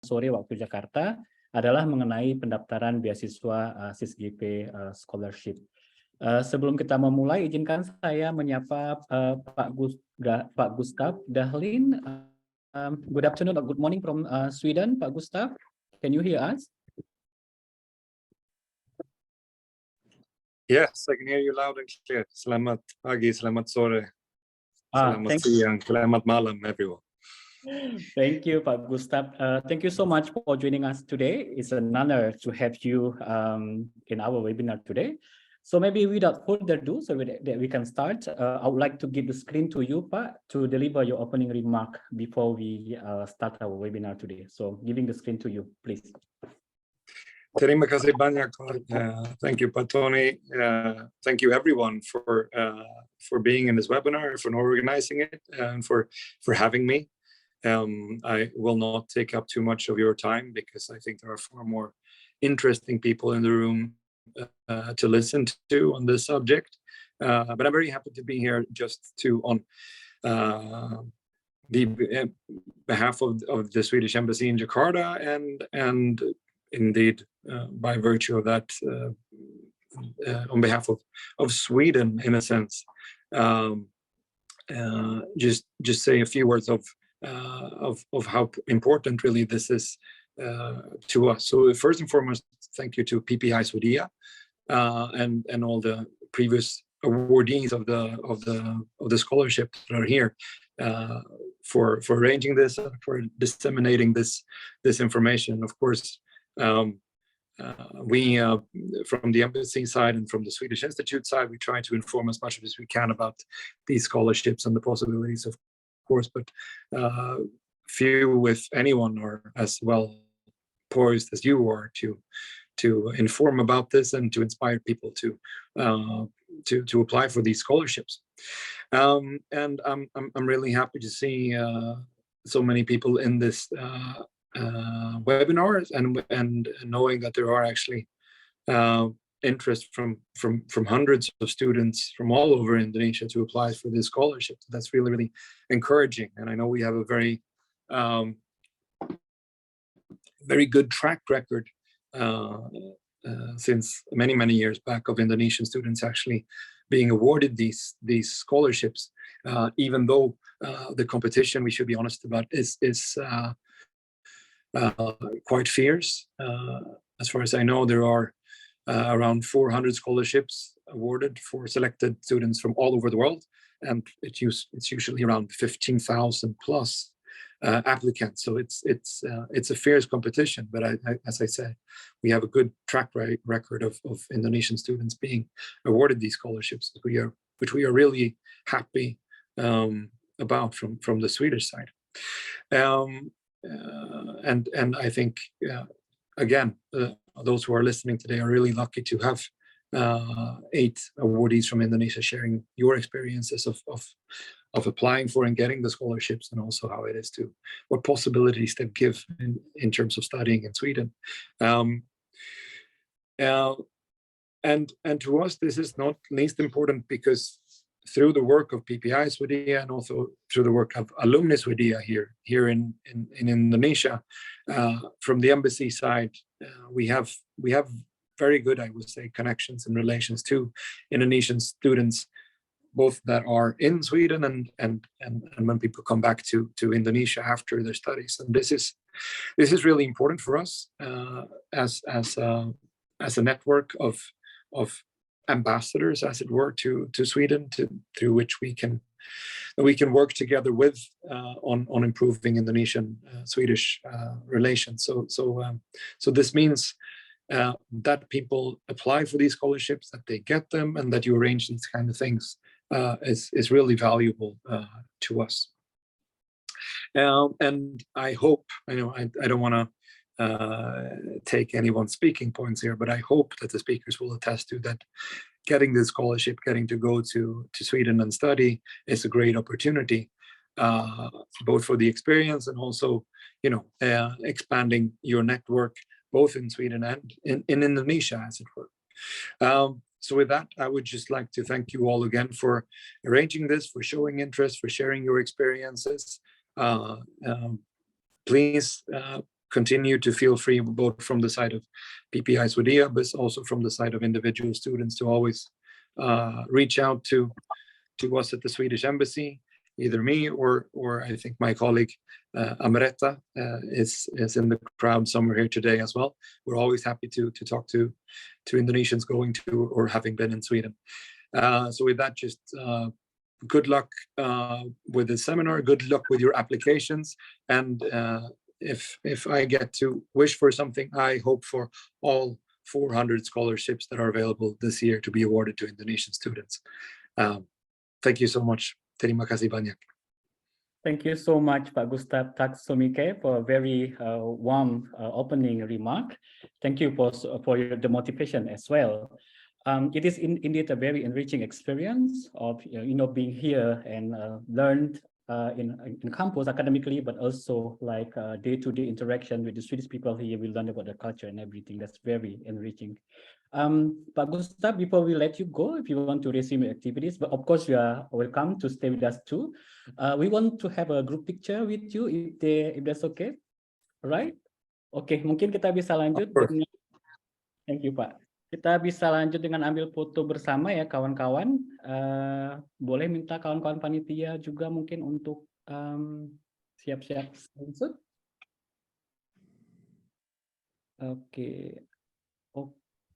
sore waktu Jakarta adalah mengenai pendaftaran beasiswa SISGP Scholarship. Sebelum kita memulai, izinkan saya menyapa Pak Gustav Dahlin. Good afternoon or good morning from Sweden, Pak Gustav. Can you hear us? Yes, I can hear you loud and clear. Selamat pagi, selamat sore, selamat siang, selamat malam, everyone. Thank you, Pak Gustav. Thank you so much for joining us today. It's an honor to have you in our webinar today. So maybe without further ado, so that we can start, I would like to give the screen to you, Pak, to deliver your opening remark before we start our webinar today. So giving the screen to you, please. Terima kasih banyak. Thank you, Pak Tony. Thank you, everyone, for being in this webinar, for organizing it, and for having me. I will not take up too much of your time because I think there are far more interesting people in the room to listen to on this subject. But I'm very happy to be here just to on behalf of the Swedish Embassy in Jakarta and indeed by virtue of that on behalf of Sweden in a sense, just say a few words of how important really this is to us. So first and foremost, thank you to PPI Swedia and all the previous awardees of the scholarship that are here for arranging this, for disseminating this information. Of course, we from the embassy side and from the Swedish Institute side, we try to inform as much as we can about these scholarships and the possibilities, of course, but few, if anyone, are as well poised as you are to inform about this and to inspire people to apply for these scholarships. And I'm really happy to see so many people in this webinars and knowing that there are actually interest from hundreds of students from all over Indonesia to apply for this scholarship. That's really, really encouraging. And I know we have a very very good track record since many years back of Indonesian students actually being awarded these scholarships, even though the competition, we should be honest about, is quite fierce. As far as I know, there are around 400 scholarships awarded for selected students from all over the world, and it's usually around 15,000 plus applicants. So it's a fierce competition. But as I said, we have a good track record of Indonesian students being awarded these scholarships, which we are really happy about from the Swedish side. And I think, again, those who are listening today are really lucky to have 8 awardees from Indonesia sharing your experiences of applying for and getting the scholarships, and also how it is to what possibilities they give in terms of studying in Sweden. And to us, this is not least important because through the work of PPI Swedia and also through the work of Alumni Swedia here in Indonesia, from the embassy side, we have very good, I would say, connections and relations to Indonesian students, both that are in Sweden and when people come back to Indonesia after their studies. And this is really important for us as a network of ambassadors, as it were, to Sweden, through which we can work together with on improving Indonesian Swedish relations. So this means that people apply for these scholarships, that they get them, and that you arrange these kind of things is really valuable to us. And I hope, I don't want to take anyone's speaking points here, but I hope that the speakers will attest to that getting this scholarship, getting to go to Sweden and study is a great opportunity, both for the experience and also, expanding your network, both in Sweden and in Indonesia, as it were. So with that, I would just like to thank you all again for arranging this, for showing interest, for sharing your experiences. Please continue to feel free, both from the side of PPI Swedia, but also from the side of individual students, to always reach out to us at the Swedish Embassy, either me or I think my colleague Amaretta is in the crowd somewhere here today as well. We're always happy to talk to Indonesians going to or having been in Sweden. So with that, just good luck with the seminar, good luck with your applications, and if I get to wish for something, I hope for all 400 scholarships that are available this year to be awarded to Indonesian students. Thank you so much. Terima kasih banyak. Thank you so much, Pak Gustav Taksumike, for a very warm opening remark. Thank you for the motivation as well. It is indeed a very enriching experience of being here and learned in campus academically, but also like day-to-day interaction with the Swedish people here. We learn about the culture and everything. That's very enriching. Pak Gustav, before we let you go, if you want to resume your activities, but of course you are welcome to stay with us too. We want to have a group picture with you if that's okay. All right? Oke, mungkin kita bisa lanjut dengan, thank you Pak. Kita bisa lanjut dengan ambil foto bersama ya kawan-kawan. Boleh minta kawan-kawan panitia juga mungkin untuk siap-siap screenshot. Oke.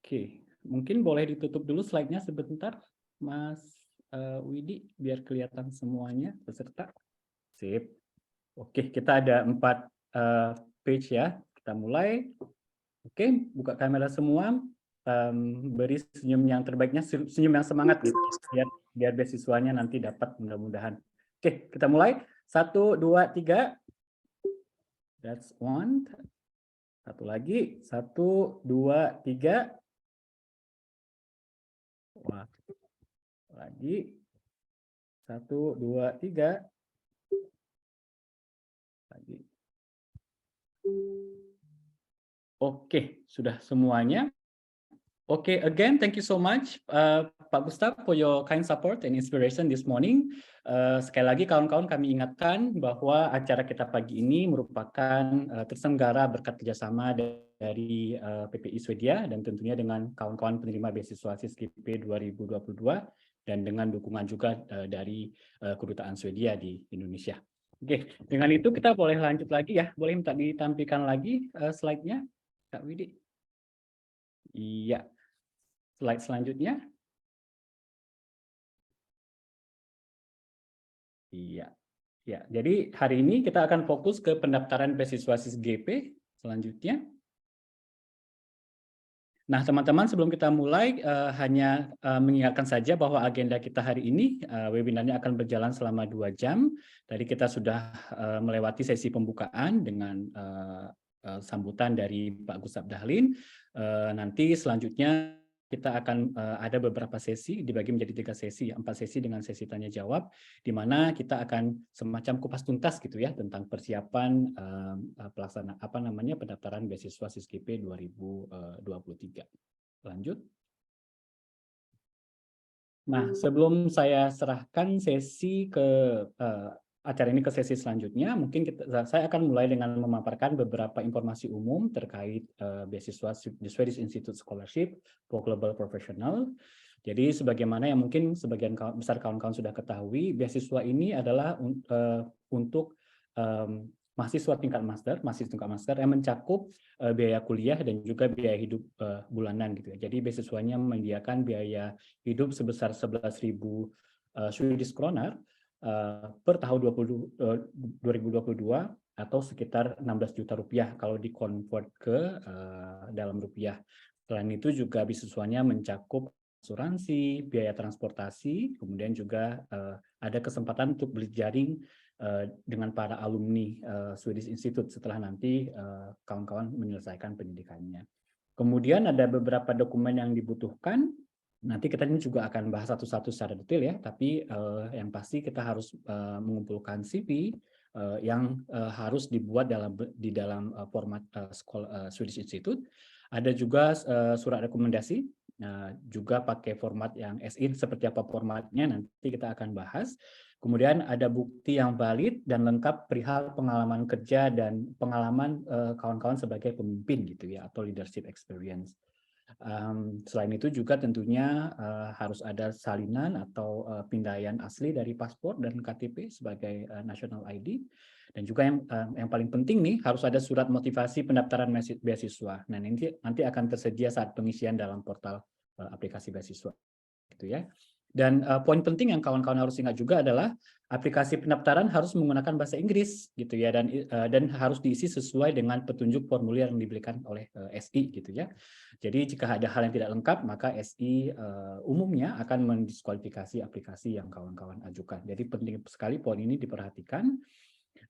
Oke, mungkin boleh ditutup dulu slide-nya sebentar, Mas Widi, biar kelihatan semuanya peserta. Sip. Oke, kita ada 4 page ya. Kita mulai. Oke, buka kamera semua. Beri senyum yang terbaiknya, senyum yang semangat gitu, biar beasiswanya nanti dapat mudah-mudahan. Oke, kita mulai. 1, 2, 3. That's one. Satu lagi. 1, 2, 3. Wah. Lagi. 1, 2, 3. Lagi. Oke, sudah semuanya. Okay, again, thank you so much, Pak Gustav, for your kind support and inspiration this morning. Sekali lagi, kawan-kawan, kami ingatkan bahwa acara kita pagi ini merupakan terselenggara berkat kerjasama dari PPI Swedia dan tentunya dengan kawan-kawan penerima beasiswa SISKP 2022 dan dengan dukungan juga dari Kedutaan Swedia di Indonesia. Oke, dengan itu kita boleh lanjut lagi ya. Boleh minta ditampilkan lagi slide-nya, Kak Widi? Iya. Slide selanjutnya. Iya. Ya, jadi hari ini kita akan fokus ke pendaftaran beasiswa SISGP selanjutnya. Nah, teman-teman, sebelum kita mulai, hanya mengingatkan saja bahwa agenda kita hari ini, webinarnya akan berjalan selama 2 jam. Tadi kita sudah melewati sesi pembukaan dengan sambutan dari Pak Gustav Dahlin. Nanti selanjutnya kita akan ada beberapa sesi, dibagi menjadi 3 sesi, 4 sesi dengan sesi tanya jawab, di mana kita akan semacam kupas tuntas gitu ya tentang persiapan pelaksanaan pendaftaran beasiswa SISKP 2023. Lanjut. Nah, sebelum saya serahkan sesi ke acara ini ke sesi selanjutnya, mungkin saya akan mulai dengan memaparkan beberapa informasi umum terkait beasiswa The Swedish Institute Scholarship for Global Professional. Jadi sebagaimana yang mungkin sebagian besar kawan-kawan sudah ketahui, beasiswa ini adalah untuk mahasiswa tingkat master yang mencakup biaya kuliah dan juga biaya hidup bulanan gitu ya. Jadi beasiswanya menyediakan biaya hidup sebesar 11.000 Swedish kroner per tahun 2022 atau sekitar 16 juta rupiah kalau dikonvert ke dalam rupiah. Selain itu juga beasiswanya mencakup asuransi, biaya transportasi, kemudian juga ada kesempatan untuk berjaring dengan para alumni Swedish Institute setelah nanti kawan-kawan menyelesaikan pendidikannya. Kemudian ada beberapa dokumen yang dibutuhkan. Nanti kita ini juga akan bahas satu-satu secara detail ya, tapi yang pasti kita harus mengumpulkan CV yang harus dibuat di dalam format Swedish Institute. Ada juga surat rekomendasi, juga pakai format yang as-in, seperti apa formatnya nanti kita akan bahas. Kemudian ada bukti yang valid dan lengkap perihal pengalaman kerja dan pengalaman kawan-kawan sebagai pemimpin gitu ya, atau leadership experience. Selain itu juga tentunya harus ada salinan atau pindaian asli dari paspor dan KTP sebagai national ID. Dan juga yang paling penting nih, harus ada surat motivasi pendaftaran beasiswa. Nah, nanti akan tersedia saat pengisian dalam portal aplikasi beasiswa gitu ya. Dan poin penting yang kawan-kawan harus ingat juga adalah aplikasi pendaftaran harus menggunakan bahasa Inggris gitu ya, dan harus diisi sesuai dengan petunjuk formulir yang diberikan oleh SI gitu ya. Jadi jika ada hal yang tidak lengkap, maka SI umumnya akan mendiskualifikasi aplikasi yang kawan-kawan ajukan. Jadi penting sekali poin ini diperhatikan.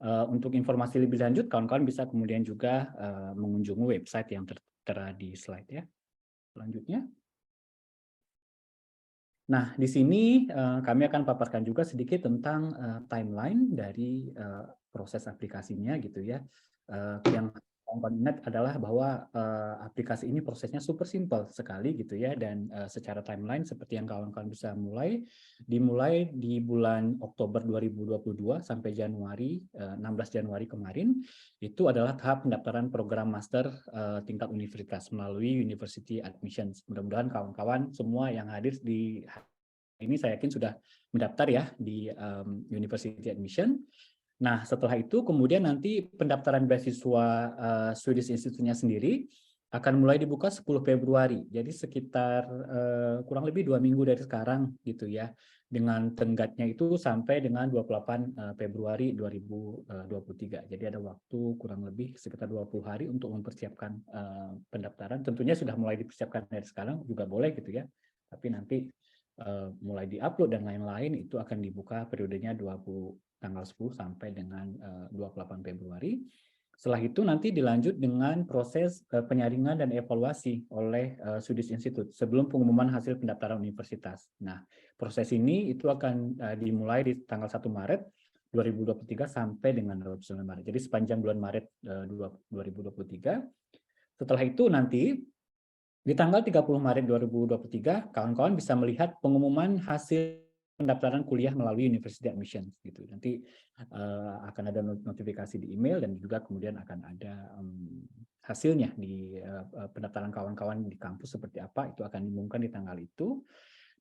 Untuk informasi lebih lanjut, kawan-kawan bisa kemudian juga mengunjungi website yang tertera di slide ya. Selanjutnya. Nah, di sini kami akan paparkan juga sedikit tentang timeline dari proses aplikasinya gitu ya. Yang kawan-kawan ingat adalah bahwa aplikasi ini prosesnya super simple sekali gitu ya, dan secara timeline seperti yang kawan-kawan bisa dimulai di bulan Oktober 2022 sampai Januari 16 Januari kemarin, itu adalah tahap pendaftaran program master tingkat universitas melalui University Admissions. Mudah-mudahan kawan-kawan semua yang hadir di ini saya yakin sudah mendaftar ya di University Admission. Nah, setelah itu kemudian nanti pendaftaran beasiswa Swedish Institute-nya sendiri akan mulai dibuka 10 Februari. Jadi sekitar kurang lebih 2 minggu dari sekarang gitu ya. Dengan tenggatnya itu sampai dengan 28 Februari 2023. Jadi ada waktu kurang lebih sekitar 20 hari untuk mempersiapkan pendaftaran. Tentunya sudah mulai dipersiapkan dari sekarang juga boleh gitu ya. Tapi nanti mulai di-upload dan lain-lain itu akan dibuka periodenya tanggal 10 sampai dengan 28 Februari. Setelah itu nanti dilanjut dengan proses penyaringan dan evaluasi oleh Swedish Institute sebelum pengumuman hasil pendaftaran universitas. Nah, proses ini itu akan dimulai di tanggal 1 Maret 2023 sampai dengan 29 Maret. Jadi sepanjang bulan Maret 2023. Setelah itu nanti di tanggal 30 Maret 2023, kawan-kawan bisa melihat pengumuman hasil pendaftaran kuliah melalui University Admission gitu. Nanti akan ada notifikasi di email dan juga kemudian akan ada hasilnya di pendaftaran kawan-kawan di kampus seperti apa, itu akan diumumkan di tanggal itu.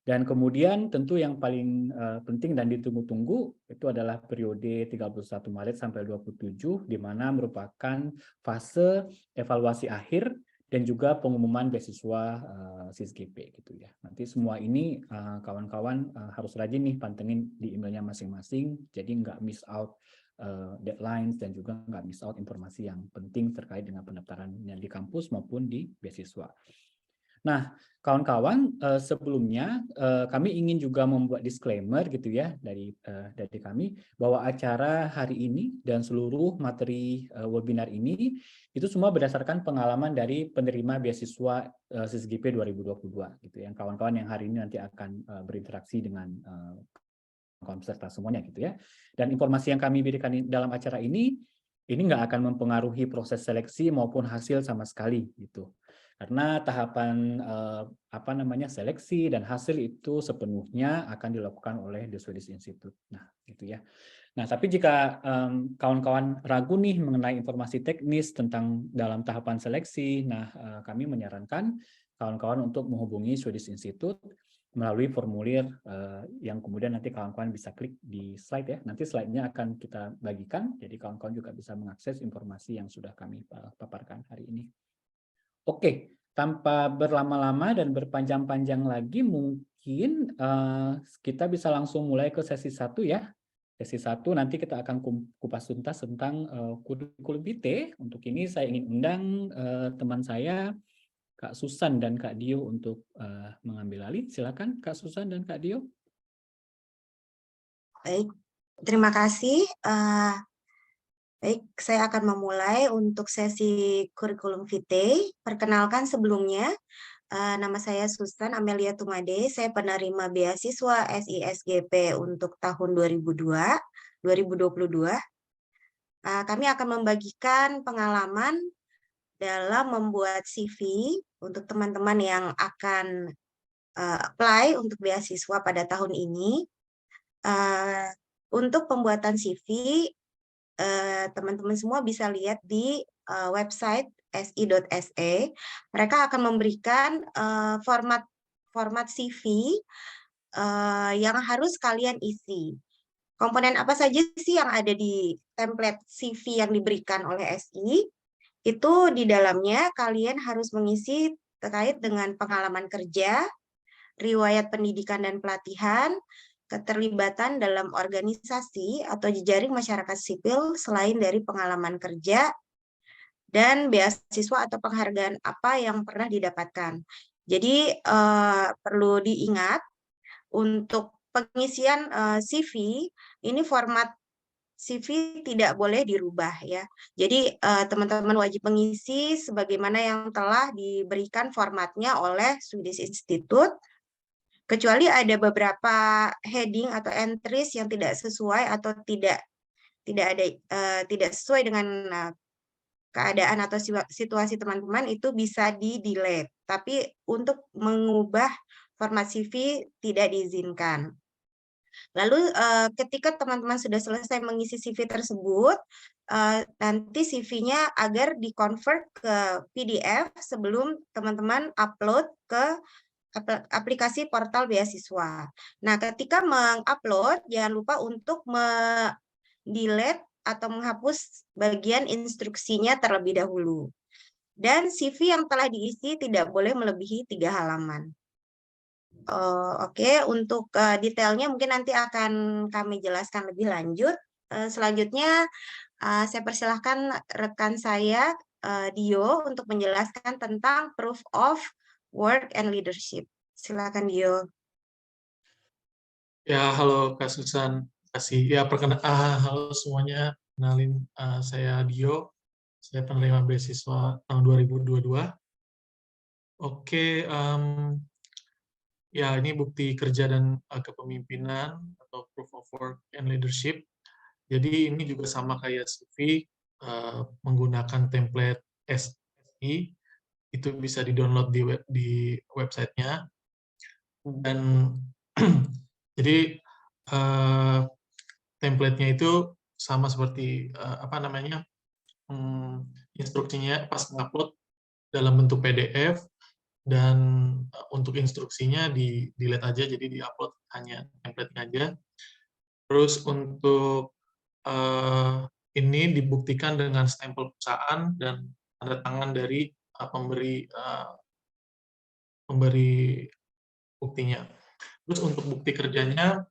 Dan kemudian tentu yang paling penting dan ditunggu-tunggu itu adalah periode 31 Maret sampai 27, di mana merupakan fase evaluasi akhir dan juga pengumuman beasiswa SISGP gitu ya. Nanti semua ini kawan-kawan harus rajin nih pantengin di emailnya masing-masing, jadi nggak miss out deadlines dan juga nggak miss out informasi yang penting terkait dengan pendaftaran yang di kampus maupun di beasiswa. Nah, kawan-kawan, sebelumnya kami ingin juga membuat disclaimer gitu ya dari kami bahwa acara hari ini dan seluruh materi webinar ini itu semua berdasarkan pengalaman dari penerima beasiswa SISGP 2022 gitu ya. Yang kawan-kawan yang hari ini nanti akan berinteraksi dengan peserta semuanya gitu ya. Dan informasi yang kami berikan dalam acara ini nggak akan mempengaruhi proses seleksi maupun hasil sama sekali gitu. Karena tahapan seleksi dan hasil itu sepenuhnya akan dilakukan oleh The Swedish Institute. Nah, gitu ya. Nah, tapi jika kawan-kawan ragu nih mengenai informasi teknis tentang dalam tahapan seleksi, nah kami menyarankan kawan-kawan untuk menghubungi Swedish Institute melalui formulir yang kemudian nanti kawan-kawan bisa klik di slide ya. Nanti slide-nya akan kita bagikan, jadi kawan-kawan juga bisa mengakses informasi yang sudah kami paparkan hari ini. Oke, tanpa berlama-lama dan berpanjang-panjang lagi, mungkin kita bisa langsung mulai ke sesi 1 ya. Sesi 1 nanti kita akan kupas tuntas tentang kurikulum vitae. Untuk ini saya ingin undang teman saya, Kak Susan dan Kak Dio untuk mengambil alih. Silakan Kak Susan dan Kak Dio. Baik, terima kasih. Baik, saya akan memulai untuk sesi kurikulum vitae. Perkenalkan sebelumnya, nama saya Susan Amelia Tumade, saya penerima beasiswa SISGP untuk tahun 2022. Kami akan membagikan pengalaman dalam membuat CV untuk teman-teman yang akan apply untuk beasiswa pada tahun ini. Untuk pembuatan CV, teman-teman semua bisa lihat di website si.se. Mereka akan memberikan format CV yang harus kalian isi. Komponen apa saja sih yang ada di template CV yang diberikan oleh SI? Itu di dalamnya kalian harus mengisi terkait dengan pengalaman kerja, riwayat pendidikan dan pelatihan, keterlibatan dalam organisasi atau jejaring masyarakat sipil selain dari pengalaman kerja, dan beasiswa atau penghargaan apa yang pernah didapatkan. Jadi perlu diingat untuk pengisian CV, ini format CV tidak boleh dirubah ya. Jadi teman-teman wajib mengisi sebagaimana yang telah diberikan formatnya oleh Swedish Institute. Kecuali ada beberapa heading atau entries yang tidak sesuai atau tidak sesuai dengan keadaan atau situasi teman-teman, itu bisa di-delete. Tapi untuk mengubah format CV tidak diizinkan. Lalu ketika teman-teman sudah selesai mengisi CV tersebut, nanti CV-nya agar di-convert ke PDF sebelum teman-teman upload ke aplikasi portal beasiswa. Nah, ketika mengupload, jangan lupa untuk delete atau menghapus bagian instruksinya terlebih dahulu. Dan CV yang telah diisi tidak boleh melebihi 3 halaman. Oke, untuk detailnya mungkin nanti akan kami jelaskan lebih lanjut. Selanjutnya, saya persilahkan rekan saya, Dio, untuk menjelaskan tentang proof of work and leadership. Silakan, Dio. Ya, halo Kak Susan. Kasih ya halo semuanya. Kenalin, saya Dio. Saya penerima beasiswa tahun 2022. Oke, ya ini bukti kerja dan kepemimpinan atau proof of work and leadership. Jadi ini juga sama kayak CV, menggunakan template SI. Itu bisa di-download di websitenya. Dan jadi template-nya itu sama seperti instruksinya pas ngupload dalam bentuk PDF, dan untuk instruksinya di-delete aja, jadi di-upload hanya template-nya aja. Terus untuk ini dibuktikan dengan stempel perusahaan dan tanda tangan dari pemberi buktinya. Terus untuk bukti kerjanya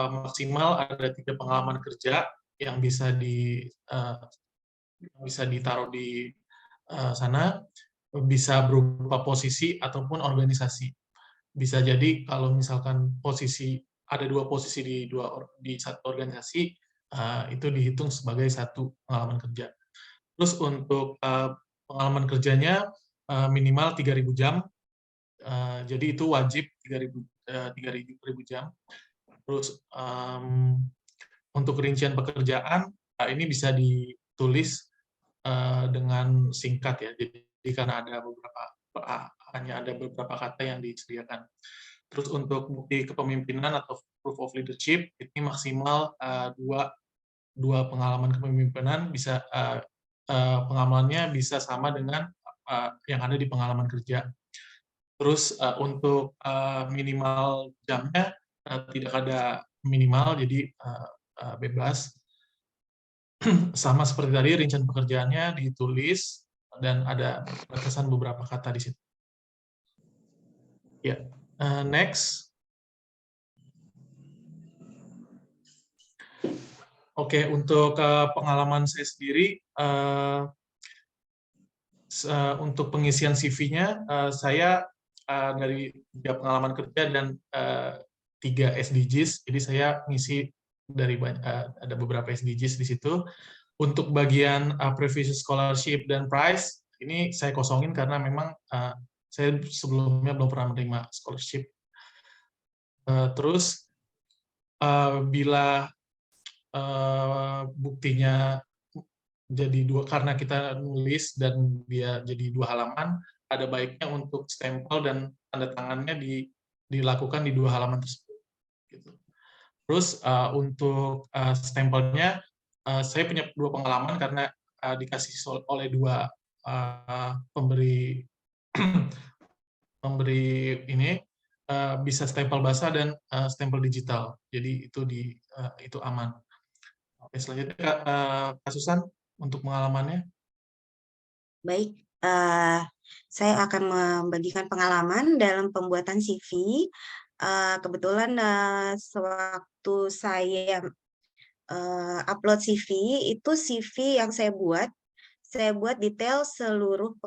maksimal ada 3 pengalaman kerja yang bisa ditaruh di sana, bisa berupa posisi ataupun organisasi. Bisa jadi kalau misalkan ada 2 posisi di satu organisasi, itu dihitung sebagai 1 pengalaman kerja. Terus untuk pengalaman kerjanya minimal 3.000 jam. Jadi itu wajib 3.000 jam. Terus untuk rincian pekerjaan ini bisa ditulis dengan singkat ya. Jadi karena hanya ada beberapa kata yang disediakan. Terus untuk bukti kepemimpinan atau proof of leadership ini maksimal 2 pengalaman kepemimpinan, bisa pengalamannya bisa sama dengan yang ada di pengalaman kerja. Terus untuk minimal jamnya tidak ada minimal, jadi bebas. Sama seperti tadi, rincian pekerjaannya ditulis dan ada batasan beberapa kata di situ. Ya, next. Oke, untuk pengalaman saya sendiri, untuk pengisian CV-nya, saya dari 3 pengalaman kerja dan 3 SDGs, jadi saya ngisi dari ada beberapa SDGs di situ. Untuk bagian previous scholarship dan prize, ini saya kosongin karena memang saya sebelumnya belum pernah menerima scholarship. Terus bila buktinya jadi 2, karena kita nulis dan dia jadi 2 halaman, ada baiknya untuk stempel dan tanda tangannya dilakukan di 2 halaman tersebut. Gitu. Terus untuk stempelnya, saya punya 2 pengalaman karena dikasih oleh 2 pemberi pemberi ini, bisa stempel basah dan stempel digital. Jadi itu aman. Oke, selanjutnya Kak Susan untuk pengalamannya. Baik, saya akan membagikan pengalaman dalam pembuatan CV. Kebetulan sewaktu saya upload CV, itu CV yang saya buat detail seluruh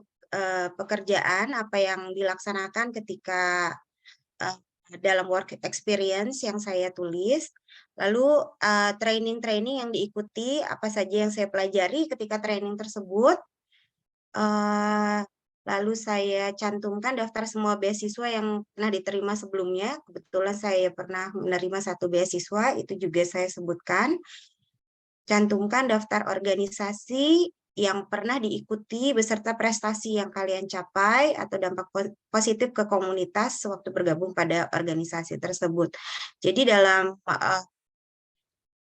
pekerjaan apa yang dilaksanakan ketika dalam work experience yang saya tulis, lalu training-training yang diikuti, apa saja yang saya pelajari ketika training tersebut, lalu saya cantumkan daftar semua beasiswa yang pernah diterima sebelumnya. Kebetulan saya pernah menerima 1 beasiswa, itu juga saya sebutkan. Cantumkan daftar organisasi yang pernah diikuti beserta prestasi yang kalian capai atau dampak positif ke komunitas sewaktu bergabung pada organisasi tersebut. Jadi dalam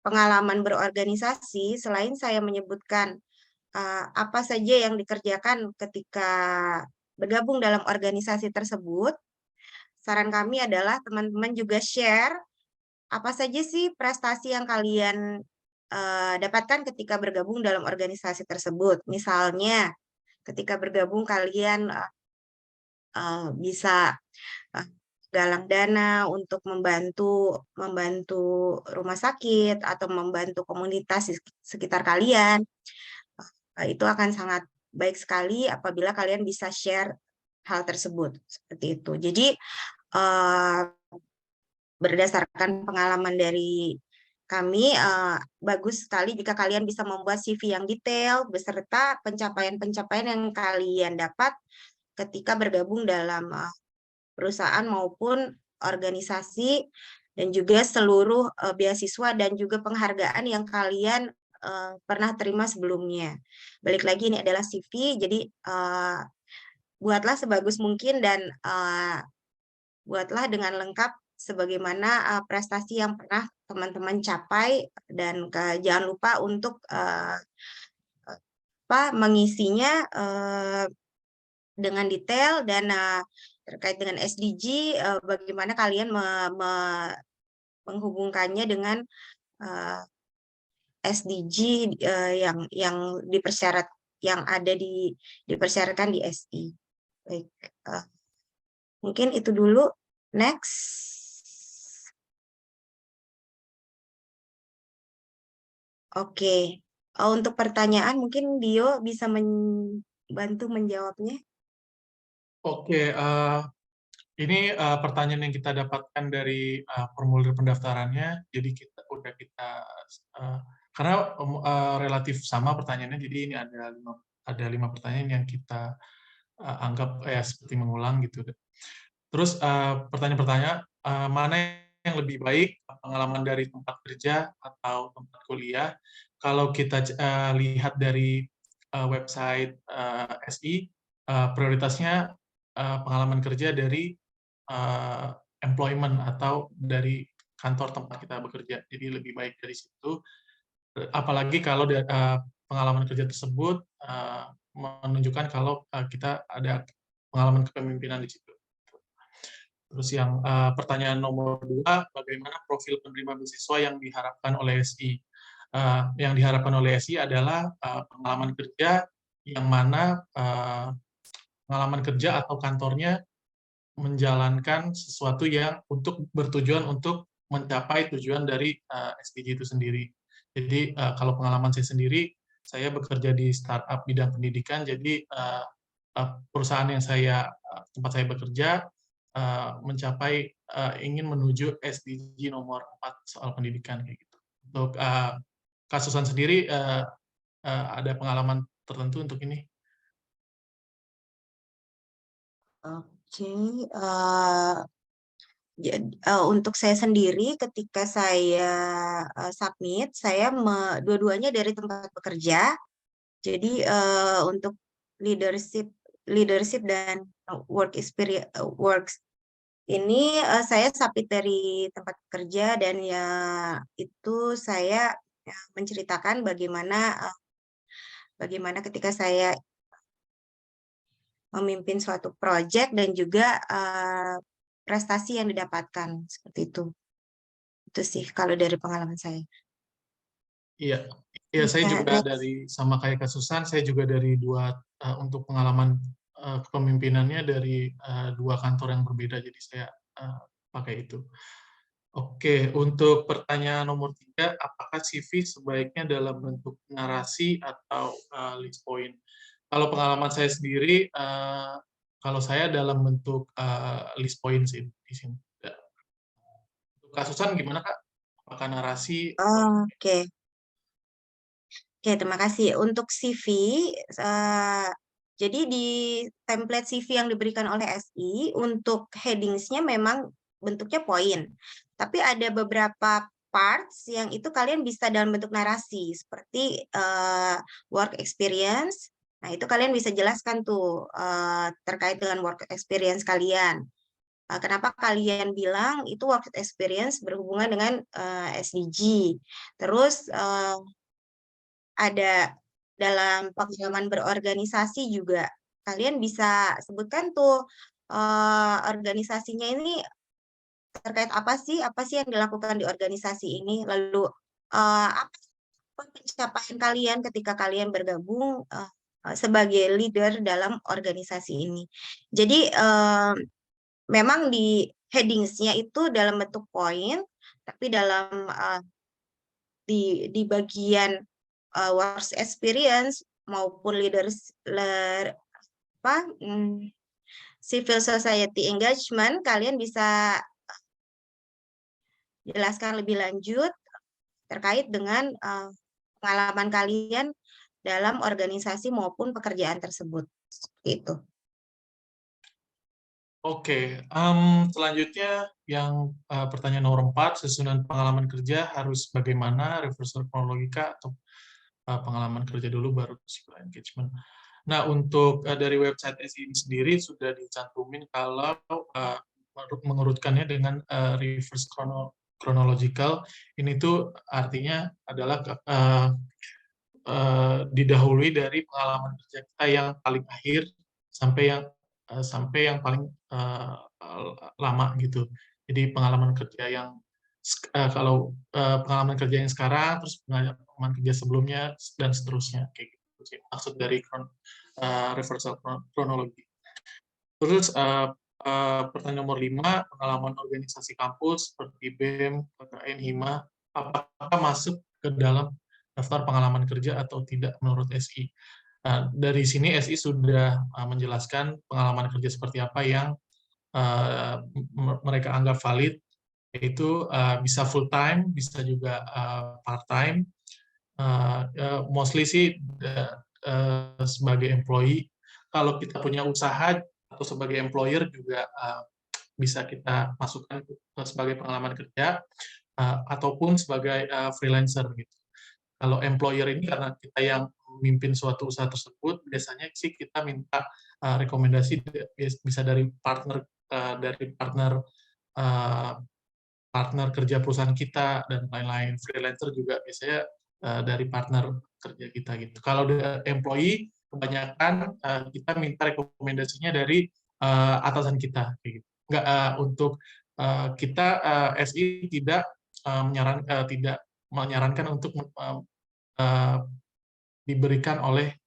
pengalaman berorganisasi, selain saya menyebutkan apa saja yang dikerjakan ketika bergabung dalam organisasi tersebut, saran kami adalah teman-teman juga share apa saja sih prestasi yang kalian dapatkan ketika bergabung dalam organisasi tersebut. Misalnya, ketika bergabung kalian bisa galang dana untuk membantu rumah sakit atau membantu komunitas di sekitar kalian. Itu akan sangat baik sekali apabila kalian bisa share hal tersebut seperti itu. Jadi berdasarkan pengalaman dari kami, bagus sekali jika kalian bisa membuat CV yang detail beserta pencapaian-pencapaian yang kalian dapat ketika bergabung dalam perusahaan maupun organisasi, dan juga seluruh beasiswa dan juga penghargaan yang kalian pernah terima sebelumnya. Balik lagi, ini adalah CV, jadi buatlah sebagus mungkin dan buatlah dengan lengkap sebagaimana prestasi yang pernah teman-teman capai, dan jangan lupa untuk mengisinya dengan detail dan terkait dengan SDG, bagaimana kalian menghubungkannya dengan SDG yang dipersyarat yang ada dipersyaratkan di SI. Baik, mungkin itu dulu. Next. Oke, untuk pertanyaan mungkin Dio bisa membantu menjawabnya. Oke, ini pertanyaan yang kita dapatkan dari formulir pendaftarannya. Jadi kita karena relatif sama pertanyaannya, jadi ini ada 5 pertanyaan yang kita anggap seperti mengulang gitu. Terus pertanyaan-pertanyaan, mana yang lebih baik, pengalaman dari tempat kerja atau tempat kuliah? Kalau kita lihat dari website SI, prioritasnya pengalaman kerja dari employment atau dari kantor tempat kita bekerja. Jadi lebih baik dari situ. Apalagi kalau pengalaman kerja tersebut menunjukkan kalau kita ada pengalaman kepemimpinan di situ. Terus yang pertanyaan nomor 2, bagaimana profil penerima beasiswa yang diharapkan oleh SI? Yang diharapkan oleh SI adalah pengalaman kerja yang mana pengalaman kerja atau kantornya menjalankan sesuatu yang bertujuan untuk mencapai tujuan dari SDG itu sendiri. Jadi kalau pengalaman saya sendiri, saya bekerja di startup bidang pendidikan, jadi perusahaan yang tempat saya bekerja mencapai ingin menuju SDG nomor 4 soal pendidikan kayak gitu. Untuk Kak Susan sendiri ada pengalaman tertentu untuk ini? Oke, untuk saya sendiri ketika saya submit, saya dua-duanya dari tempat bekerja. Jadi untuk leadership dan work experience, Ini saya submit dari tempat kerja dan ya itu saya menceritakan bagaimana ketika saya memimpin suatu proyek dan juga prestasi yang didapatkan seperti itu. Itu sih kalau dari pengalaman saya. Iya, ya saya Ya, juga next. dari sama kayak Kak Susan, saya juga dari untuk pengalaman kepemimpinannya dari dua kantor yang berbeda, jadi saya pakai itu. Oke, untuk pertanyaan nomor 3, apakah CV sebaiknya dalam bentuk narasi atau list point? Kalau pengalaman saya sendiri, kalau saya dalam bentuk list point sih di sini. Untuk Kak Susan gimana Kak? Apakah narasi? Oke. Oke, terima kasih. Untuk CV, jadi di template CV yang diberikan oleh SI, untuk headingsnya memang bentuknya poin. Tapi ada beberapa parts yang itu kalian bisa dalam bentuk narasi, seperti work experience. Nah, itu kalian bisa jelaskan tuh terkait dengan work experience kalian. Kenapa kalian bilang itu work experience berhubungan dengan SDG. Terus ada dalam pengalaman berorganisasi juga kalian bisa sebutkan tuh organisasinya ini terkait apa sih yang dilakukan di organisasi ini, lalu apa pencapaian kalian ketika kalian bergabung sebagai leader dalam organisasi ini. Jadi memang di headingsnya itu dalam bentuk poin, tapi dalam di bagian work experience maupun civil society engagement, kalian bisa jelaskan lebih lanjut terkait dengan pengalaman kalian dalam organisasi maupun pekerjaan tersebut. Itu. Oke, selanjutnya yang pertanyaan nomor 4, susunan pengalaman kerja harus bagaimana, reversal kronologika atau pengalaman kerja dulu baru civil engagement. Nah, untuk dari website SI ini sendiri sudah dicantumin kalau mengurutkannya dengan reverse chronological, ini tuh artinya adalah didahului dari pengalaman kerja kita yang paling akhir sampai yang paling lama gitu. Jadi pengalaman kerja yang kalau pengalaman kerja yang sekarang, terus pengalaman kerja sebelumnya dan seterusnya kayak gitu sih. Maksud dari reversal kronologi. Terus pertanyaan nomor 5, pengalaman organisasi kampus seperti BEM, KKN, HIMA, apakah masuk ke dalam daftar pengalaman kerja atau tidak menurut SI? Nah, dari sini SI sudah menjelaskan pengalaman kerja seperti apa yang mereka anggap valid, yaitu bisa full time, bisa juga part time. Mostly sih sebagai employee. Kalau kita punya usaha atau sebagai employer juga bisa kita masukkan sebagai pengalaman kerja ataupun sebagai freelancer gitu. Kalau employer ini karena kita yang memimpin suatu usaha tersebut, biasanya sih kita minta rekomendasi bisa dari partner partner kerja perusahaan kita dan lain-lain. Freelancer juga biasanya dari partner kerja kita gitu. Kalau employee kebanyakan kita minta rekomendasinya dari atasan kita gitu. Nggak untuk kita SI tidak menyarankan untuk diberikan oleh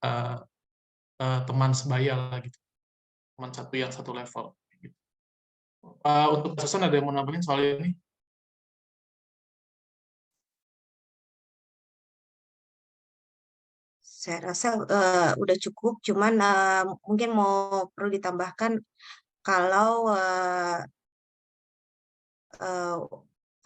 teman sebaya lah gitu, teman satu level. Gitu. Untuk Susan ada yang mau nambahin soal ini? Saya rasa udah cukup, cuman mungkin mau perlu ditambahkan kalau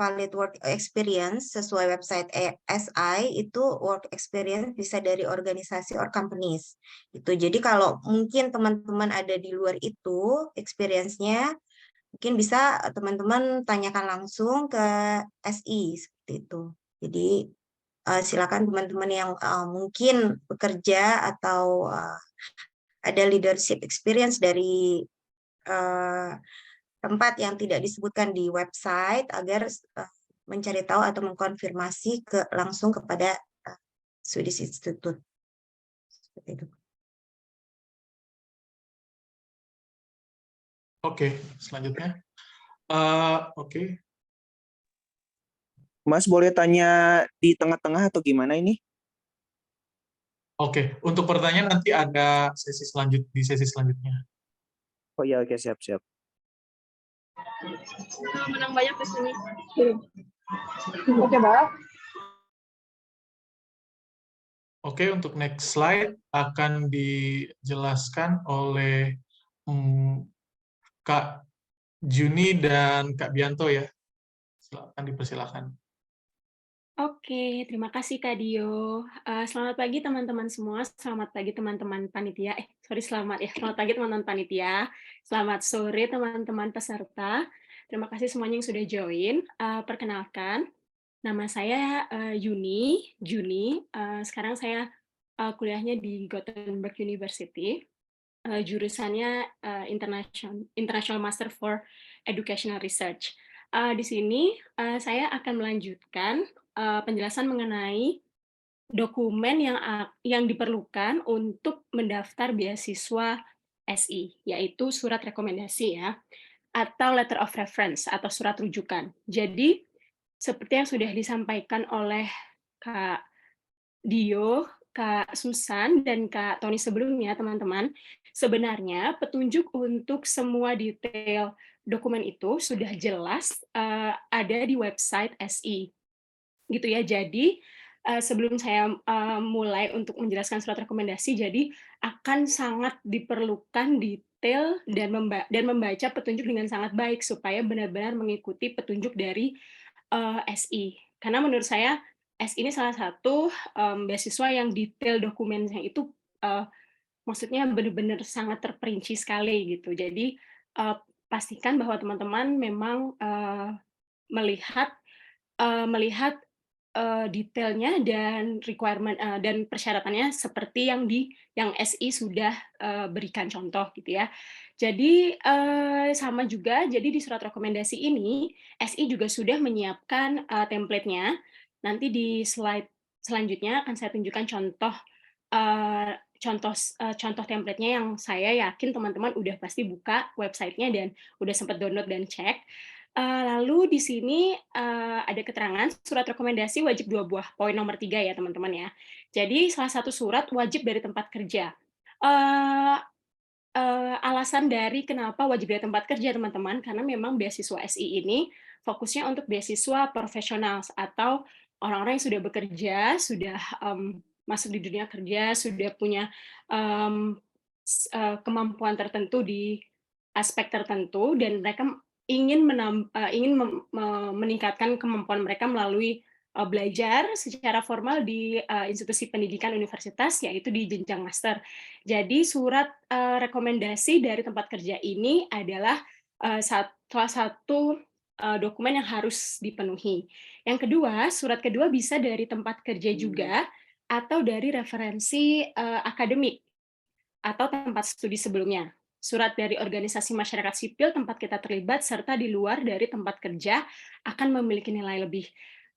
valid work experience sesuai website SI itu work experience bisa dari organisasi or companies. Itu jadi kalau mungkin teman-teman ada di luar itu experience-nya, mungkin bisa teman-teman tanyakan langsung ke SI seperti itu. Jadi silakan teman-teman yang mungkin bekerja atau ada leadership experience dari tempat yang tidak disebutkan di website agar mencari tahu atau mengkonfirmasi langsung kepada Swedish Institute. Seperti itu. Oke, selanjutnya. Oke. Mas boleh tanya di tengah-tengah atau gimana ini? Oke, untuk pertanyaan nanti ada di sesi selanjutnya. Oh ya, oke, siap-siap. Menang banyak di sini. Oke, Mbak. Oke, untuk next slide akan dijelaskan oleh Kak Juni dan Kak Bianto ya. Silakan dipersilakan. Oke, terima kasih Kak Dio. Selamat pagi teman-teman semua. Selamat pagi teman-teman panitia. Selamat ya. Selamat pagi teman-teman panitia. Selamat sore teman-teman peserta. Terima kasih semuanya yang sudah join. Perkenalkan, nama saya Juni. Sekarang saya kuliahnya di Gothenburg University. Jurusannya International Master for Educational Research. Di sini saya akan melanjutkan penjelasan mengenai dokumen yang diperlukan untuk mendaftar beasiswa SI, yaitu surat rekomendasi ya, atau letter of reference atau surat rujukan. Jadi seperti yang sudah disampaikan oleh Kak Dio, Kak Susan, dan Kak Tony sebelumnya, teman-teman, sebenarnya petunjuk untuk semua detail dokumen itu sudah jelas ada di website SI. Gitu ya. Jadi sebelum saya mulai untuk menjelaskan surat rekomendasi, jadi akan sangat diperlukan detail dan membaca petunjuk dengan sangat baik supaya benar-benar mengikuti petunjuk dari SI. Karena menurut saya SI ini salah satu beasiswa yang detail dokumennya itu maksudnya benar-benar sangat terperinci sekali gitu. Jadi pastikan bahwa teman-teman memang melihat detailnya dan requirement dan persyaratannya seperti yang SI sudah berikan contoh gitu ya. Jadi sama juga, jadi di surat rekomendasi ini SI juga sudah menyiapkan template-nya. Nanti di slide selanjutnya akan saya tunjukkan contoh template-nya yang saya yakin teman-teman udah pasti buka website-nya dan udah sempat download dan cek. Lalu di sini ada keterangan surat rekomendasi wajib 2 buah, poin nomor 3 ya teman-teman ya. Jadi salah satu surat wajib dari tempat kerja. Alasan dari kenapa wajib dari tempat kerja teman-teman, karena memang beasiswa SI ini fokusnya untuk beasiswa profesional atau orang-orang yang sudah bekerja, sudah masuk di dunia kerja, sudah punya kemampuan tertentu di aspek tertentu, dan mereka ingin meningkatkan kemampuan mereka melalui belajar secara formal di institusi pendidikan universitas, yaitu di jenjang master. Jadi surat rekomendasi dari tempat kerja ini adalah salah satu dokumen yang harus dipenuhi. Yang kedua, surat kedua bisa dari tempat kerja juga atau dari referensi akademik atau tempat studi sebelumnya. Surat dari organisasi masyarakat sipil tempat kita terlibat serta di luar dari tempat kerja akan memiliki nilai lebih.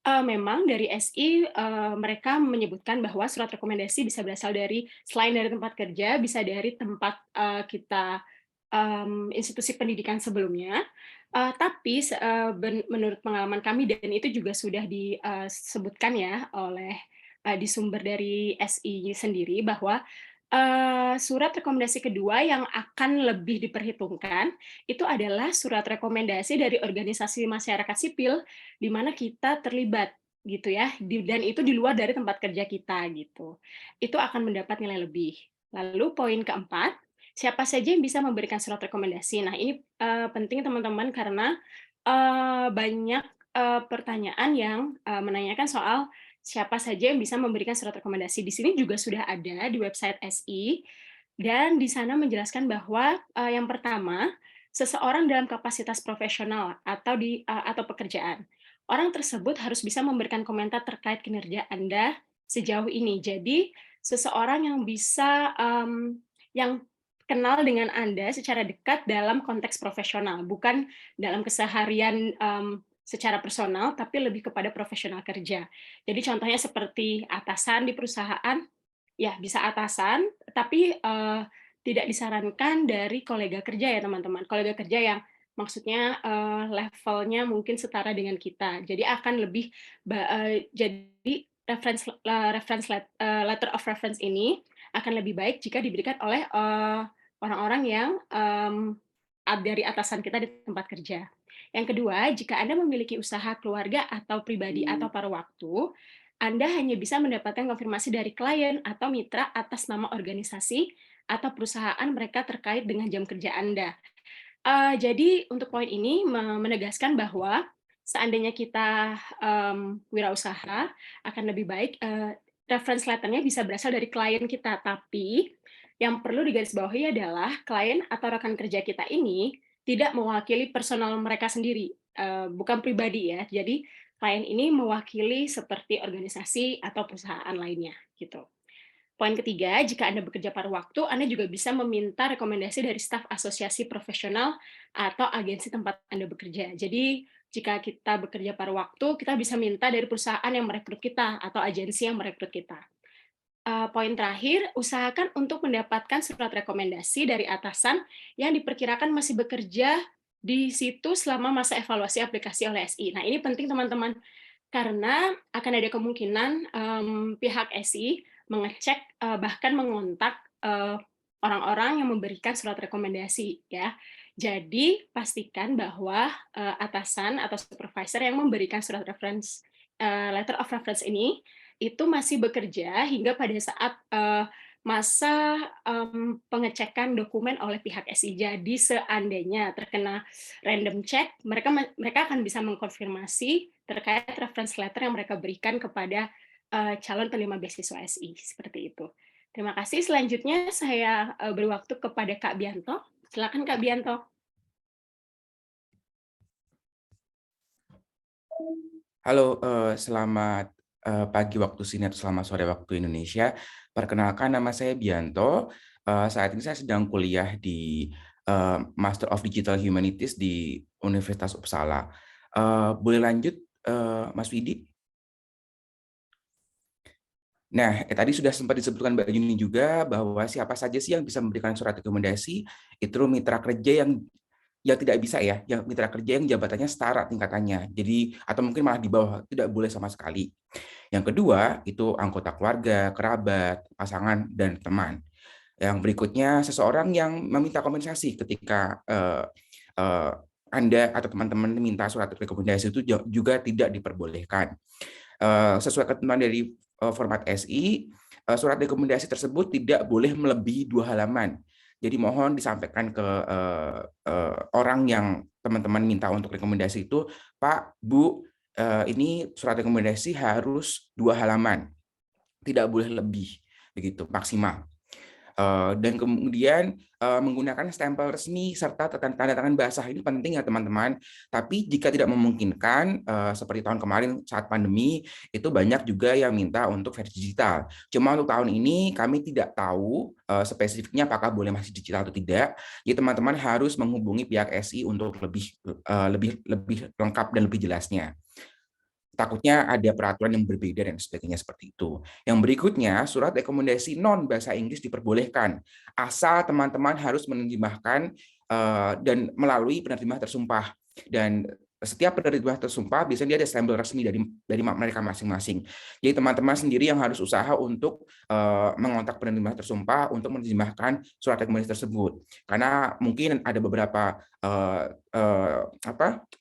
Memang dari SI mereka menyebutkan bahwa surat rekomendasi bisa berasal dari selain dari tempat kerja, bisa dari tempat kita institusi pendidikan sebelumnya. Tapi menurut pengalaman kami, dan itu juga sudah disebutkan ya oleh di sumber dari SI sendiri, bahwa surat rekomendasi kedua yang akan lebih diperhitungkan itu adalah surat rekomendasi dari organisasi masyarakat sipil di mana kita terlibat gitu ya, dan itu di luar dari tempat kerja kita gitu. Itu akan mendapat nilai lebih. Lalu poin keempat, siapa saja yang bisa memberikan surat rekomendasi. Nah, ini penting teman-teman karena banyak pertanyaan yang menanyakan soal siapa saja yang bisa memberikan surat rekomendasi. Di sini juga sudah ada di website SI, dan di sana menjelaskan bahwa yang pertama, seseorang dalam kapasitas profesional atau pekerjaan. Orang tersebut harus bisa memberikan komentar terkait kinerja Anda sejauh ini. Jadi, seseorang yang bisa yang kenal dengan Anda secara dekat dalam konteks profesional, bukan dalam keseharian secara personal, tapi lebih kepada profesional kerja. Jadi contohnya seperti atasan di perusahaan, ya bisa atasan, tapi tidak disarankan dari kolega kerja ya teman-teman. Kolega kerja yang maksudnya levelnya mungkin setara dengan kita. Jadi akan lebih jadi letter of reference ini akan lebih baik jika diberikan oleh orang-orang yang dari atasan kita di tempat kerja. Yang kedua, jika Anda memiliki usaha keluarga atau pribadi atau paruh waktu, Anda hanya bisa mendapatkan konfirmasi dari klien atau mitra atas nama organisasi atau perusahaan mereka terkait dengan jam kerja Anda. Jadi untuk poin ini menegaskan bahwa seandainya kita wirausaha, akan lebih baik reference letternya bisa berasal dari klien kita, tapi yang perlu digarisbawahi adalah klien atau rekan kerja kita ini tidak mewakili personal mereka sendiri, bukan pribadi ya. Jadi klien ini mewakili seperti organisasi atau perusahaan lainnya, gitu. Poin ketiga, jika Anda bekerja paruh waktu, Anda juga bisa meminta rekomendasi dari staf asosiasi profesional atau agensi tempat Anda bekerja. Jadi, jika kita bekerja paruh waktu, kita bisa minta dari perusahaan yang merekrut kita atau agensi yang merekrut kita. Poin terakhir, usahakan untuk mendapatkan surat rekomendasi dari atasan yang diperkirakan masih bekerja di situ selama masa evaluasi aplikasi oleh SI. Nah, ini penting teman-teman, karena akan ada kemungkinan pihak SI mengecek bahkan mengontak orang-orang yang memberikan surat rekomendasi ya. Jadi pastikan bahwa atasan atau supervisor yang memberikan surat reference letter of reference ini itu masih bekerja hingga pada saat masa pengecekan dokumen oleh pihak SI. Jadi seandainya terkena random check, mereka akan bisa mengkonfirmasi terkait reference letter yang mereka berikan kepada calon penerima beasiswa SI, seperti itu. Terima kasih. Selanjutnya saya beri waktu kepada Kak Bianto. Silakan Kak Bianto. Halo, selamat pagi waktu sini atau selamat sore waktu Indonesia. Perkenalkan, nama saya Bianto. Saat ini saya sedang kuliah di Master of Digital Humanities di Universitas Uppsala. Boleh lanjut, Mas Widi? Nah, tadi sudah sempat disebutkan Mbak Yuni juga bahwa siapa saja sih yang bisa memberikan surat rekomendasi, itu mitra kerja yang tidak bisa ya, yang mitra kerja yang jabatannya setara tingkatannya. Jadi atau mungkin malah di bawah, tidak boleh sama sekali. Yang kedua, itu anggota keluarga, kerabat, pasangan, dan teman. Yang berikutnya, seseorang yang meminta kompensasi ketika Anda atau teman-teman minta surat rekomendasi itu juga tidak diperbolehkan. Sesuai ketentuan dari format SI, surat rekomendasi tersebut tidak boleh melebihi 2 halaman. Jadi mohon disampaikan ke orang yang teman-teman minta untuk rekomendasi itu, Pak, Bu, ini surat rekomendasi harus 2 halaman, tidak boleh lebih, begitu maksimal. Dan kemudian menggunakan stempel resmi serta tanda tangan basah, ini penting ya teman-teman. Tapi jika tidak memungkinkan, seperti tahun kemarin saat pandemi, itu banyak juga yang minta untuk versi digital. Cuma untuk tahun ini kami tidak tahu spesifiknya apakah boleh masih digital atau tidak. Jadi teman-teman harus menghubungi pihak SI untuk lebih lengkap dan lebih jelasnya. Takutnya ada peraturan yang berbeda dan sebagainya seperti itu. Yang berikutnya, surat rekomendasi non bahasa Inggris diperbolehkan, asal teman-teman harus menerjemahkan dan melalui penerjemah tersumpah. Dan setiap penerjemah tersumpah biasanya dia ada stempel resmi dari mereka masing-masing. Jadi teman-teman sendiri yang harus usaha untuk mengontak penerjemah tersumpah untuk menerjemahkan surat rekomendasi tersebut. Karena mungkin ada beberapa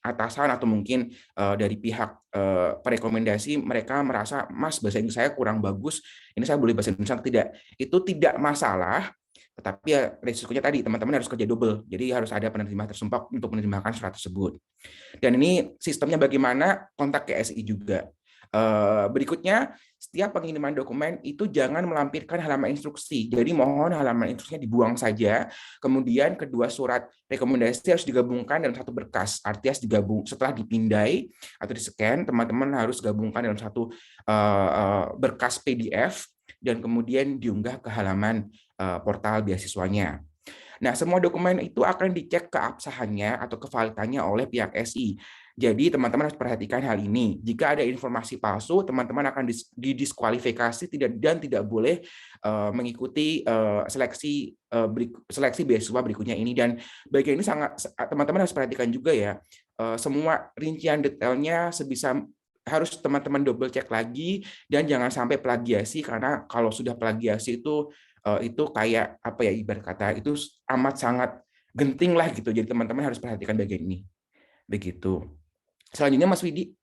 atasan atau mungkin dari pihak perekomendasi mereka merasa, Mas, bahasa Inggris saya kurang bagus, ini saya boleh bahasa Indonesia tidak. Itu tidak masalah. Tetapi ya risikonya tadi teman-teman harus kerja double, jadi harus ada penerjemah tersumpah untuk menerjemahkan surat tersebut. Dan ini sistemnya bagaimana, kontak ke SI juga. Berikutnya, setiap pengiriman dokumen itu jangan melampirkan halaman instruksi. Jadi mohon halaman instruksinya dibuang saja. Kemudian kedua surat rekomendasi harus digabungkan dalam satu berkas. Artinya digabung setelah dipindai atau di-scan, teman-teman harus gabungkan dalam satu berkas PDF dan kemudian diunggah ke halaman portal beasiswanya. Nah, semua dokumen itu akan dicek keabsahannya atau kevalidannya oleh pihak SI. Jadi teman-teman harus perhatikan hal ini. Jika ada informasi palsu, teman-teman akan didiskualifikasi dan tidak boleh mengikuti seleksi beasiswa berikutnya ini. Dan bagian ini sangat teman-teman harus perhatikan juga ya. Semua rincian detailnya sebisa harus teman-teman double check lagi, dan jangan sampai plagiasi, karena kalau sudah plagiasi itu kayak apa ya, ibarat kata itu amat sangat genting lah gitu. Jadi teman-teman harus perhatikan bagian ini. Begitu. Selanjutnya Mas Widi.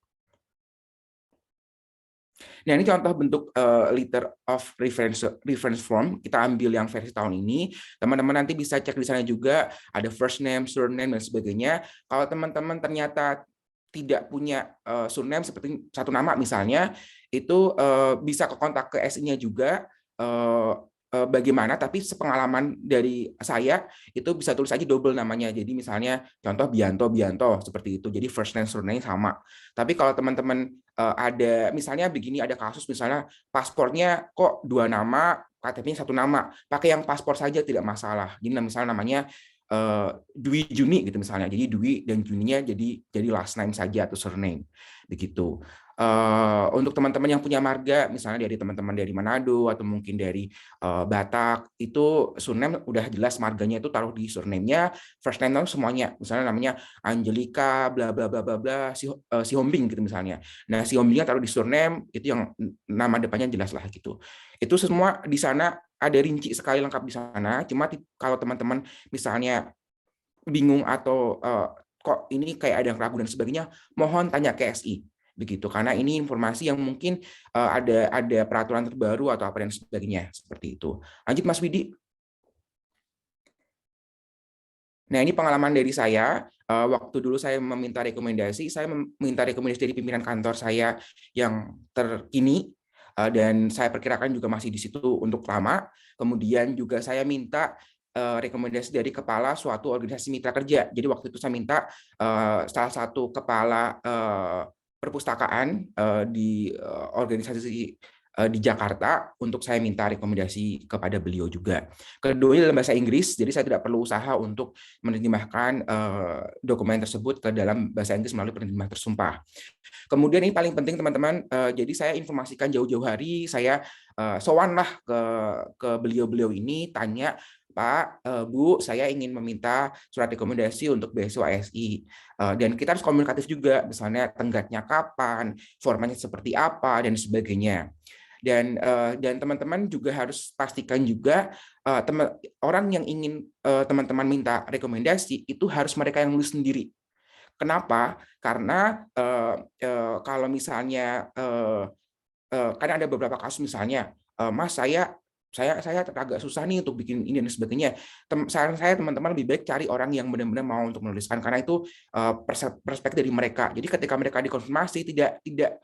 Nah, ini contoh bentuk letter of reference form. Kita ambil yang versi tahun ini. Teman-teman nanti bisa cek di sana juga, ada first name, surname, dan sebagainya. Kalau teman-teman ternyata tidak punya surname seperti satu nama misalnya, itu bisa ke kontak ke SI-nya juga. Bagaimana, tapi sepengalaman dari saya itu bisa tulis aja double namanya. Jadi misalnya contoh Bianto seperti itu. Jadi first name surname sama. Tapi kalau teman-teman ada misalnya begini, ada kasus misalnya paspornya kok 2 nama, KTP-nya 1 nama, pakai yang paspor saja tidak masalah. Jadi misalnya namanya Dwi Juni gitu misalnya, jadi Dwi dan Juninya jadi last name saja atau surname begitu. Untuk teman-teman yang punya marga, misalnya dari teman-teman dari Manado atau mungkin dari Batak, itu surname udah jelas marganya itu taruh di surname-nya, first name semuanya, misalnya namanya Angelika bla bla bla bla bla si Hombing gitu misalnya. Nah, si Hombingnya taruh di surname, itu yang nama depannya jelas lah gitu. Itu semua di sana ada rinci sekali lengkap di sana. Cuma kalau teman-teman misalnya bingung atau kok ini kayak ada yang ragu dan sebagainya, mohon tanya ke SI begitu, karena ini informasi yang mungkin ada peraturan terbaru atau apa dan sebagainya seperti itu. Lanjut Mas Widi. Nah, ini pengalaman dari saya. Waktu dulu saya meminta rekomendasi dari pimpinan kantor saya yang terkini, dan saya perkirakan juga masih di situ untuk lama. Kemudian juga saya minta rekomendasi dari kepala suatu organisasi mitra kerja. Jadi waktu itu saya minta salah satu kepala perpustakaan di organisasi di Jakarta untuk saya minta rekomendasi kepada beliau juga. Keduanya dalam bahasa Inggris, jadi saya tidak perlu usaha untuk menerjemahkan dokumen tersebut ke dalam bahasa Inggris melalui penerjemah tersumpah. Kemudian ini paling penting teman-teman, jadi saya informasikan jauh-jauh hari, saya sowan lah ke beliau-beliau ini, tanya, Pak, Bu, saya ingin meminta surat rekomendasi untuk beasiswa SI. Dan kita harus komunikatif juga, misalnya tenggatnya kapan, formatnya seperti apa, dan sebagainya. Dan teman-teman juga harus pastikan juga orang yang ingin teman-teman minta rekomendasi itu harus mereka yang nulis sendiri. Kenapa? Karena kalau misalnya kan ada beberapa kasus misalnya, Mas saya agak susah nih untuk bikin ini dan sebagainya. Saran saya teman-teman lebih baik cari orang yang benar-benar mau untuk menuliskan, karena itu perspektif dari mereka. Jadi ketika mereka dikonfirmasi tidak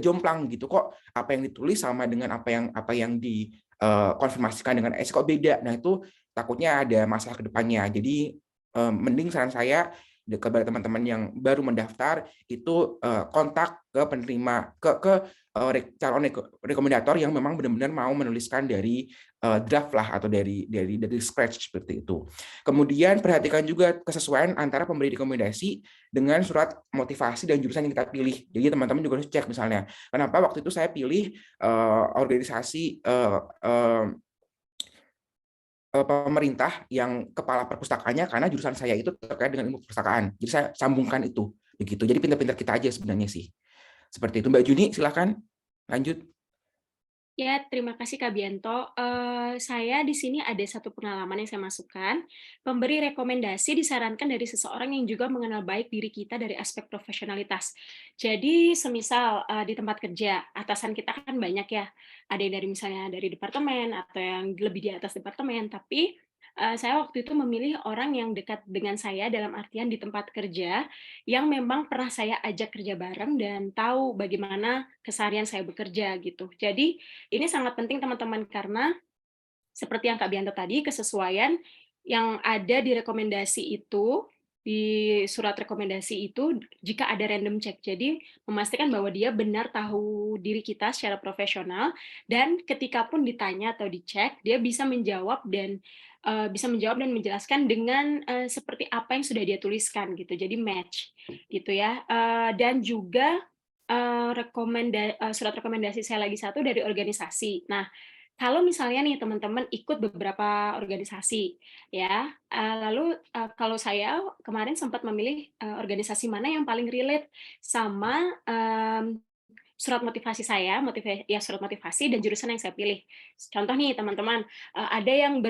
jomplang gitu, kok apa yang ditulis sama dengan apa yang dikonfirmasikan dengan kok beda. Nah, itu takutnya ada masalah ke depannya. Jadi mending saran saya kepada teman-teman yang baru mendaftar itu kontak ke penerima ke calon rekomendator yang memang benar-benar mau menuliskan dari draft lah atau dari scratch seperti itu. Kemudian perhatikan juga kesesuaian antara pemberi rekomendasi dengan surat motivasi dan jurusan yang kita pilih. Jadi teman-teman juga harus cek misalnya, kenapa waktu itu saya pilih organisasi pemerintah yang kepala perpustakaannya, karena jurusan saya itu terkait dengan ilmu perpustakaan. Jadi saya sambungkan itu begitu. Jadi pintar-pintar kita aja sebenarnya sih. Seperti itu. Mbak Juni, silakan lanjut. Ya, terima kasih Kak Bianto. Saya di sini ada satu pengalaman yang saya masukkan. Pemberi rekomendasi disarankan dari seseorang yang juga mengenal baik diri kita dari aspek profesionalitas. Jadi, semisal di tempat kerja, atasan kita kan banyak ya. Ada yang dari misalnya dari departemen atau yang lebih di atas departemen, tapi saya waktu itu memilih orang yang dekat dengan saya dalam artian di tempat kerja, yang memang pernah saya ajak kerja bareng dan tahu bagaimana keseharian saya bekerja gitu. Jadi ini sangat penting teman-teman, karena seperti yang Kak Bianto tadi, kesesuaian yang ada di rekomendasi itu, di surat rekomendasi itu, jika ada random check. Jadi memastikan bahwa dia benar tahu diri kita secara profesional, dan ketika pun ditanya atau dicek, dia bisa menjawab dan bisa menjawab dan menjelaskan dengan seperti apa yang sudah dia tuliskan gitu. Jadi match gitu ya. Dan juga surat rekomendasi saya lagi satu dari organisasi. Nah, kalau misalnya nih teman-teman ikut beberapa organisasi ya, lalu kalau saya kemarin sempat memilih organisasi mana yang paling relate sama surat motivasi saya, surat motivasi dan jurusan yang saya pilih. Contoh nih teman-teman, ada yang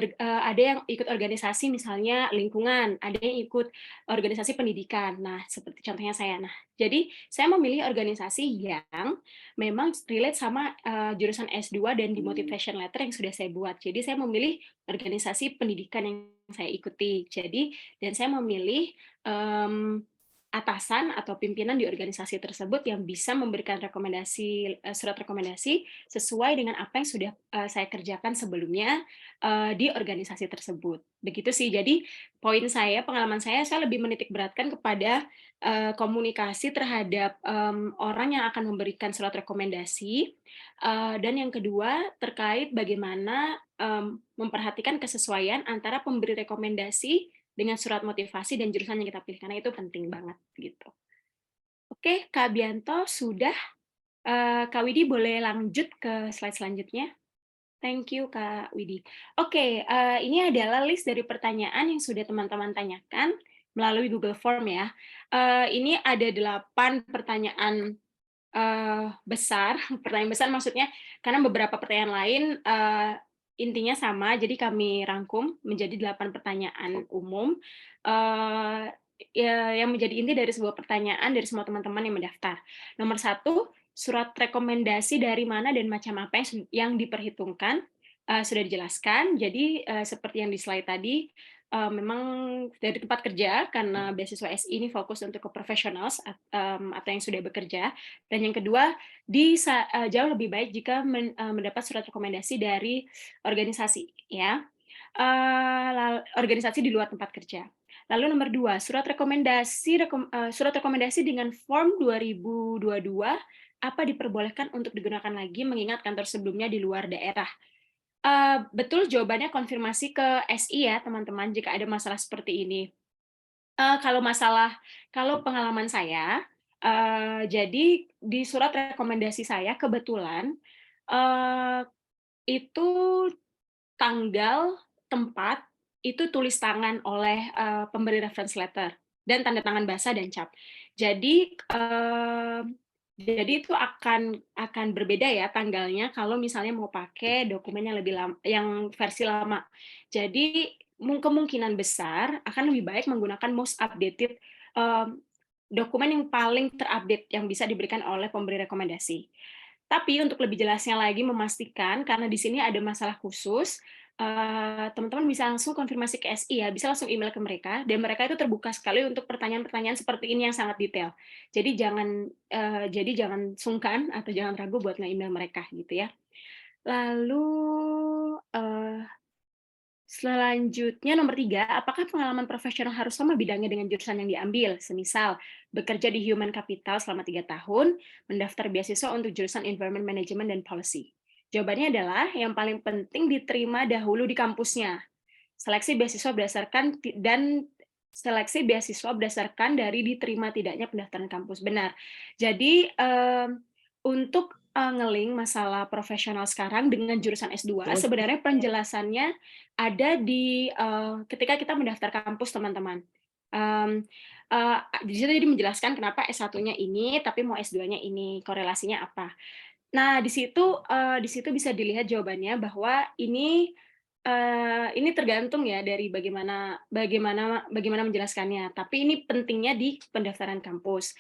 ikut organisasi misalnya lingkungan, ada yang ikut organisasi pendidikan. Nah, seperti contohnya saya. Nah, jadi saya memilih organisasi yang memang relate sama jurusan S2 dan di motivation letter yang sudah saya buat. Jadi saya memilih organisasi pendidikan yang saya ikuti. Jadi dan saya memilih atasan atau pimpinan di organisasi tersebut yang bisa memberikan surat rekomendasi sesuai dengan apa yang sudah saya kerjakan sebelumnya di organisasi tersebut. Begitu sih. Jadi pengalaman saya lebih menitik beratkan kepada komunikasi terhadap orang yang akan memberikan surat rekomendasi, dan yang kedua terkait bagaimana memperhatikan kesesuaian antara pemberi rekomendasi dengan surat motivasi dan jurusan yang kita pilih, karena itu penting banget gitu. Oke, Kak Bianto sudah. Kak Widi boleh lanjut ke slide selanjutnya. Thank you, Kak Widi. Oke, ini adalah list dari pertanyaan yang sudah teman-teman tanyakan melalui Google Form ya. Ini ada 8 pertanyaan besar. Pertanyaan besar maksudnya karena beberapa pertanyaan lain intinya sama, jadi kami rangkum menjadi 8 pertanyaan umum yang menjadi inti dari sebuah pertanyaan dari semua teman-teman yang mendaftar. Nomor 1, surat rekomendasi dari mana dan macam apa yang diperhitungkan sudah dijelaskan. Jadi seperti yang di slide tadi, memang dari tempat kerja karena beasiswa SI ini fokus untuk ke professionals atau yang sudah bekerja. Dan yang kedua, jauh lebih baik jika mendapat surat rekomendasi dari organisasi, ya, organisasi di luar tempat kerja. Lalu nomor 2, surat rekomendasi dengan form 2022 apa diperbolehkan untuk digunakan lagi mengingat kantor sebelumnya di luar daerah. Betul, jawabannya konfirmasi ke SI ya teman-teman jika ada masalah seperti ini. Kalau pengalaman saya, jadi di surat rekomendasi saya kebetulan itu tanggal, tempat itu tulis tangan oleh pemberi reference letter dan tanda tangan basah dan cap. Jadi itu akan berbeda ya tanggalnya kalau misalnya mau pakai dokumen yang lebih lama, yang versi lama. Jadi kemungkinan besar akan lebih baik menggunakan most updated dokumen yang paling terupdate yang bisa diberikan oleh pemberi rekomendasi. Tapi untuk lebih jelasnya lagi memastikan karena di sini ada masalah khusus, teman-teman bisa langsung konfirmasi ke SI ya, bisa langsung email ke mereka, dan mereka itu terbuka sekali untuk pertanyaan-pertanyaan seperti ini yang sangat detail. Jadi jangan sungkan atau jangan ragu buat nge-email mereka gitu ya. Lalu selanjutnya nomor 3, apakah pengalaman profesional harus sama bidangnya dengan jurusan yang diambil? Semisal bekerja di human capital selama 3 tahun, mendaftar beasiswa untuk jurusan environment management dan policy. Jawabannya adalah yang paling penting diterima dahulu di kampusnya. Seleksi beasiswa berdasarkan dari diterima tidaknya pendaftaran kampus. Benar. Jadi untuk nge-link masalah profesional sekarang dengan jurusan S2, sebenarnya penjelasannya ada di ketika kita mendaftar kampus, teman-teman. Di situ jadi menjelaskan kenapa S1-nya ini, tapi mau S2-nya ini, korelasinya apa. Nah, di situ bisa dilihat jawabannya bahwa ini tergantung ya dari bagaimana menjelaskannya. Tapi ini pentingnya di pendaftaran kampus.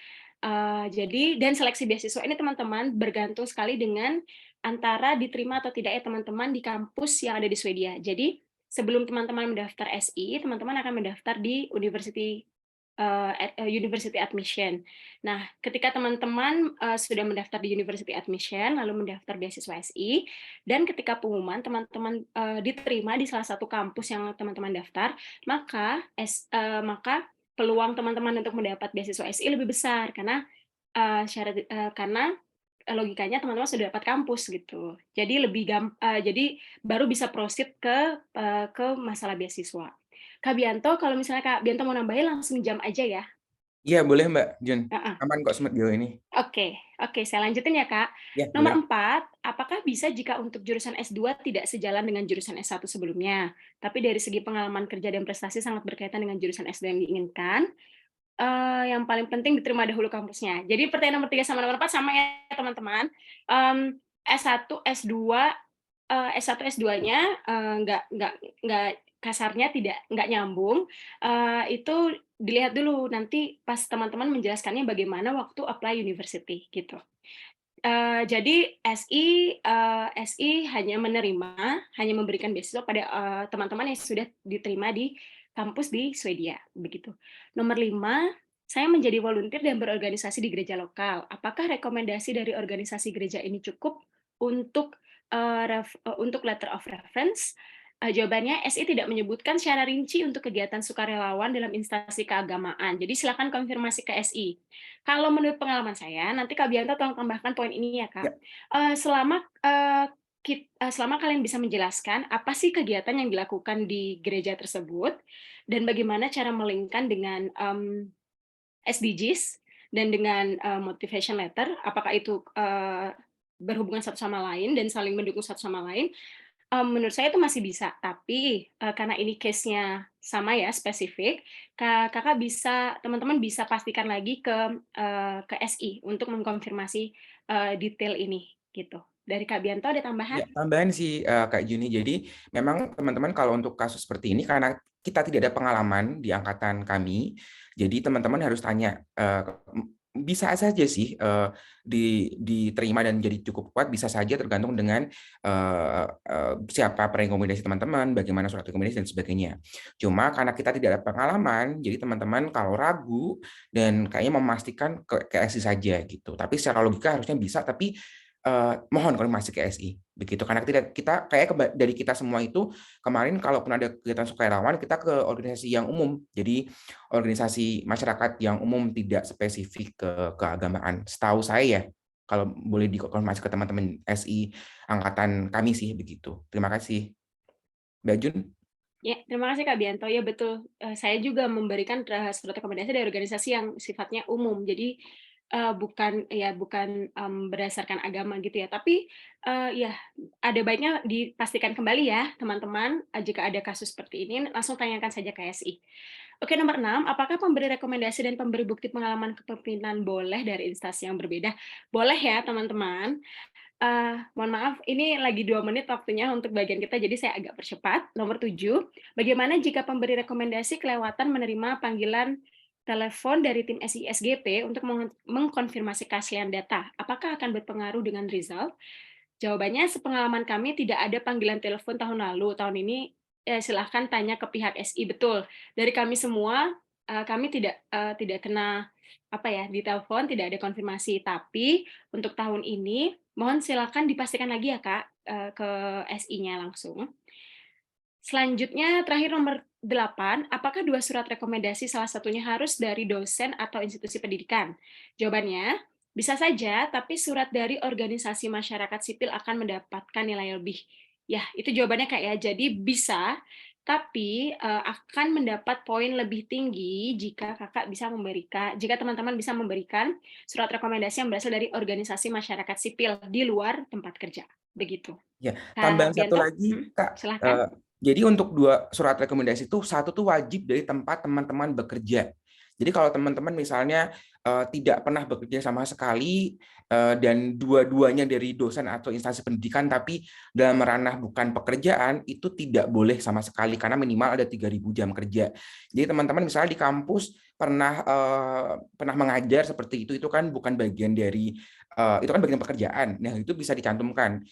Jadi dan seleksi beasiswa ini teman-teman bergantung sekali dengan antara diterima atau tidak ya teman-teman di kampus yang ada di Swedia. Jadi sebelum teman-teman mendaftar SI, teman-teman akan mendaftar di university admission. Nah, ketika teman-teman sudah mendaftar di university admission, lalu mendaftar beasiswa SI, dan ketika pengumuman teman-teman diterima di salah satu kampus yang teman-teman daftar, maka peluang teman-teman untuk mendapat beasiswa SI lebih besar karena karena logikanya teman-teman sudah dapat kampus gitu. Jadi jadi baru bisa proceed ke masalah beasiswa. Kak Bianto, kalau misalnya Kak Bianto mau nambahin langsung jam aja ya. Iya, boleh Mbak Jun. Heeh. Aman kok sejauh ini. Oke, saya lanjutin ya Kak. Ya, Nomor boleh. 4, apakah bisa jika untuk jurusan S2 tidak sejalan dengan jurusan S1 sebelumnya, tapi dari segi pengalaman kerja dan prestasi sangat berkaitan dengan jurusan S2 yang diinginkan? Yang paling penting diterima dahulu kampusnya. Jadi pertanyaan nomor 3 sama nomor 4 sama ya teman-teman. S1, S2, S1, S2-nya nggak kasarnya nggak nyambung. Itu dilihat dulu nanti pas teman-teman menjelaskannya bagaimana waktu apply university gitu. Jadi SI hanya memberikan beasiswa pada teman-teman yang sudah diterima di kampus di Swedia, begitu. Nomor 5, saya menjadi volunteer dan berorganisasi di gereja lokal. Apakah rekomendasi dari organisasi gereja ini cukup untuk letter of reference? Jawabannya, SI tidak menyebutkan secara rinci untuk kegiatan sukarelawan dalam instansi keagamaan. Jadi silakan konfirmasi ke SI. Kalau menurut pengalaman saya, nanti Kak Bianto tolong tambahkan poin ini ya Kak. Ya. Selama kalian bisa menjelaskan apa sih kegiatan yang dilakukan di gereja tersebut dan bagaimana cara melingkan dengan SDGs dan dengan motivation letter, apakah itu berhubungan satu sama lain dan saling mendukung satu sama lain, menurut saya itu masih bisa, tapi karena ini case-nya sama ya, spesifik, teman-teman bisa pastikan lagi ke SI untuk mengkonfirmasi detail ini, gitu. Dari Kak Bianto ada tambahan? Ya, tambahan sih Kak Juni. Jadi memang teman-teman kalau untuk kasus seperti ini karena kita tidak ada pengalaman di angkatan kami, jadi teman-teman harus tanya bisa saja sih diterima dan jadi cukup kuat, bisa saja tergantung dengan siapa rekomendasi teman-teman, bagaimana surat rekomendasi dan sebagainya. Cuma karena kita tidak ada pengalaman, jadi teman-teman kalau ragu dan kayaknya memastikan ke SI saja gitu. Tapi secara logika harusnya bisa, tapi mohon konfirmasi ke SI begitu, karena kita kayak dari kita semua itu kemarin kalaupun ada kegiatan sukarelawan kita ke organisasi yang umum, jadi organisasi masyarakat yang umum, tidak spesifik ke keagamaan setahu saya ya, kalau boleh dikonfirmasi ke teman-teman SI angkatan kami sih begitu. Terima kasih Mbak Jun. Ya, terima kasih Kak Bianto. Ya betul, saya juga memberikan surat rekomendasi dari organisasi yang sifatnya umum. Jadi bukan berdasarkan agama gitu ya. Tapi ya ada baiknya dipastikan kembali ya teman-teman, jika ada kasus seperti ini langsung tanyakan saja ke SI. Oke, nomor 6, apakah pemberi rekomendasi dan pemberi bukti pengalaman kepemimpinan boleh dari instansi yang berbeda? Boleh ya teman-teman. Mohon maaf, ini lagi 2 menit waktunya untuk bagian kita, jadi saya agak percepat. Nomor 7, bagaimana jika pemberi rekomendasi kelewatan menerima panggilan telepon dari tim SISGP untuk mengkonfirmasi keaslian data? Apakah akan berpengaruh dengan result? Jawabannya, sepengalaman kami tidak ada panggilan telepon tahun lalu. Tahun ini silahkan tanya ke pihak SI. Betul, dari kami semua, kami tidak kena ditelepon, tidak ada konfirmasi. Tapi untuk tahun ini, mohon silakan dipastikan lagi ya Kak, ke SI-nya langsung. Selanjutnya, terakhir nomor 8, apakah 2 surat rekomendasi salah satunya harus dari dosen atau institusi pendidikan? Jawabannya, bisa saja, tapi surat dari organisasi masyarakat sipil akan mendapatkan nilai lebih. Ya, itu jawabannya Kak ya. Jadi bisa, tapi akan mendapat poin lebih tinggi jika teman-teman bisa memberikan surat rekomendasi yang berasal dari organisasi masyarakat sipil di luar tempat kerja. Begitu. Ya, tambahan satu lagi Kak. Silakan. Jadi untuk 2 surat rekomendasi itu, satu tuh wajib dari tempat teman-teman bekerja. Jadi kalau teman-teman misalnya tidak pernah bekerja sama sekali dan dua-duanya dari dosen atau instansi pendidikan tapi dalam ranah bukan pekerjaan, itu tidak boleh sama sekali karena minimal ada 3.000 jam kerja. Jadi teman-teman misalnya di kampus pernah mengajar seperti itu kan bukan bagian dari itu kan bagian pekerjaan. Nah, itu bisa dicantumkan.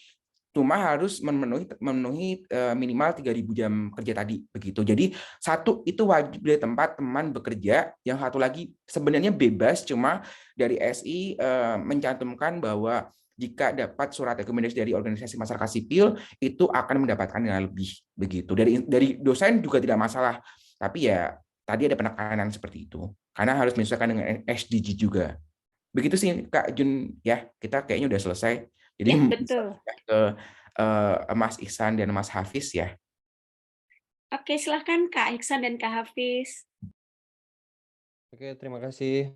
Cuma harus memenuhi minimal 3.000 jam kerja tadi begitu. Jadi satu itu wajib dari tempat teman bekerja, yang satu lagi sebenarnya bebas, cuma dari SI mencantumkan bahwa jika dapat surat rekomendasi dari organisasi masyarakat sipil itu akan mendapatkan nilai lebih begitu. Dari dosen juga tidak masalah, tapi ya tadi ada penekanan seperti itu karena harus menyesuaikan dengan SDG juga. Begitu sih Kak Jun ya, kita kayaknya udah selesai. Jadi Ya, bisa betul. ke Mas Ihsan dan Mas Hafiz ya. Oke, silahkan Kak Iksan dan Kak Hafiz. Oke, terima kasih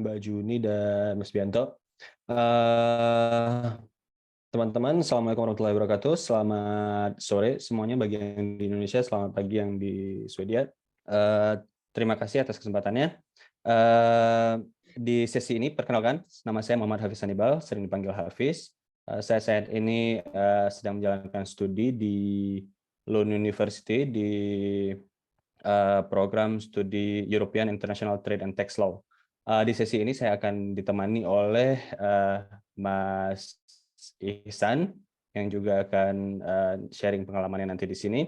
Mbak Juni dan Mas Bianto. Eh, Teman-teman, Assalamualaikum warahmatullahi wabarakatuh. Selamat sore semuanya bagi yang di Indonesia, selamat pagi yang di Swedia. Terima kasih atas kesempatannya. Di sesi ini, perkenalkan, nama saya Muhammad Hafiz Hannibal, sering dipanggil Hafiz. Saya saat ini sedang menjalankan studi di Lund University di program studi European International Trade and Tax Law. Di sesi ini saya akan ditemani oleh Mas Ihsan yang juga akan sharing pengalamannya nanti di sini.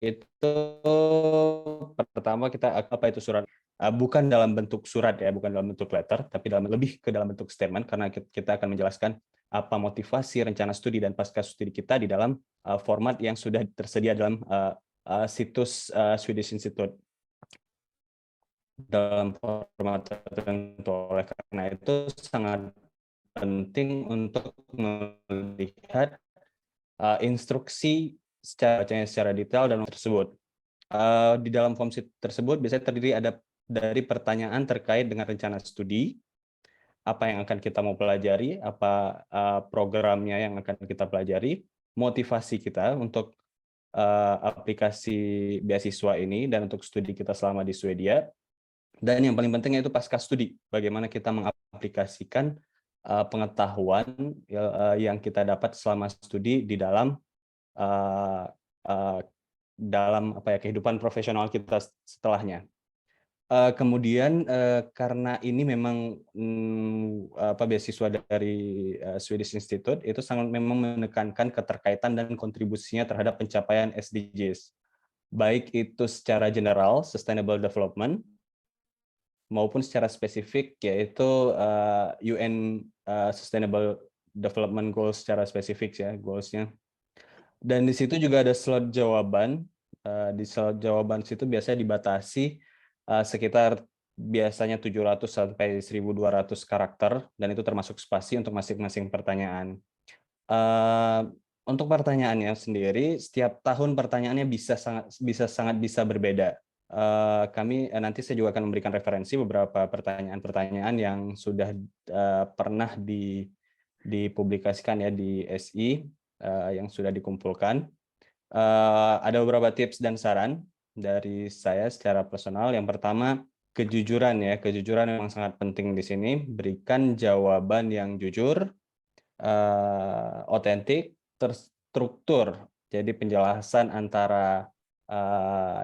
Itu pertama kita apa itu surat, bukan dalam bentuk surat ya, bukan dalam bentuk letter, tapi lebih ke dalam bentuk statement, karena kita akan menjelaskan apa motivasi rencana studi dan pasca studi kita di dalam format yang sudah tersedia dalam situs Swedish Institute dalam format tertentu. Oleh karena itu sangat penting untuk melihat instruksi secara detail dan tersebut. Di dalam form tersebut biasanya terdiri dari pertanyaan terkait dengan rencana studi, apa yang akan kita mau pelajari, apa programnya yang akan kita pelajari, motivasi kita untuk aplikasi beasiswa ini dan untuk studi kita selama di Swedia, dan yang paling penting yaitu pasca studi, bagaimana kita mengaplikasikan pengetahuan yang kita dapat selama studi di dalam kehidupan profesional kita setelahnya. Kemudian karena ini memang beasiswa dari Swedish Institute itu sangat memang menekankan keterkaitan dan kontribusinya terhadap pencapaian SDGs, baik itu secara general sustainable development maupun secara spesifik yaitu UN Sustainable Development Goals secara spesifik ya goalsnya. Dan di situ juga ada slot jawaban. Di slot jawaban situ biasanya dibatasi sekitar biasanya 700 sampai 1.200 karakter, dan itu termasuk spasi untuk masing-masing pertanyaan. Untuk pertanyaannya sendiri, setiap tahun pertanyaannya sangat bisa berbeda. Nanti saya juga akan memberikan referensi beberapa pertanyaan-pertanyaan yang sudah pernah dipublikasikan ya di SI. Yang sudah dikumpulkan. Ada beberapa tips dan saran dari saya secara personal. Yang pertama, kejujuran ya. Kejujuran memang sangat penting di sini. Berikan jawaban yang jujur, otentik, terstruktur. Jadi penjelasan antara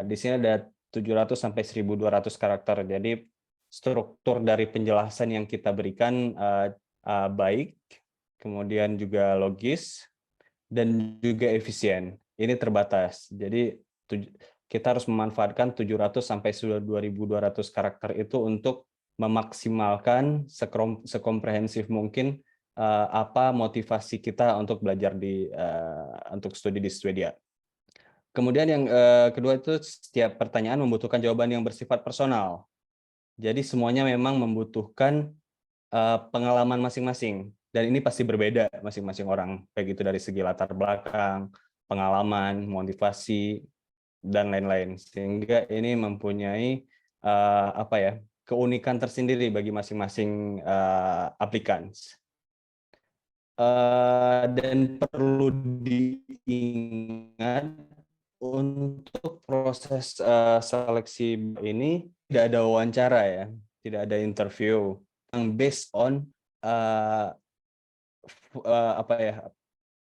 di sini ada 700 sampai 1.200 karakter. Jadi struktur dari penjelasan yang kita berikan baik, kemudian juga logis, dan juga efisien. Ini terbatas. Jadi kita harus memanfaatkan 700 sampai 2.200 karakter itu untuk memaksimalkan sekomprehensif mungkin apa motivasi kita untuk belajar untuk studi di Swedia. Kemudian yang kedua itu setiap pertanyaan membutuhkan jawaban yang bersifat personal. Jadi semuanya memang membutuhkan pengalaman masing-masing. Dan ini pasti berbeda masing-masing orang, baik itu dari segi latar belakang, pengalaman, motivasi, dan lain-lain. Sehingga ini mempunyai keunikan tersendiri bagi masing-masing aplikan. Dan perlu diingat untuk proses seleksi ini tidak ada wawancara ya, tidak ada interview, yang based on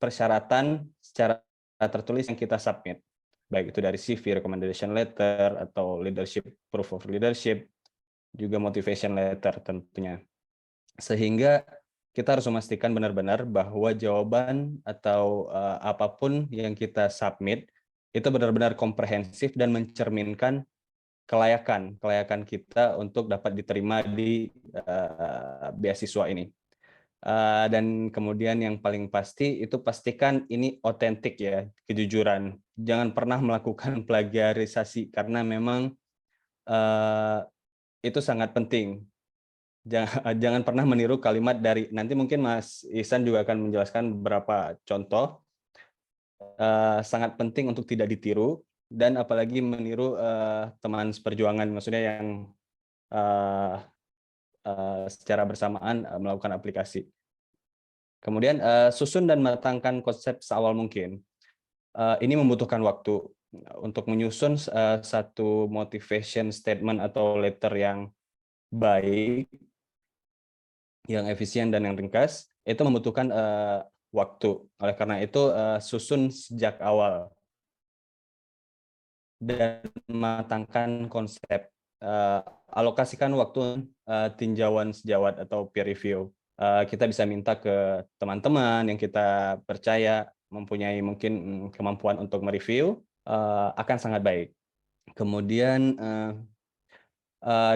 persyaratan secara tertulis yang kita submit, baik itu dari CV, recommendation letter, atau leadership, proof of leadership, juga motivation letter tentunya. Sehingga kita harus memastikan benar-benar bahwa jawaban atau apapun yang kita submit itu benar-benar komprehensif dan mencerminkan kelayakan kita untuk dapat diterima di beasiswa ini. Dan kemudian yang paling pasti itu pastikan ini otentik ya, kejujuran. Jangan pernah melakukan plagiarisasi karena memang itu sangat penting. Jangan pernah meniru kalimat dari, nanti mungkin Mas Ihsan juga akan menjelaskan beberapa contoh. Sangat penting untuk tidak ditiru dan apalagi meniru teman seperjuangan, maksudnya yang secara bersamaan melakukan aplikasi. Kemudian susun dan matangkan konsep seawal mungkin. Ini membutuhkan waktu untuk menyusun satu motivation statement atau letter yang baik, yang efisien dan yang ringkas. Itu membutuhkan waktu. Oleh karena itu susun sejak awal dan matangkan konsep. Alokasikan waktu tinjauan sejawat atau peer review. Kita bisa minta ke teman-teman yang kita percaya mempunyai mungkin kemampuan untuk mereview, akan sangat baik. Kemudian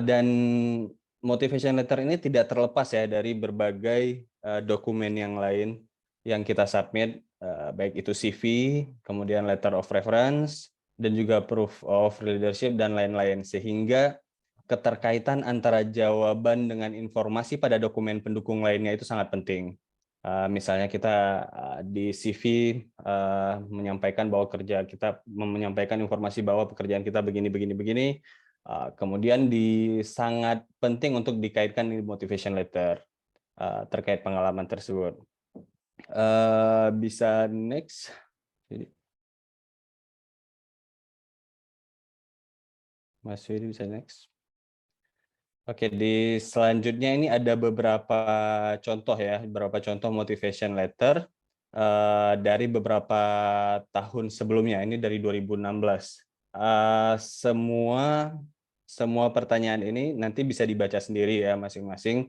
dan motivation letter ini tidak terlepas ya dari berbagai dokumen yang lain yang kita submit, baik itu CV, kemudian letter of reference, dan juga proof of leadership dan lain-lain, sehingga keterkaitan antara jawaban dengan informasi pada dokumen pendukung lainnya itu sangat penting. Misalnya kita di CV menyampaikan bahwa menyampaikan informasi bahwa pekerjaan kita begini. Kemudian sangat penting untuk dikaitkan di motivation letter terkait pengalaman tersebut. Bisa next. Mas Widi bisa next. Oke, di selanjutnya ini ada beberapa contoh ya, beberapa contoh motivation letter dari beberapa tahun sebelumnya. Ini dari 2016. Semua pertanyaan ini nanti bisa dibaca sendiri ya masing-masing.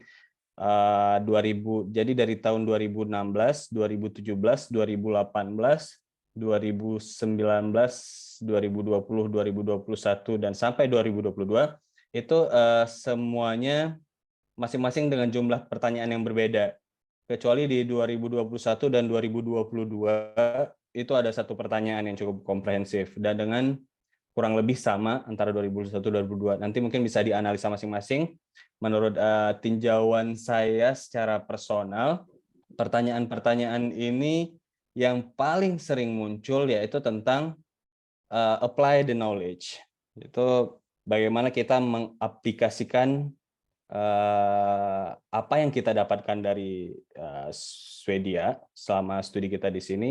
Jadi dari tahun 2016, 2017, 2018, 2019, 2020, 2021 dan sampai 2022 itu semuanya masing-masing dengan jumlah pertanyaan yang berbeda. Kecuali di 2021 dan 2022 itu ada satu pertanyaan yang cukup komprehensif dan dengan kurang lebih sama antara 2021 dan 2022. Nanti mungkin bisa dianalisa masing-masing. Menurut tinjauan saya secara personal, pertanyaan-pertanyaan ini yang paling sering muncul yaitu tentang apply the knowledge. Itu bagaimana kita mengaplikasikan apa yang kita dapatkan dari Swedia selama studi kita di sini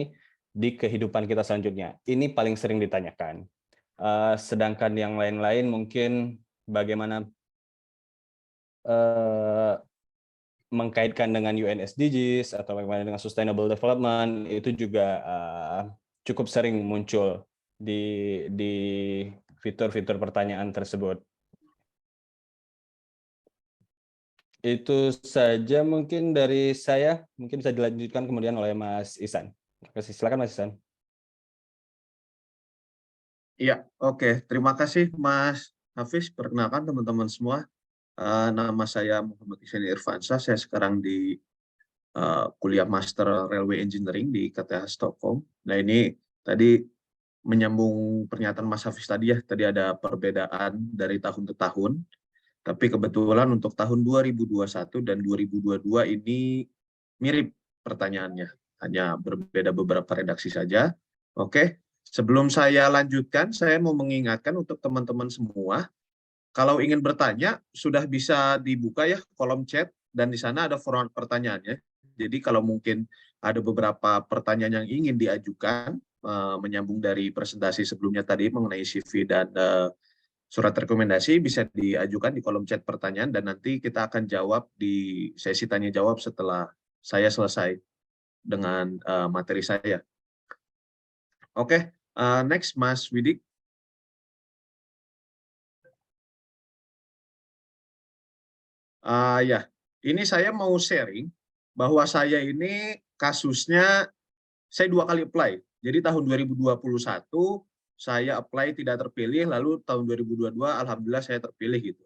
di kehidupan kita selanjutnya. Ini paling sering ditanyakan. Sedangkan yang lain-lain mungkin bagaimana mengkaitkan dengan UN SDGs atau bagaimana dengan Sustainable Development itu juga cukup sering muncul di fitur-fitur pertanyaan tersebut. Itu saja mungkin dari saya, mungkin bisa dilanjutkan kemudian oleh Mas Ihsan. Terima kasih. Silakan Mas Ihsan. Iya, oke. Terima kasih Mas Hafiz. Perkenalkan teman-teman semua. Nama saya Muhammad Ihsan Irfansyah. Saya sekarang di kuliah Master Railway Engineering di KTH Stockholm. Nah ini tadi menyambung pernyataan Mas Hafiz tadi ya. Tadi ada perbedaan dari tahun ke tahun. Tapi kebetulan untuk tahun 2021 dan 2022 ini mirip pertanyaannya. Hanya berbeda beberapa redaksi saja. Oke. Sebelum saya lanjutkan, saya mau mengingatkan untuk teman-teman semua, kalau ingin bertanya, sudah bisa dibuka ya kolom chat, dan di sana ada format pertanyaannya. Jadi kalau mungkin ada beberapa pertanyaan yang ingin diajukan, menyambung dari presentasi sebelumnya tadi mengenai CV dan surat rekomendasi, bisa diajukan di kolom chat pertanyaan, dan nanti kita akan jawab di sesi tanya-jawab setelah saya selesai dengan materi saya. Oke, next Mas Widik. Ya, ini saya mau sharing bahwa saya ini kasusnya saya 2 kali apply. Jadi tahun 2021 saya apply tidak terpilih, lalu tahun 2022 alhamdulillah saya terpilih gitu.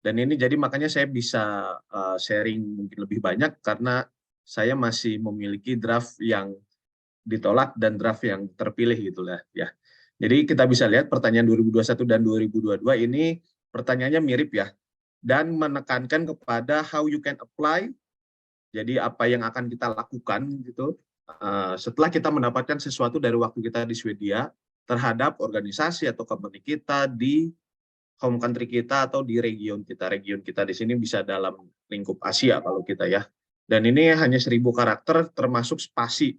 Dan ini jadi makanya saya bisa sharing mungkin lebih banyak karena saya masih memiliki draft yang ditolak dan draft yang terpilih gitulah ya. Jadi kita bisa lihat pertanyaan 2021 dan 2022 ini pertanyaannya mirip ya, dan menekankan kepada how you can apply. Jadi apa yang akan kita lakukan gitu setelah kita mendapatkan sesuatu dari waktu kita di Swedia terhadap organisasi atau company kita di home country kita atau di region kita. Region kita di sini bisa dalam lingkup Asia kalau kita ya. Dan ini hanya 1000 karakter termasuk spasi.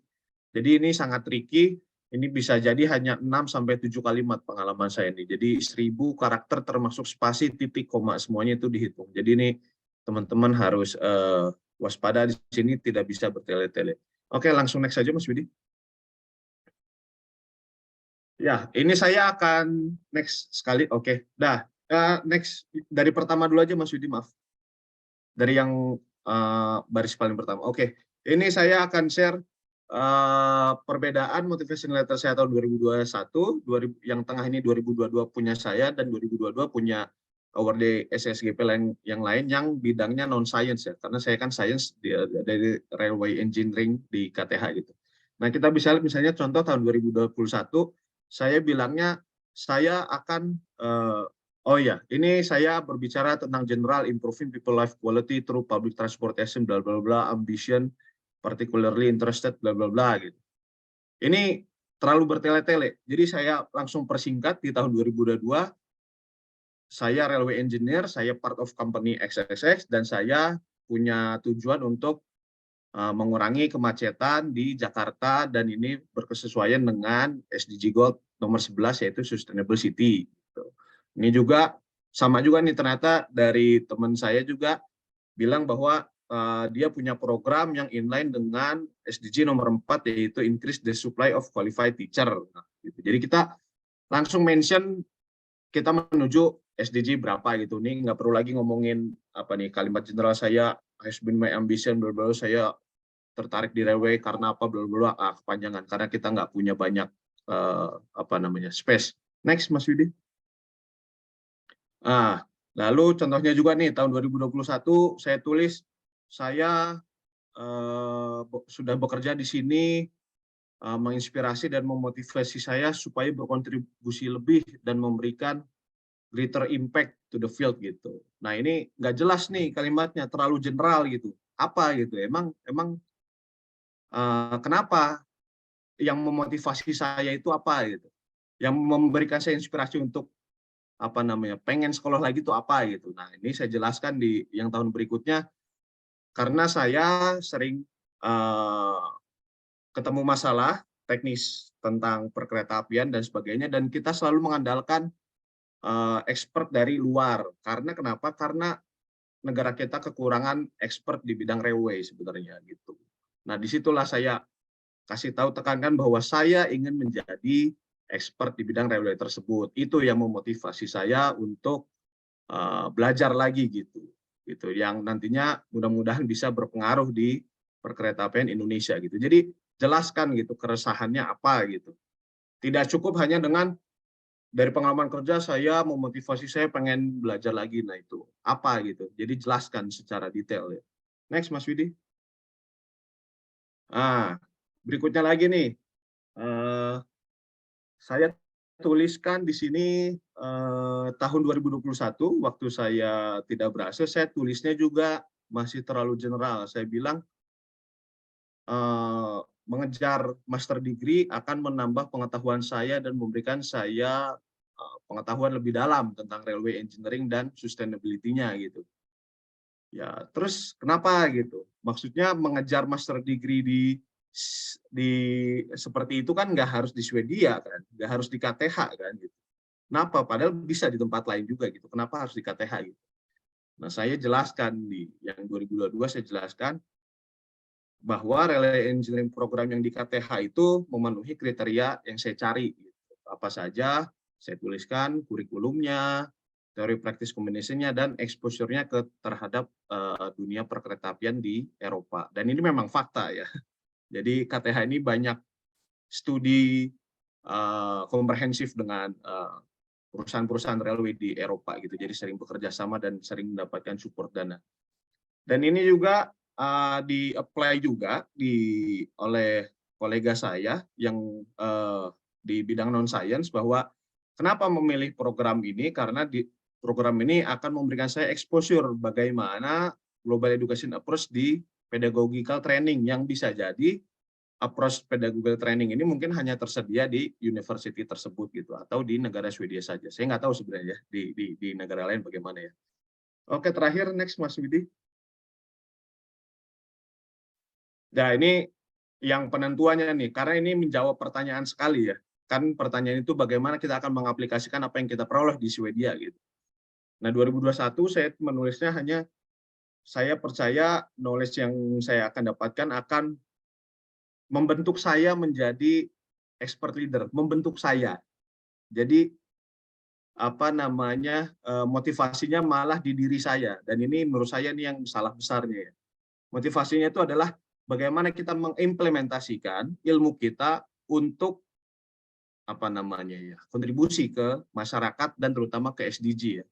Jadi ini sangat tricky. Ini bisa jadi hanya 6-7 kalimat pengalaman saya ini. Jadi 1000 karakter termasuk spasi, titik, koma, semuanya itu dihitung. Jadi ini teman-teman harus waspada di sini, tidak bisa bertele-tele. Oke, langsung next saja Mas Widi. Ya, ini saya akan next sekali. Oke, dah. Next dari pertama dulu aja Mas Widi, maaf. Dari yang baris paling pertama. Oke, ini saya akan share perbedaan motivation letter saya tahun 2021, yang tengah ini 2022 punya saya, dan 2022 punya award SSGP yang lain yang bidangnya non science ya, karena saya kan science dari railway engineering di KTH gitu. Nah kita bisa lihat misalnya contoh tahun 2021 saya bilangnya saya akan oh ya ini saya berbicara tentang general improving people life quality through public transportation bla bla bla, ambition particularly interested bla bla bla gitu. Ini terlalu bertele-tele. Jadi saya langsung persingkat di tahun 2022 saya railway engineer, saya part of company XXX dan saya punya tujuan untuk mengurangi kemacetan di Jakarta dan ini berkesesuaian dengan SDG Goal nomor 11 yaitu Sustainable City. Ini juga sama juga nih ternyata dari teman saya juga bilang bahwa dia punya program yang inline dengan SDG nomor 4 yaitu increase the supply of qualified teacher. Nah, gitu. Jadi kita langsung mention kita menuju SDG berapa gitu. Nih nggak perlu lagi ngomongin apa nih kalimat general saya has been my ambition bla bla, saya tertarik di railway karena apa bla bla, kepanjangan karena kita nggak punya banyak apa namanya space. Next Mas Yudi. Lalu contohnya juga nih tahun 2021 saya tulis saya sudah bekerja di sini menginspirasi dan memotivasi saya supaya berkontribusi lebih dan memberikan greater impact to the field gitu. Nah ini nggak jelas nih kalimatnya, terlalu general gitu. Apa gitu? Emang kenapa? Yang memotivasi saya itu apa gitu? Yang memberikan saya inspirasi untuk apa namanya pengen sekolah lagi itu apa gitu. Nah ini saya jelaskan di yang tahun berikutnya karena saya sering ketemu masalah teknis tentang perkeretaapian dan sebagainya dan kita selalu mengandalkan expert dari luar. Karena kenapa? Karena negara kita kekurangan expert di bidang railway sebenarnya gitu. Nah disitulah saya kasih tahu tekankan bahwa saya ingin menjadi expert di bidang railway tersebut. Itu yang memotivasi saya untuk belajar lagi gitu. Yang nantinya mudah-mudahan bisa berpengaruh di perkeretaapian Indonesia gitu. Jadi jelaskan gitu keresahannya apa gitu. Tidak cukup hanya dengan dari pengalaman kerja saya memotivasi saya pengen belajar lagi. Nah itu apa gitu. Jadi jelaskan secara detail ya. Next Mas Widi. Berikutnya lagi nih. Saya tuliskan di sini tahun 2021 waktu saya tidak berhasil, saya tulisnya juga masih terlalu general. Saya bilang mengejar master degree akan menambah pengetahuan saya dan memberikan saya pengetahuan lebih dalam tentang railway engineering dan sustainability-nya gitu. Ya, terus kenapa gitu? Maksudnya mengejar master degree di seperti itu kan nggak harus di Swedia kan, nggak harus di KTH kan gitu. Kenapa? Padahal bisa di tempat lain juga gitu. Kenapa harus di KTH gitu? Nah, saya jelaskan di yang 2022 saya jelaskan bahwa railway engineering program yang di KTH itu memenuhi kriteria yang saya cari. Gitu. Apa saja saya tuliskan kurikulumnya, teori praktis combination-nya, dan exposure-nya terhadap dunia perkeretaapian di Eropa. Dan ini memang fakta ya. Jadi KTH ini banyak studi komprehensif dengan perusahaan-perusahaan railway di Eropa gitu. Jadi sering bekerja sama dan sering mendapatkan support dana. Dan ini juga di-apply juga oleh kolega saya yang di bidang non-science, bahwa kenapa memilih program ini, karena di program ini akan memberikan saya exposure bagaimana global education approach di pedagogical training, yang bisa jadi approach pedagogical training ini mungkin hanya tersedia di university tersebut gitu, atau di negara Swedia saja. Saya nggak tahu sebenarnya di negara lain bagaimana ya. Oke, terakhir next Mas Widi. Nah, ini yang penentuannya nih, karena ini menjawab pertanyaan sekali ya. Kan pertanyaan itu bagaimana kita akan mengaplikasikan apa yang kita peroleh di Swedia gitu. Nah, 2021 saya menulisnya hanya saya percaya knowledge yang saya akan dapatkan akan membentuk saya menjadi expert leader, membentuk saya. Jadi motivasinya malah di diri saya, dan ini menurut saya ini yang salah besarnya ya. Motivasinya itu adalah bagaimana kita mengimplementasikan ilmu kita untuk kontribusi ke masyarakat dan terutama ke SDG ya.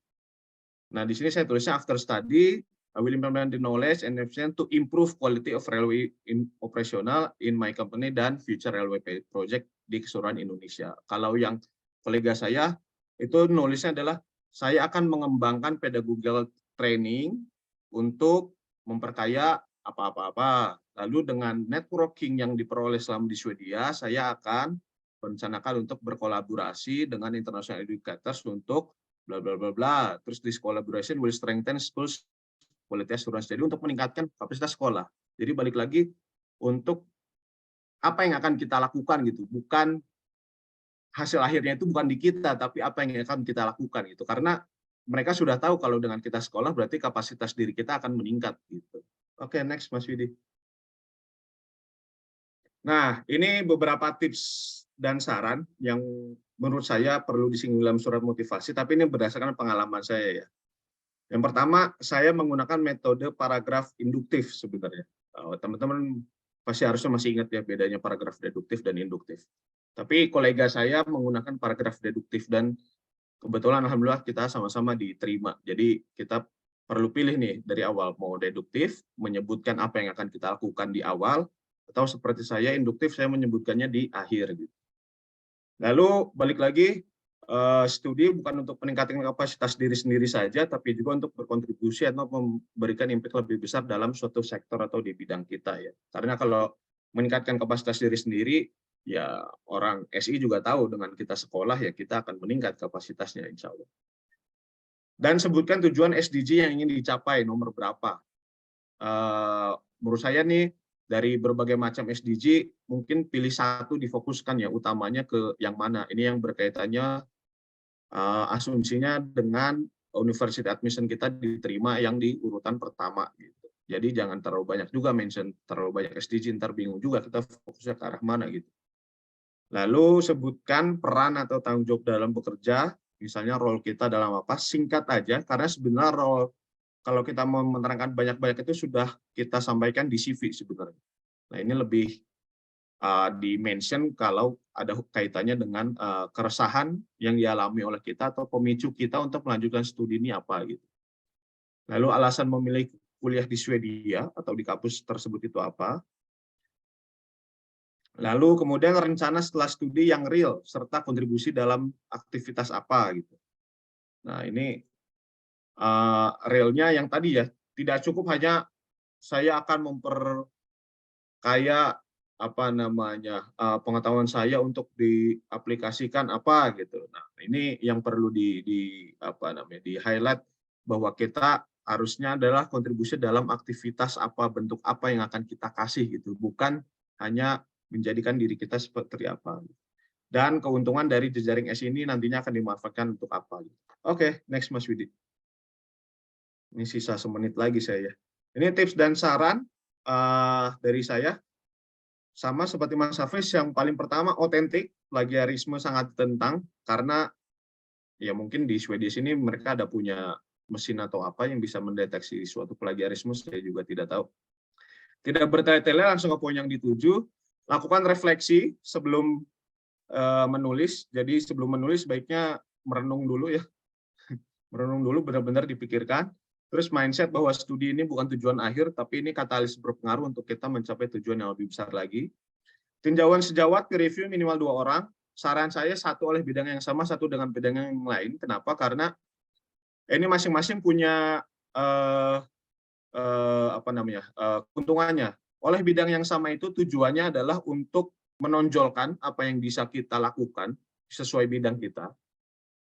Nah, di sini saya tulisnya after study I will implement the knowledge and efficient to improve quality of railway operational in my company dan future railway project di keseluruhan Indonesia. Kalau yang kolega saya itu nulisnya adalah saya akan mengembangkan pedagogical training untuk memperkaya apa-apa. Lalu dengan networking yang diperoleh selama di Swedia, saya akan merencanakan untuk berkolaborasi dengan international educators untuk bla bla bla bla. Terus this collaboration will strengthen schools quality assurance. Jadi untuk meningkatkan kapasitas sekolah. Jadi balik lagi untuk apa yang akan kita lakukan gitu, bukan hasil akhirnya itu bukan di kita, tapi apa yang akan kita lakukan gitu. Karena mereka sudah tahu kalau dengan kita sekolah berarti kapasitas diri kita akan meningkat gitu. Oke, next Mas Widi. Nah, ini beberapa tips dan saran yang menurut saya perlu disinggung dalam surat motivasi, tapi ini berdasarkan pengalaman saya ya. Yang pertama, saya menggunakan metode paragraf induktif sebenarnya. Teman-teman pasti harusnya masih ingat ya bedanya paragraf deduktif dan induktif. Tapi kolega saya menggunakan paragraf deduktif dan kebetulan alhamdulillah kita sama-sama diterima. Jadi kita perlu pilih nih dari awal, mau deduktif, menyebutkan apa yang akan kita lakukan di awal, atau seperti saya induktif, saya menyebutkannya di akhir. Gitu. Lalu balik lagi, studi bukan untuk meningkatkan kapasitas diri sendiri saja, tapi juga untuk berkontribusi atau memberikan impact lebih besar dalam suatu sektor atau di bidang kita ya. Karena kalau meningkatkan kapasitas diri sendiri, ya orang SI juga tahu dengan kita sekolah ya kita akan meningkat kapasitasnya insya Allah. Dan sebutkan tujuan SDG yang ingin dicapai nomor berapa. Menurut saya nih dari berbagai macam SDG mungkin pilih satu difokuskan ya utamanya ke yang mana. Ini yang berkaitannya asumsinya dengan university admission kita diterima yang di urutan pertama gitu. Jadi jangan terlalu banyak juga mention terlalu banyak SDG, ntar bingung juga kita fokusnya ke arah mana gitu. Lalu sebutkan peran atau tanggung jawab dalam bekerja, misalnya role kita dalam apa, singkat aja karena sebenarnya role kalau kita mau menerangkan banyak-banyak itu sudah kita sampaikan di CV sebenarnya. Nah, ini lebih di-mention kalau ada kaitannya dengan keresahan yang dialami oleh kita atau pemicu kita untuk melanjutkan studi ini apa gitu. Lalu alasan memilih kuliah di Swedia atau di kampus tersebut itu apa. Lalu kemudian rencana setelah studi yang real serta kontribusi dalam aktivitas apa gitu. Nah, ini realnya yang tadi ya, tidak cukup hanya saya akan memperkaya pengetahuan saya untuk diaplikasikan apa gitu. Nah, ini yang perlu di highlight bahwa kita harusnya adalah kontribusi dalam aktivitas apa, bentuk apa yang akan kita kasih gitu, bukan hanya menjadikan diri kita seperti apa. Dan keuntungan dari jejaring S ini nantinya akan dimanfaatkan untuk apa. Oke, next Mas Widi. Ini sisa semenit lagi saya. Ini tips dan saran dari saya. Sama seperti Mas Hafiz, yang paling pertama otentik, plagiarisme sangat ditentang karena ya mungkin di Swedia sini mereka ada punya mesin atau apa yang bisa mendeteksi suatu plagiarisme, saya juga tidak tahu. Tidak bertele-tele, langsung ke poin yang dituju. Lakukan refleksi sebelum menulis. Jadi sebelum menulis baiknya merenung dulu ya. Merenung dulu, benar-benar dipikirkan. Terus mindset bahwa studi ini bukan tujuan akhir, tapi ini katalis berpengaruh untuk kita mencapai tujuan yang lebih besar lagi. Tinjauan sejawat peer review minimal 2 orang. Saran saya 1 oleh bidang yang sama, 1 dengan bidang yang lain. Kenapa? Karena ini masing-masing punya keuntungannya. Oleh bidang yang sama itu tujuannya adalah untuk menonjolkan apa yang bisa kita lakukan sesuai bidang kita.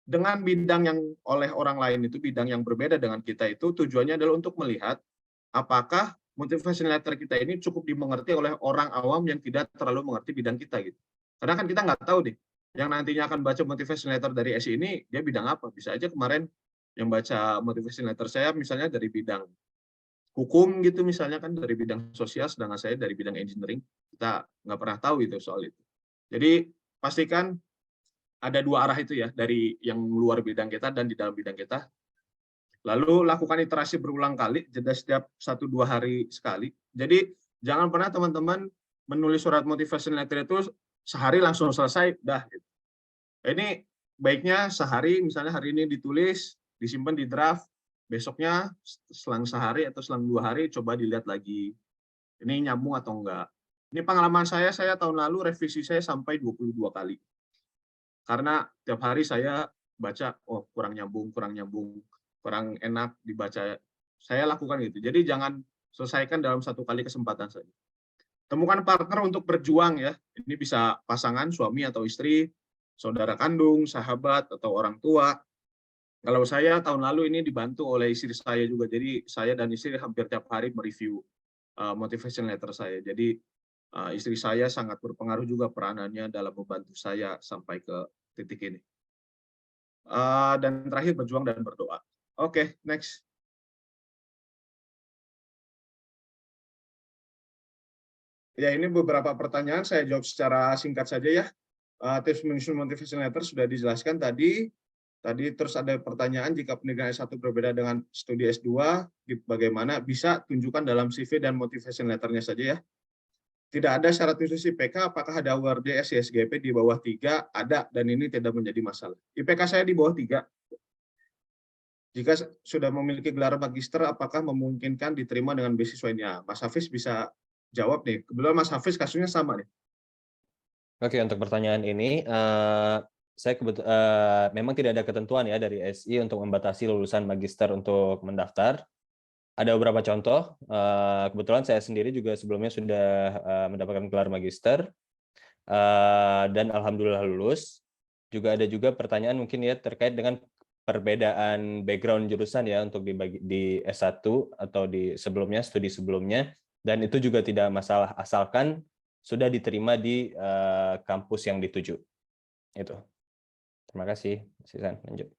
Dengan bidang yang oleh orang lain itu, bidang yang berbeda dengan kita itu, tujuannya adalah untuk melihat apakah motivation letter kita ini cukup dimengerti oleh orang awam yang tidak terlalu mengerti bidang kita gitu. Karena kan kita nggak tahu deh, yang nantinya akan baca motivation letter dari SI ini, dia bidang apa. Bisa aja kemarin yang baca motivation letter saya misalnya dari bidang hukum gitu, misalnya kan dari bidang sosial, sedangkan saya dari bidang engineering. Kita nggak pernah tahu itu soal itu. Jadi pastikan ada 2 arah itu ya, dari yang luar bidang kita dan di dalam bidang kita. Lalu lakukan iterasi berulang kali, jeda setiap 1-2 hari sekali. Jadi jangan pernah teman-teman menulis surat motivation letter itu sehari langsung selesai, dah. Ini baiknya sehari, misalnya hari ini ditulis, disimpan di draft, besoknya selang sehari atau selang 2 hari coba dilihat lagi. Ini nyambung atau enggak. Ini pengalaman saya tahun lalu revisi saya sampai 22 kali. Karena tiap hari saya baca, oh kurang nyambung, kurang enak dibaca. Saya lakukan gitu. Jadi jangan selesaikan dalam 1 kali kesempatan saja. Temukan partner untuk berjuang ya. Ini bisa pasangan, suami atau istri, saudara kandung, sahabat, atau orang tua. Kalau saya tahun lalu ini dibantu oleh istri saya juga. Jadi saya dan istri hampir tiap hari mereview motivation letter saya. Jadi istri saya sangat berpengaruh juga peranannya dalam membantu saya sampai ke titik ini. Dan terakhir berjuang dan berdoa. Oke, next. Ya, ini beberapa pertanyaan saya jawab secara singkat saja ya. Tips menyusun motivation letter sudah dijelaskan tadi. Terus ada pertanyaan, jika pendidikan S1 berbeda dengan studi S2, bagaimana? Bisa tunjukkan dalam CV dan motivation letter-nya saja ya. Tidak ada syarat khusus IPK, apakah ada award SISGP di bawah 3? Ada, dan ini tidak menjadi masalah. IPK saya di bawah 3. Jika sudah memiliki gelar magister, apakah memungkinkan diterima dengan beasiswa ini? Ya, Mas Hafiz bisa jawab nih. Kebetulan Mas Hafiz kasusnya sama nih. Oke, untuk pertanyaan ini, saya memang tidak ada ketentuan ya dari SI untuk membatasi lulusan magister untuk mendaftar. Ada beberapa contoh. Kebetulan saya sendiri juga sebelumnya sudah mendapatkan gelar magister dan alhamdulillah lulus. Juga ada juga pertanyaan mungkin ya terkait dengan perbedaan background jurusan ya untuk di S1 atau di sebelumnya, studi sebelumnya, dan itu juga tidak masalah asalkan sudah diterima di kampus yang dituju. Itu. Terima kasih, Sisan. Lanjut.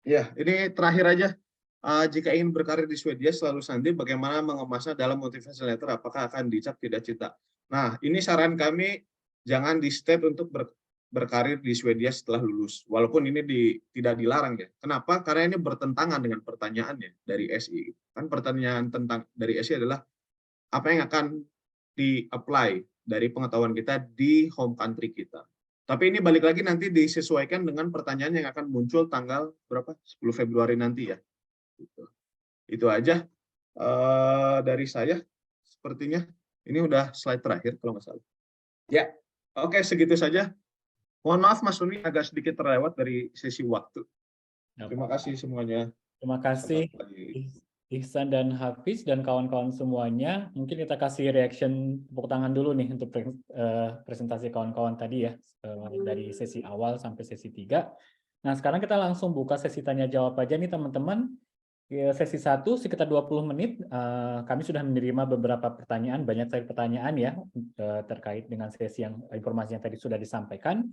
Ya, ini terakhir aja. Jika ingin berkarir di Swedia selalu sandi, bagaimana mengemasnya dalam motivation letter? Apakah akan dicap tidak cinta? Nah, ini saran kami, jangan di step untuk berkarir di Swedia setelah lulus. Walaupun ini tidak dilarang ya. Kenapa? Karena ini bertentangan dengan pertanyaannya dari SI. Kan pertanyaan dari SI adalah apa yang akan di-apply dari pengetahuan kita di home country kita. Tapi ini balik lagi nanti disesuaikan dengan pertanyaan yang akan muncul tanggal berapa? 10 Februari nanti ya. Itu aja dari saya. Sepertinya ini udah slide terakhir kalau nggak salah. Ya, oke, segitu saja. Mohon maaf Mas Uni agak sedikit terlewat dari sesi waktu. Terima kasih semuanya. Terima kasih Ihsan dan Hafiz dan kawan-kawan semuanya. Mungkin kita kasih reaction tepuk tangan dulu nih untuk presentasi kawan-kawan tadi ya, dari sesi awal sampai sesi 3. Nah, sekarang kita langsung buka sesi tanya jawab aja nih teman-teman. Sesi 1 sekitar 20 menit. Kami sudah menerima beberapa pertanyaan, banyak sekali pertanyaan ya terkait dengan sesi yang informasi yang tadi sudah disampaikan.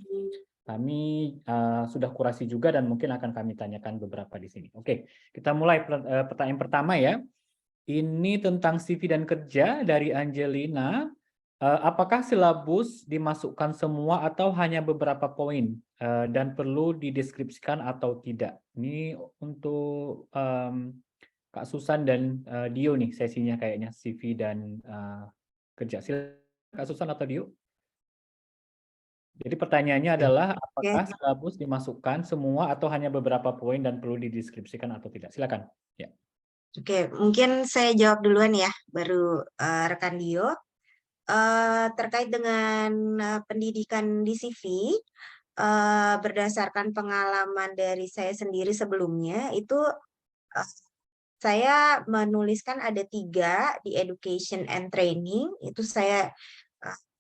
Kami sudah kurasi juga dan mungkin akan kami tanyakan beberapa di sini. Oke, kita mulai pertanyaan pertama ya. Ini tentang CV dan kerja dari Angelina. Apakah silabus dimasukkan semua atau hanya beberapa poin dan perlu dideskripsikan atau tidak? Ini untuk Kak Susan dan Dio nih sesinya kayaknya CV dan kerja. Silakan Kak Susan atau Dio. Jadi pertanyaannya adalah apakah silabus dimasukkan semua atau hanya beberapa poin dan perlu dideskripsikan atau tidak? Silakan. Ya. Oke, mungkin saya jawab duluan ya, baru rekan Dio. Terkait dengan pendidikan di CV, berdasarkan pengalaman dari saya sendiri sebelumnya, itu saya menuliskan ada 3 di Education and Training. Itu saya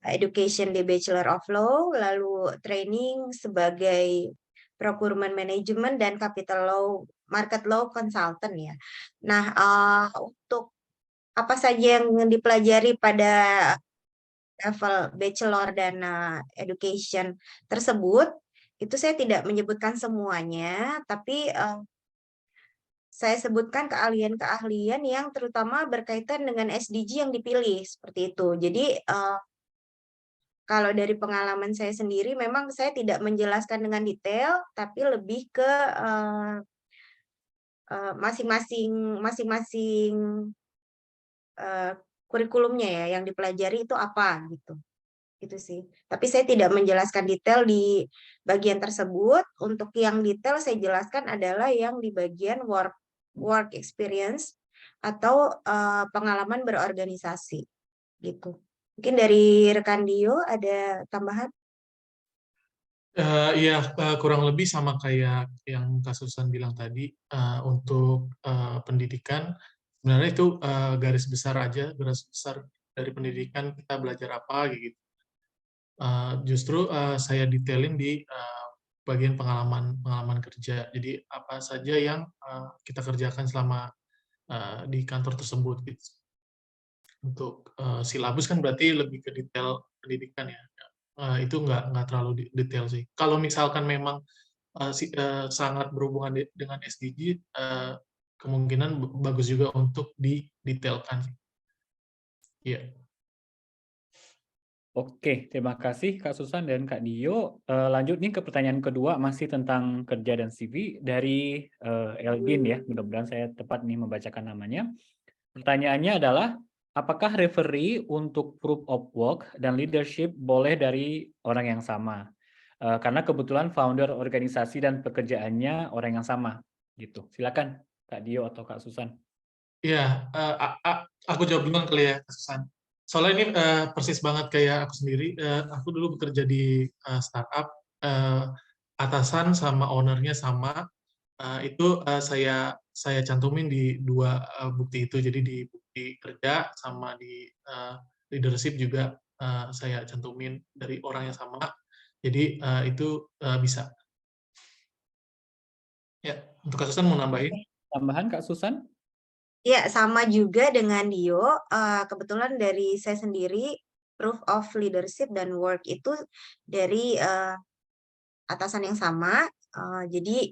Education di Bachelor of Law, lalu training sebagai Procurement Management dan Capital Law, Market Law Consultant ya. Nah, untuk apa saja yang dipelajari pada level Bachelor dan Education tersebut, itu saya tidak menyebutkan semuanya, tapi saya sebutkan keahlian-keahlian yang terutama berkaitan dengan SDG yang dipilih, seperti itu. Jadi, kalau dari pengalaman saya sendiri, memang saya tidak menjelaskan dengan detail, tapi lebih ke masing-masing kurikulumnya ya, yang dipelajari itu apa, gitu. Itu sih. Tapi saya tidak menjelaskan detail di bagian tersebut. Untuk yang detail saya jelaskan adalah yang di bagian work experience atau pengalaman berorganisasi gitu. Mungkin dari rekan Dio ada tambahan? Iya, kurang lebih sama kayak yang Kak Susan bilang tadi, untuk pendidikan, sebenarnya itu garis besar aja, garis besar dari pendidikan kita belajar apa gitu. Justru saya detailin di bagian pengalaman kerja. Jadi apa saja yang kita kerjakan selama di kantor tersebut gitu. Untuk silabus kan berarti lebih ke detail pendidikan ya. Itu nggak terlalu detail sih. Kalau misalkan memang sangat berhubungan dengan SDG, kemungkinan bagus juga untuk didetailkan. Iya. Oke, terima kasih Kak Susan dan Kak Dio. Lanjut nih ke pertanyaan kedua, masih tentang kerja dan CV dari Elgin ya. Mudah-mudahan saya tepat nih membacakan namanya. Pertanyaannya adalah, apakah referee untuk proof of work dan leadership boleh dari orang yang sama? Karena kebetulan founder organisasi dan pekerjaannya orang yang sama. Gitu. Silakan Kak Dio atau Kak Susan. Iya, aku jawab duluan kali ya, Kak Susan. Soalnya ini persis banget kayak aku sendiri. Aku dulu bekerja di startup, atasan sama ownernya sama. Itu saya cantumin di 2 bukti itu. Jadi di bukti kerja sama di leadership juga saya cantumin dari orang yang sama. Jadi itu bisa. Ya, untuk Kak Susan mau nambahin? Tambahan Kak Susan? Ya, sama juga dengan Dio. Kebetulan dari saya sendiri, proof of leadership dan work itu dari atasan yang sama. Jadi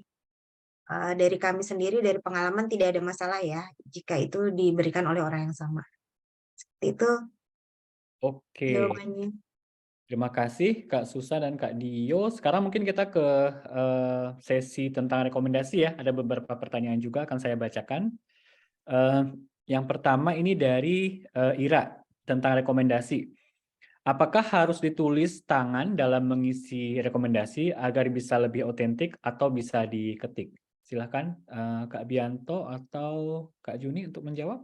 dari kami sendiri, dari pengalaman tidak ada masalah ya, jika itu diberikan oleh orang yang sama. Seperti itu Oke. jawabannya. Terima kasih Kak Susan dan Kak Dio. Sekarang mungkin kita ke sesi tentang rekomendasi ya. Ada beberapa pertanyaan juga akan saya bacakan. Yang pertama ini dari Ira tentang rekomendasi. Apakah harus ditulis tangan dalam mengisi rekomendasi agar bisa lebih otentik atau bisa diketik? Silahkan Kak Bianto atau Kak Juni untuk menjawab.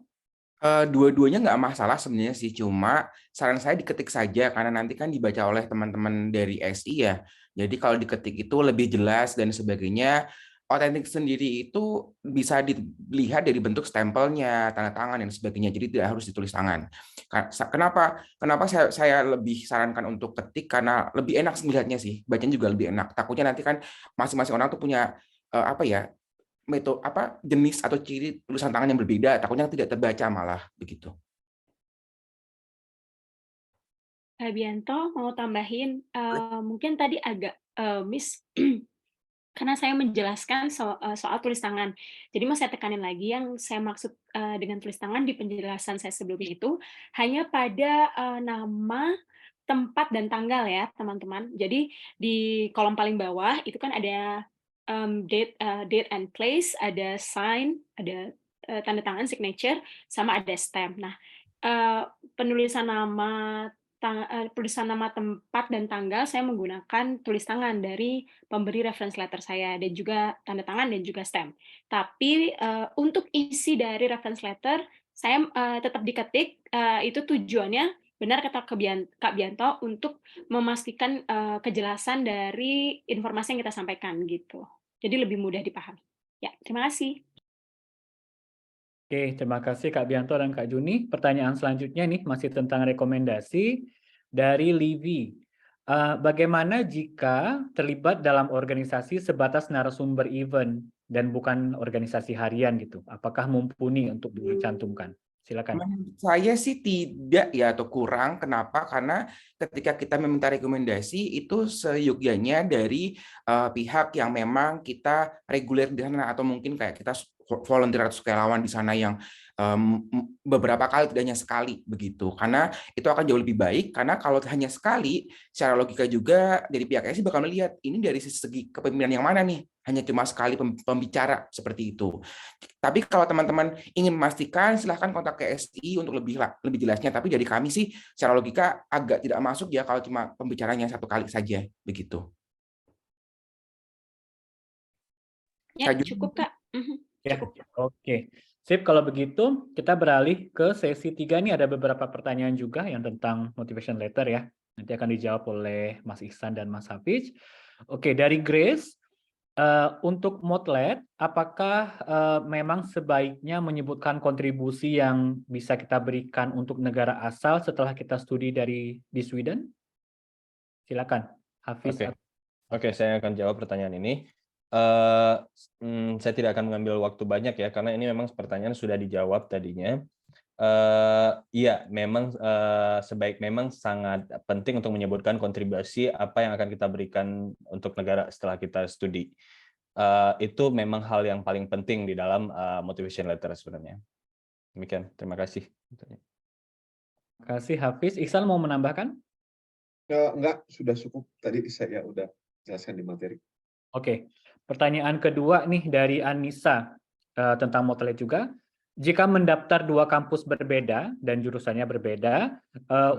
Dua-duanya nggak masalah sebenarnya sih, cuma saran saya diketik saja karena nanti kan dibaca oleh teman-teman dari SI ya. Jadi kalau diketik itu lebih jelas dan sebagainya. Otentik sendiri itu bisa dilihat dari bentuk stempelnya, tanda tangan dan sebagainya. Jadi tidak harus ditulis tangan. Kenapa saya lebih sarankan untuk ketik, karena lebih enak melihatnya sih. Bacanya juga lebih enak. Takutnya nanti kan masing-masing orang tuh punya jenis atau ciri tulisan tangan yang berbeda, takutnya tidak terbaca malah begitu. Kak Bianto mau tambahin, mungkin tadi agak miss karena saya menjelaskan soal tulis tangan. Jadi mau saya tekanin lagi, yang saya maksud dengan tulis tangan di penjelasan saya sebelumnya itu hanya pada nama, tempat, dan tanggal ya, teman-teman. Jadi di kolom paling bawah itu kan ada date and place, ada sign, ada tanda tangan signature, sama ada stamp. Nah, penulisan nama, tulisan nama tempat dan tanggal saya menggunakan tulis tangan dari pemberi reference letter saya dan juga tanda tangan dan juga stamp. Tapi untuk isi dari reference letter saya tetap diketik, itu tujuannya benar kata Kak Bianto untuk memastikan kejelasan dari informasi yang kita sampaikan gitu. Jadi lebih mudah dipahami. Ya, terima kasih. Oke, terima kasih Kak Bianto dan Kak Juni. Pertanyaan selanjutnya nih masih tentang rekomendasi dari Livi. Bagaimana jika terlibat dalam organisasi sebatas narasumber event dan bukan organisasi harian gitu? Apakah mumpuni untuk dicantumkan? Silakan. Menurut saya sih tidak ya, atau kurang. Kenapa? Karena ketika kita meminta rekomendasi itu seyogyanya dari pihak yang memang kita reguler di sana, atau mungkin kayak kita volunteer atau sukarelawan di sana yang beberapa kali, tidak hanya sekali begitu. Karena itu akan jauh lebih baik, karena kalau hanya sekali, secara logika juga dari pihak SI bakal melihat ini dari segi kepemimpinan yang mana nih, hanya cuma sekali pembicara seperti itu. Tapi kalau teman-teman ingin memastikan, silahkan kontak ke SI untuk lebih jelasnya. Tapi dari kami sih, secara logika agak tidak masuk ya kalau cuma pembicaranya satu kali saja begitu. Ya, cukup Kak. Ya, oke. Sip, kalau begitu kita beralih ke sesi 3 nih, ada beberapa pertanyaan juga yang tentang motivation letter ya. Nanti akan dijawab oleh Mas Ihsan dan Mas Hafiz. Oke, dari Grace, untuk Motlet, apakah memang sebaiknya menyebutkan kontribusi yang bisa kita berikan untuk negara asal setelah kita studi di Sweden? Silakan, Hafiz. Oke, saya akan jawab pertanyaan ini. Saya tidak akan mengambil waktu banyak ya, karena ini memang pertanyaan sudah dijawab tadinya. Iya, memang memang sangat penting untuk menyebutkan kontribusi apa yang akan kita berikan untuk negara setelah kita studi. Itu memang hal yang paling penting di dalam motivation letter sebenarnya. Demikian, terima kasih. Terima kasih Hafiz. Ihsan mau menambahkan? Enggak, sudah cukup. Tadi saya udah jelaskan di materi. Oke. Pertanyaan kedua nih dari Anissa tentang Motlet juga. Jika mendaftar 2 kampus berbeda dan jurusannya berbeda,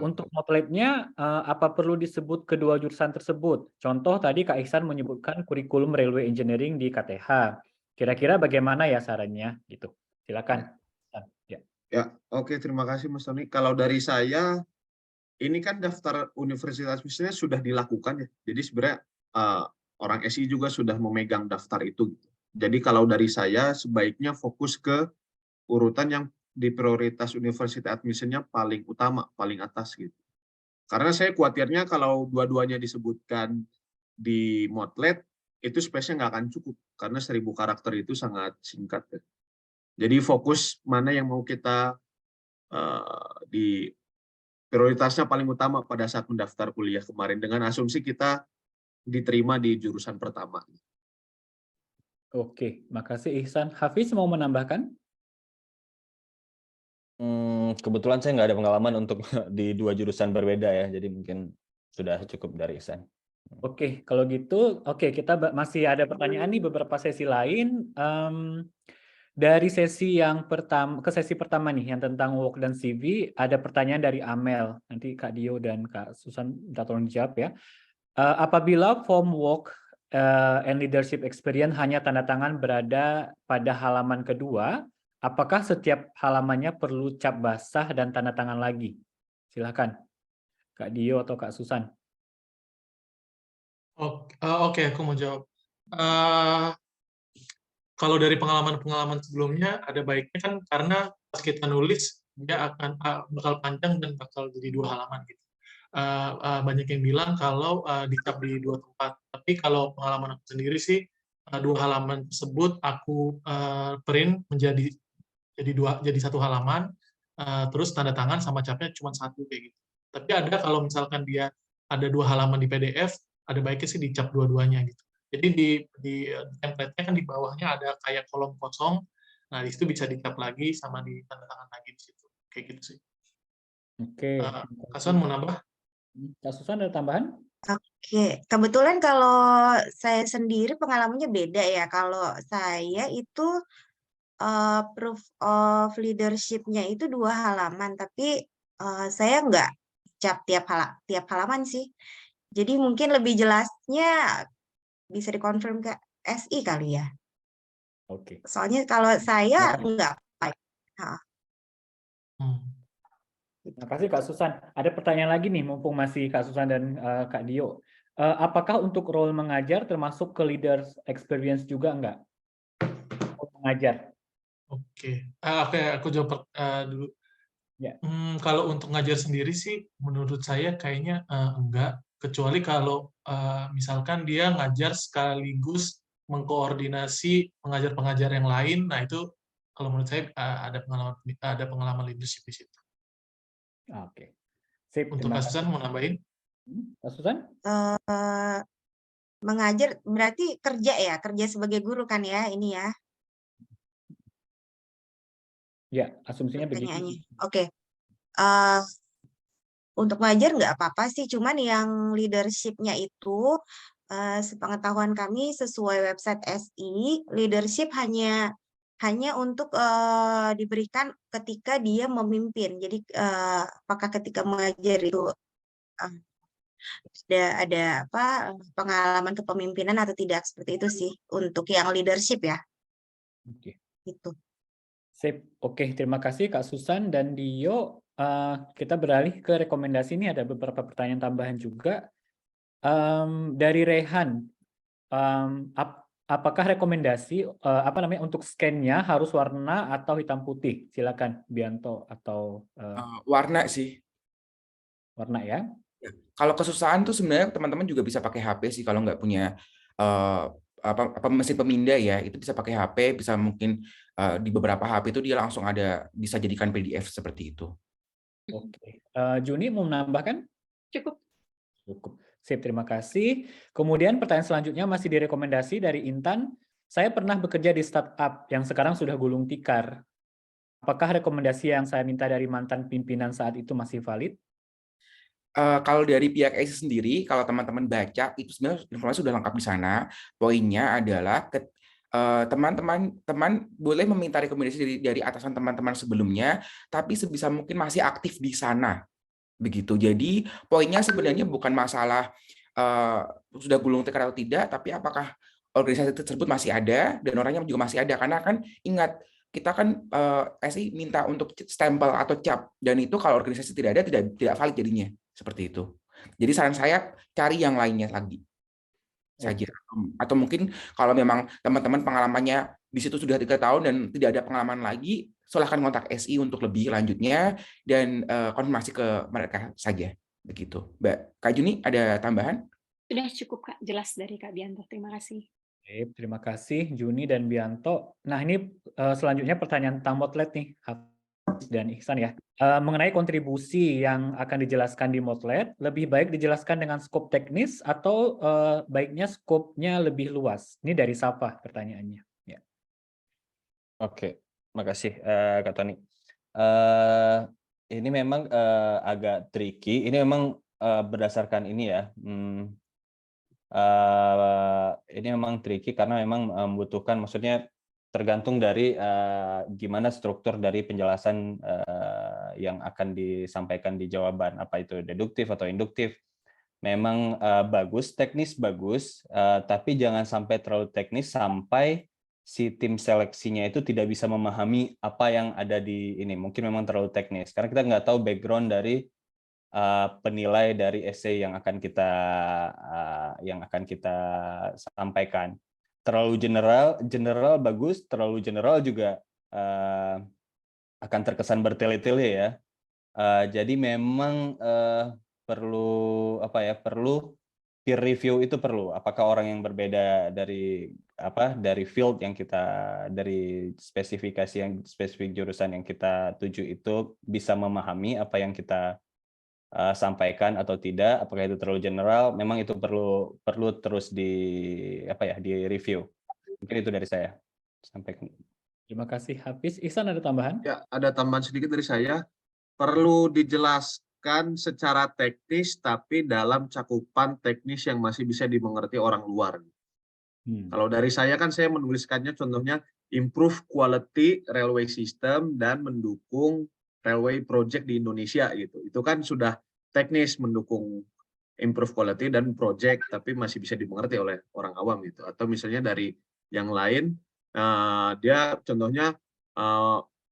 untuk Motletnya apa perlu disebut kedua jurusan tersebut? Contoh tadi Kak Ihsan menyebutkan kurikulum Railway Engineering di KTH. Kira-kira bagaimana ya sarannya? Gitu. Silakan. Ya, oke, terima kasih Mas Tony. Kalau dari saya, ini kan daftar universitas misalnya sudah dilakukan ya. Jadi sebenarnya orang SI juga sudah memegang daftar itu. Jadi kalau dari saya sebaiknya fokus ke urutan yang di prioritas universitas admission-nya paling utama, paling atas gitu. Karena saya khawatirnya kalau dua-duanya disebutkan di Motlet, itu space-nya nggak akan cukup, karena 1000 karakter itu sangat singkat. Ya. Jadi fokus mana yang mau kita di prioritasnya paling utama pada saat mendaftar kuliah kemarin, dengan asumsi kita diterima di jurusan pertama. Oke, makasih Ihsan. Hafiz mau menambahkan? Kebetulan saya nggak ada pengalaman untuk di 2 jurusan berbeda ya, jadi mungkin sudah cukup dari Ihsan. Oke, kalau gitu, kita masih ada pertanyaan nih beberapa sesi lain. Dari sesi yang pertama ke sesi pertama nih yang tentang work dan CV, ada pertanyaan dari Amel. Nanti Kak Dio dan Kak Susan minta tolong dijawab ya. Apabila form work and leadership experience hanya tanda tangan berada pada halaman kedua, apakah setiap halamannya perlu cap basah dan tanda tangan lagi? Silakan, Kak Dio atau Kak Susan. Oke, aku mau jawab. Kalau dari pengalaman-pengalaman sebelumnya, ada baiknya kan karena pas kita nulis, dia akan bakal panjang dan bakal jadi 2 halaman gitu. Banyak yang bilang kalau dicap di 2 tempat. Tapi kalau pengalaman aku sendiri sih 2 halaman tersebut aku print menjadi jadi 1 halaman, terus tanda tangan sama capnya cuma 1 kayak gitu. Tapi ada kalau misalkan dia ada 2 halaman di PDF, ada baiknya sih dicap dua-duanya gitu. Jadi di template-nya kan di bawahnya ada kayak kolom kosong. Nah, di situ bisa dicap lagi sama di tanda tangan lagi di situ. Kayak gitu sih. Oke. Kak Susan mau nambah? Kak Susan ada tambahan? Oke, kebetulan kalau saya sendiri pengalamannya beda ya. Kalau saya itu proof of leadership-nya itu 2 halaman, tapi saya nggak cap tiap halaman sih. Jadi mungkin lebih jelasnya bisa dikonfirm ke SI kali ya. Oke. Soalnya kalau saya Terima kasih. enggak. Heeh. Terima kasih Kak Susan. Ada pertanyaan lagi nih, mumpung masih Kak Susan dan Kak Dio. Apakah untuk role mengajar termasuk ke leaders experience juga enggak? Mengajar. Oke, aku jawab dulu. Ya. Kalau untuk ngajar sendiri sih, menurut saya kayaknya enggak, kecuali kalau misalkan dia ngajar sekaligus mengkoordinasi pengajar-pengajar yang lain. Nah itu kalau menurut saya ada pengalaman leadership di situ. Oke. Sip, Untuk terima Kak Susan kasih. mau nambahin? Kak Susan? Mengajar berarti kerja sebagai guru kan ya ini ya Ya, asumsinya begitu. pertanyaannya. Oke. Untuk ngajar nggak apa-apa sih, cuman yang leadership-nya itu sepengetahuan kami sesuai website SI, leadership hanya untuk diberikan ketika dia memimpin. Jadi apakah ketika mengajar itu ada pengalaman kepemimpinan atau tidak, seperti itu sih untuk yang leadership ya. Oke. Itu. Sip. Oke, terima kasih Kak Susan dan Dio. Kita beralih ke rekomendasi. Ini ada beberapa pertanyaan tambahan juga. Dari Rehan, apakah rekomendasi untuk scan-nya harus warna atau hitam putih? Silakan Bianto atau Warna sih. warna ya. Kalau kesusahan tuh sebenarnya teman-teman juga bisa pakai HP sih kalau nggak punya mesin pemindah ya, itu bisa pakai HP, bisa mungkin di beberapa HP itu dia langsung bisa jadikan PDF seperti itu. Oke. Juni mau menambahkan? Cukup. Cukup. Sip, terima kasih. Kemudian pertanyaan selanjutnya masih direkomendasi dari Intan. Saya pernah bekerja di startup yang sekarang sudah gulung tikar. Apakah rekomendasi yang saya minta dari mantan pimpinan saat itu masih valid? Kalau dari pihak SI sendiri, kalau teman-teman baca, itu sebenarnya informasi sudah lengkap di sana. Poinnya adalah teman-teman boleh meminta rekomendasi dari atasan teman-teman sebelumnya, tapi sebisa mungkin masih aktif di sana. Begitu. Jadi poinnya sebenarnya bukan masalah sudah gulung tikar atau tidak, tapi apakah organisasi tersebut masih ada dan orangnya juga masih ada. Karena kan ingat, kita kan SI minta untuk stempel atau cap, dan itu kalau organisasi tidak ada tidak valid jadinya, seperti itu. Jadi saran saya cari yang lainnya lagi saja. Atau mungkin kalau memang teman-teman pengalamannya di situ sudah 3 tahun dan tidak ada pengalaman lagi, silahkan kontak SI untuk lebih lanjutnya dan konfirmasi ke mereka saja. Begitu. Mbak Kak Juni, ada tambahan? Sudah cukup Kak, jelas dari Kak Bianto. Terima kasih. Terima kasih Juni dan Bianto. Nah ini selanjutnya pertanyaan tentang Motlet nih, Hafiz dan Ihsan ya. Mengenai kontribusi yang akan dijelaskan di Motlet, lebih baik dijelaskan dengan skop teknis atau baiknya skopnya lebih luas? Ini dari Safa pertanyaannya. Ya. Oke, makasih Kak Tony. Ini memang agak tricky. Ini memang berdasarkan ini ya. Ini memang tricky karena memang membutuhkan, maksudnya tergantung dari gimana struktur dari penjelasan yang akan disampaikan di jawaban, apa itu deduktif atau induktif. Memang bagus, teknis bagus, tapi jangan sampai terlalu teknis sampai si tim seleksinya itu tidak bisa memahami apa yang ada di ini. Mungkin memang terlalu teknis karena kita nggak tahu background dari penilai dari essay yang akan kita sampaikan. Terlalu general bagus, terlalu general juga akan terkesan bertele-tele ya. Jadi memang perlu peer review itu perlu. Apakah orang yang berbeda dari field yang dari spesifik jurusan yang kita tuju itu bisa memahami apa yang kita sampaikan atau tidak, apakah itu terlalu general, memang itu perlu terus di review. Mungkin itu dari saya. Sampaikan. Terima kasih Hafiz. Ihsan ada tambahan? Ya, ada tambahan sedikit dari saya. Perlu dijelaskan secara teknis, tapi dalam cakupan teknis yang masih bisa dimengerti orang luar. Kalau dari saya kan saya menuliskannya contohnya improve quality railway system dan mendukung railway project di Indonesia gitu. Itu kan sudah teknis mendukung improve quality dan project, tapi masih bisa dimengerti oleh orang awam gitu. Atau misalnya dari yang lain, dia contohnya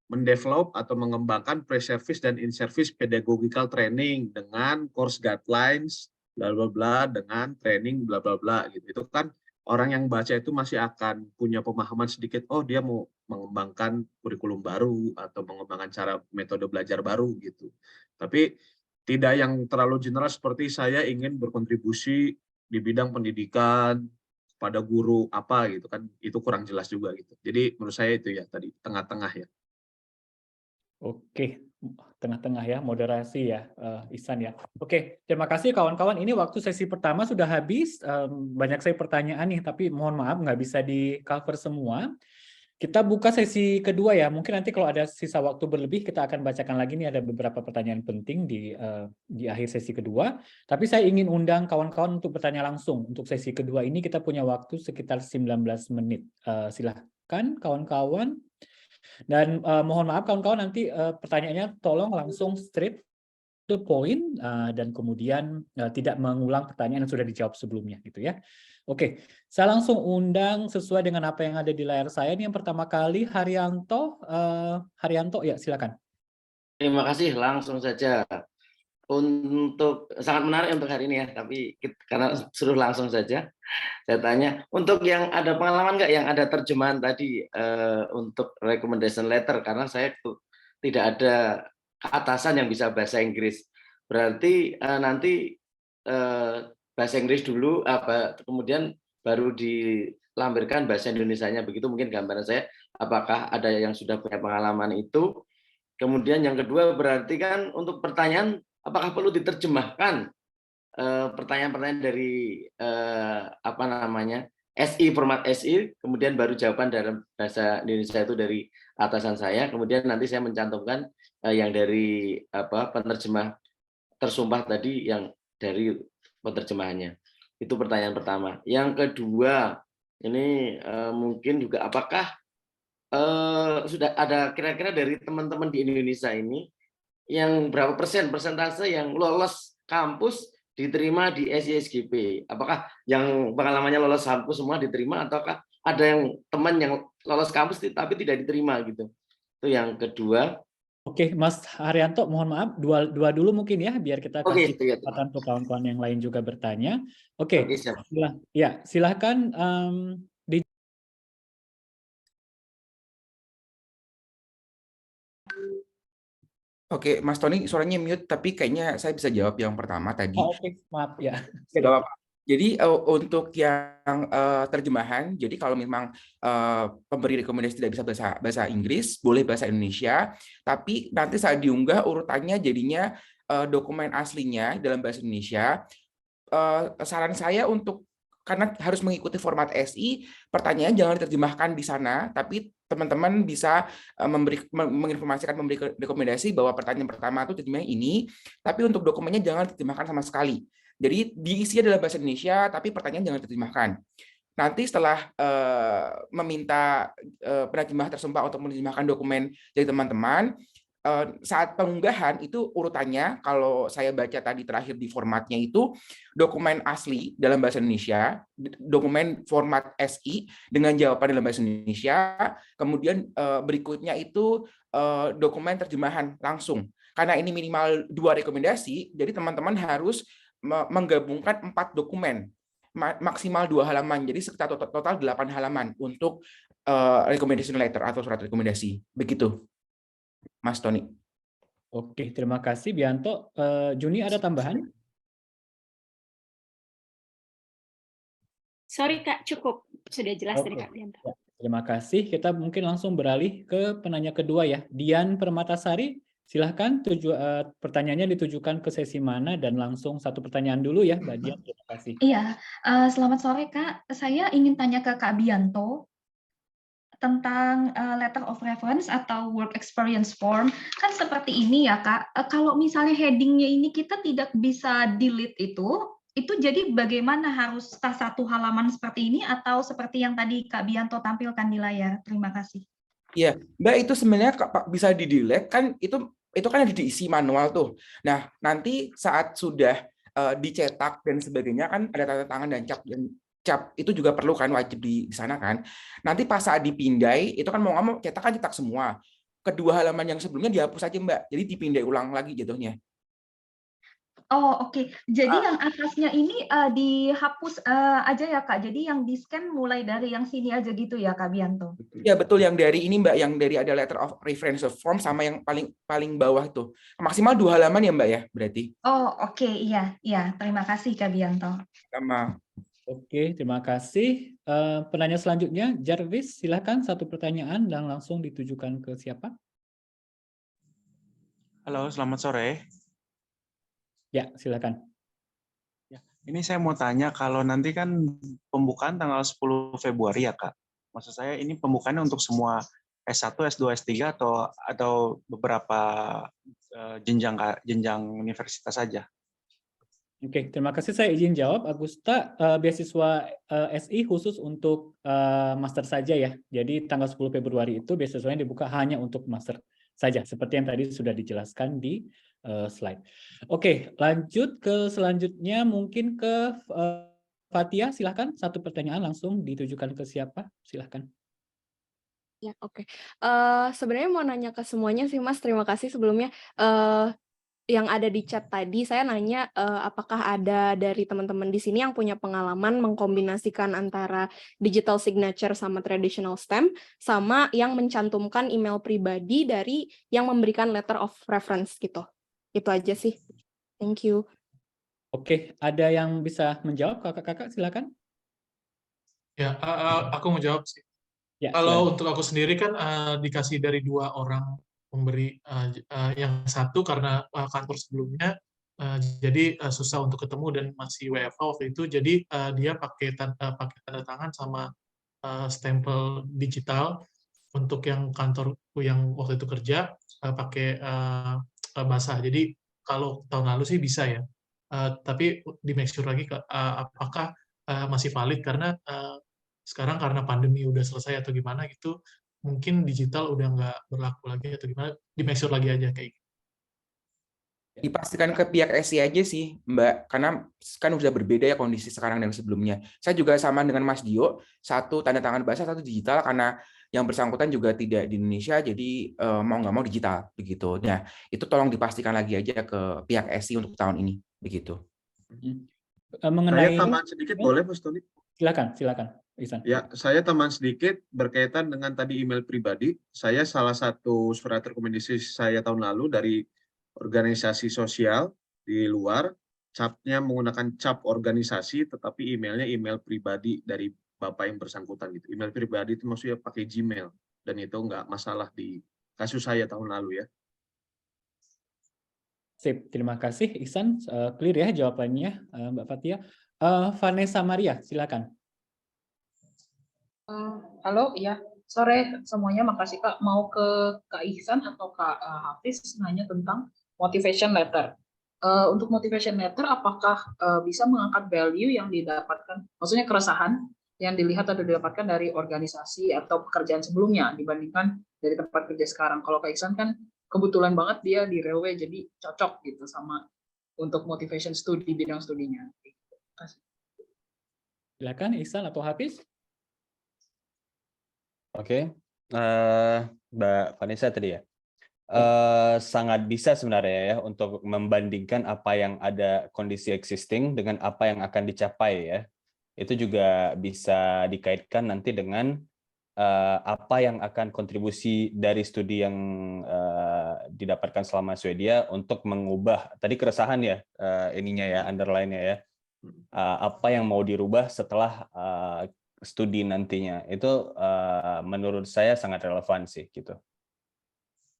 mendevelop atau mengembangkan pre-service dan in-service pedagogical training dengan course guidelines, bla bla bla, dengan training bla bla bla gitu. Itu kan orang yang baca itu masih akan punya pemahaman sedikit, oh dia mau mengembangkan kurikulum baru atau mengembangkan cara metode belajar baru gitu. Tapi tidak yang terlalu general seperti saya ingin berkontribusi di bidang pendidikan pada guru apa gitu kan, itu kurang jelas juga gitu. Jadi menurut saya itu ya tadi tengah-tengah ya. Oke, tengah-tengah ya, moderasi ya, Ihsan ya. Oke, terima kasih kawan-kawan. Ini waktu sesi pertama sudah habis. Banyak saya pertanyaan nih, tapi mohon maaf nggak bisa di-cover semua. Kita buka sesi kedua ya. Mungkin nanti kalau ada sisa waktu berlebih, kita akan bacakan lagi nih, ada beberapa pertanyaan penting di akhir sesi kedua. Tapi saya ingin undang kawan-kawan untuk bertanya langsung. Untuk sesi kedua ini kita punya waktu sekitar 19 menit. Silahkan kawan-kawan. Dan mohon maaf kawan-kawan, nanti pertanyaannya tolong langsung straight to the point dan kemudian tidak mengulang pertanyaan yang sudah dijawab sebelumnya gitu ya. Oke, saya langsung undang sesuai dengan apa yang ada di layar saya. Ini yang pertama kali Haryanto. Haryanto ya, silakan. Terima kasih, langsung saja. Untuk sangat menarik untuk hari ini ya, tapi karena suruh langsung saja saya tanya, untuk yang ada pengalaman nggak yang ada terjemahan tadi untuk recommendation letter, karena saya tidak ada keatasan yang bisa bahasa Inggris, berarti nanti bahasa Inggris dulu, kemudian baru dilampirkan bahasa Indonesianya, begitu mungkin gambaran saya. Apakah ada yang sudah punya pengalaman itu? Kemudian yang kedua berarti kan untuk pertanyaan, apakah perlu diterjemahkan pertanyaan-pertanyaan dari SI, format SI, kemudian baru jawaban dalam bahasa Indonesia itu dari atasan saya, kemudian nanti saya mencantumkan yang dari penerjemah tersumpah tadi yang dari penerjemahannya. Itu pertanyaan pertama. Yang kedua, ini mungkin juga apakah sudah ada kira-kira dari teman-teman di Indonesia ini yang berapa persentase yang lolos kampus diterima di SI-SGP? Apakah yang pengalamannya lolos kampus semua diterima, ataukah ada yang teman yang lolos kampus tapi tidak diterima gitu? Itu yang kedua. Oke, Mas Haryanto, mohon maaf, dua dulu mungkin ya, biar kita kasih Oke, kesempatan untuk kawan-kawan yang lain juga bertanya. Oke, siap. Silahkan. Oke, Mas Tony, suaranya mute, tapi kayaknya saya bisa jawab yang pertama tadi. Oke, maaf ya. Tidak apa-apa. Jadi untuk yang terjemahan, jadi kalau memang pemberi rekomendasi tidak bisa bahasa Inggris, boleh bahasa Indonesia, tapi nanti saat diunggah urutannya jadinya dokumen aslinya dalam bahasa Indonesia. Saran saya untuk, karena harus mengikuti format SI, pertanyaan jangan diterjemahkan di sana, tapi teman-teman bisa menginformasikan, memberi rekomendasi bahwa pertanyaan pertama itu terjemahnya ini, tapi untuk dokumennya jangan diterjemahkan sama sekali. Jadi diisi dalam bahasa Indonesia, tapi pertanyaan jangan diterjemahkan. Nanti setelah meminta penerjemah tersumpah untuk menerjemahkan dokumen dari teman-teman, saat pengunggahan itu urutannya, kalau saya baca tadi terakhir di formatnya itu dokumen asli dalam bahasa Indonesia, dokumen format SI dengan jawaban dalam bahasa Indonesia, kemudian berikutnya itu dokumen terjemahan langsung. Karena ini minimal 2 rekomendasi, jadi teman-teman harus menggabungkan 4 dokumen, maksimal 2 halaman, jadi sekitar total 8 halaman untuk recommendation letter atau surat rekomendasi. Begitu, Mas Tony. Oke, terima kasih Bianto. Juni ada tambahan? Sorry Kak, cukup. Sudah jelas dari Kak Bianto. Ya, terima kasih. Kita mungkin langsung beralih ke penanya kedua ya. Dian Permatasari, silahkan pertanyaannya ditujukan ke sesi mana dan langsung satu pertanyaan dulu ya Mbak Dian. Terima kasih. Iya, selamat sore Kak. Saya ingin tanya ke Kak Bianto tentang letter of reference atau work experience form. Kan seperti ini ya Kak, kalau misalnya headingnya ini kita tidak bisa delete itu jadi bagaimana, harus satu halaman seperti ini atau seperti yang tadi Kak Bianto tampilkan di layar? Terima kasih. Iya, Mbak, itu sebenarnya bisa di-delete kan, itu itu kan ada diisi manual tuh. Nah, nanti saat sudah dicetak dan sebagainya kan ada tanda tangan dan cap itu juga perlu kan, wajib di sana kan. Nanti pas saat dipindai itu kan mau nggak mau cetak semua. Kedua halaman yang sebelumnya dihapus aja Mbak, jadi dipindai ulang lagi jatuhnya. Oh, oke. Jadi yang atasnya ini dihapus aja ya Kak. Jadi yang di-scan mulai dari yang sini aja gitu ya Kak Bianto. Ya betul, yang dari ini Mbak, yang dari ada letter of reference of form sama yang paling bawah tuh. Maksimal 2 halaman ya Mbak ya, berarti. Oh, oke. Iya. Terima kasih Kak Bianto. Sama. Oke, terima kasih. Penanya selanjutnya, Jarvis, silakan satu pertanyaan dan langsung ditujukan ke siapa? Halo, selamat sore. Ya, silakan. Ya, ini saya mau tanya, kalau nanti kan pembukaan tanggal 10 Februari ya, Kak. Maksud saya ini pembukaannya untuk semua S1, S2, S3 atau beberapa jenjang universitas saja? Oke, terima kasih. Saya izin jawab, Agusta, beasiswa SI khusus untuk master saja ya. Jadi tanggal 10 Februari itu beasiswanya dibuka hanya untuk master saja, seperti yang tadi sudah dijelaskan di slide. Oke, lanjut ke selanjutnya, mungkin ke Fatia, silahkan. Satu pertanyaan langsung ditujukan ke siapa? Silahkan. Ya, oke. Sebenarnya mau nanya ke semuanya sih, Mas. Terima kasih sebelumnya. Yang ada di chat tadi, saya nanya apakah ada dari teman-teman di sini yang punya pengalaman mengkombinasikan antara digital signature sama traditional stamp, sama yang mencantumkan email pribadi dari yang memberikan letter of reference gitu. Itu aja sih. Thank you. Oke, ada yang bisa menjawab, kakak-kakak, silakan. Ya, aku mau jawab sih. Ya, Kalau silakan. untuk aku sendiri kan dikasih dari 2 orang pemberi, yang satu karena kantor sebelumnya jadi susah untuk ketemu dan masih WFH waktu itu, jadi dia pakai tanda tangan sama stempel digital. Untuk yang kantorku yang waktu itu kerja pakai basah. Jadi kalau tahun lalu sih bisa ya, tapi di make sure lagi apakah masih valid, karena sekarang karena pandemi udah selesai atau gimana gitu, mungkin digital udah nggak berlaku lagi atau gimana, di make sure lagi aja kayak gitu. Dipastikan ke pihak SI aja sih, Mbak, karena kan udah berbeda ya kondisi sekarang dan sebelumnya. Saya juga sama dengan Mas Dio, satu tanda tangan basah, satu digital, karena yang bersangkutan juga tidak di Indonesia, jadi mau nggak mau digital, begitu. Nah, itu tolong dipastikan lagi aja ke pihak SI untuk tahun ini, begitu. Mengenai... Saya tambahan sedikit boleh, Mas Tony? Silakan, Ihsan. Ya, saya tambahan sedikit berkaitan dengan tadi email pribadi. Saya salah satu surat rekomendasi saya tahun lalu dari organisasi sosial di luar, capnya menggunakan cap organisasi, tetapi emailnya email pribadi dari Bapak yang bersangkutan gitu. Email pribadi itu maksudnya pakai Gmail, dan itu nggak masalah di kasus saya tahun lalu ya. Sip, terima kasih Ihsan. Clear ya jawabannya, Mbak Fatia. Vanessa Maria, silakan. Halo, ya sore semuanya, makasih Kak. Mau ke Kak Ihsan atau Kak Hafiz nanya tentang motivation letter. Untuk motivation letter, apakah bisa mengangkat value yang didapatkan, maksudnya keresahan yang dilihat atau didapatkan dari organisasi atau pekerjaan sebelumnya dibandingkan dari tempat kerja sekarang? Kalau Kak Ihsan kan kebetulan banget dia di railway, jadi cocok gitu sama untuk motivation studi, bidang studinya. Terima kasih. Silakan Ihsan atau Hafiz. Oke, Mbak Vanessa tadi ya. Sangat bisa sebenarnya ya untuk membandingkan apa yang ada kondisi existing dengan apa yang akan dicapai ya. Itu juga bisa dikaitkan nanti dengan apa yang akan kontribusi dari studi yang didapatkan selama Swedia untuk mengubah tadi keresahan ya, ininya ya, underline-nya ya. Apa yang mau dirubah setelah studi nantinya, itu menurut saya sangat relevan sih gitu.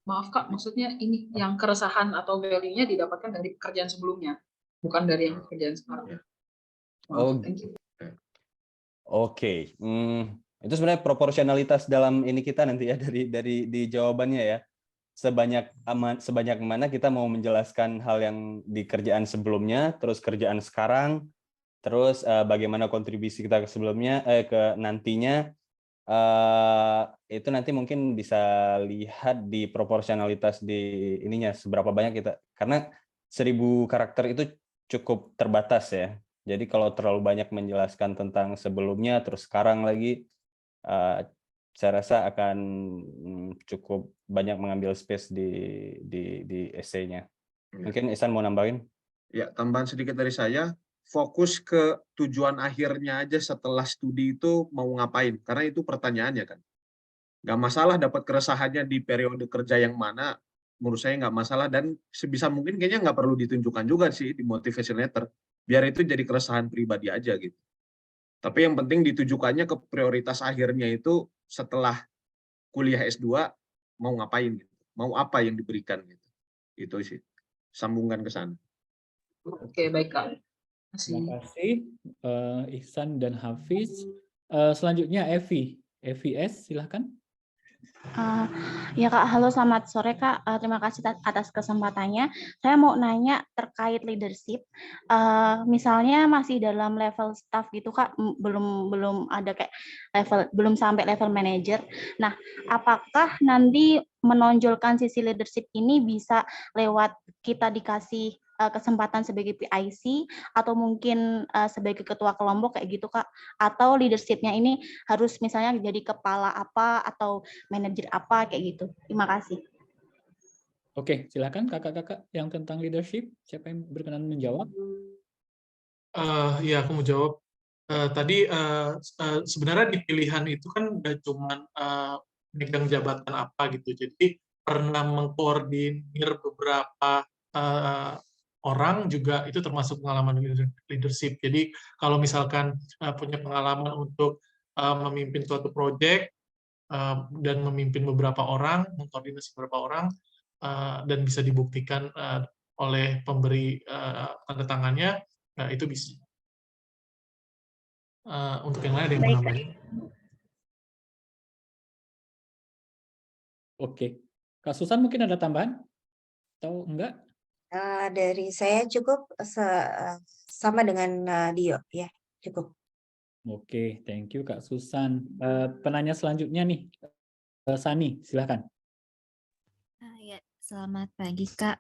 Maaf Kak, maksudnya ini yang keresahan atau value-nya didapatkan dari pekerjaan sebelumnya, bukan dari yang pekerjaan sekarang. Maaf, thank you. Oke. Itu sebenarnya proporsionalitas dalam ini kita nanti ya, dari di jawabannya ya. Sebanyak mana kita mau menjelaskan hal yang di kerjaan sebelumnya, terus kerjaan sekarang, terus bagaimana kontribusi kita ke sebelumnya, ke nantinya, itu nanti mungkin bisa lihat di proporsionalitas di ininya seberapa banyak kita, karena 1000 karakter itu cukup terbatas ya. Jadi kalau terlalu banyak menjelaskan tentang sebelumnya terus sekarang lagi, saya rasa akan cukup banyak mengambil space di essay-nya. Mungkin Ihsan mau nambahin? Ya, tambahan sedikit dari saya, fokus ke tujuan akhirnya aja setelah studi itu mau ngapain, karena itu pertanyaannya kan. Nggak masalah dapat keresahannya di periode kerja yang mana, menurut saya nggak masalah, dan sebisa mungkin kayaknya nggak perlu ditunjukkan juga sih di motivation letter, biar itu jadi keresahan pribadi aja gitu. Tapi yang penting ditujukannya ke prioritas akhirnya itu setelah kuliah S2 mau ngapain gitu, mau apa yang diberikan gitu. Itu sih, sambungkan ke sana. Oke, baik Kak. Terima kasih Ihsan dan Hafiz. Selanjutnya Evi. Evi S, silahkan. Ya Kak, halo selamat sore Kak. Terima kasih atas kesempatannya. Saya mau nanya terkait leadership. Misalnya masih dalam level staff gitu Kak, belum ada kayak belum sampai level manager. Nah, apakah nanti menonjolkan sisi leadership ini bisa lewat kita dikasih kesempatan sebagai PIC atau mungkin sebagai ketua kelompok kayak gitu Kak, atau leadershipnya ini harus misalnya jadi kepala apa atau manajer apa kayak gitu. Terima kasih. Oke, silakan kakak-kakak yang tentang leadership, siapa yang berkenan menjawab? Ya, aku mau jawab. Tadi sebenarnya di pilihan itu kan nggak cuma megang jabatan apa gitu, jadi pernah mengkoordinir beberapa orang juga itu termasuk pengalaman leadership. Jadi kalau misalkan punya pengalaman untuk memimpin suatu proyek dan memimpin beberapa orang, mengkoordinasi beberapa orang, dan bisa dibuktikan oleh pemberi tanda tangannya, itu bisa. Untuk yang lain ada yang mau nambahin? Oke, Kak Susan mungkin ada tambahan atau enggak? Dari saya cukup sama dengan Dio, ya cukup. Oke, thank you Kak Susan. Penanya selanjutnya nih, Sani, silakan. Ya, selamat pagi Kak.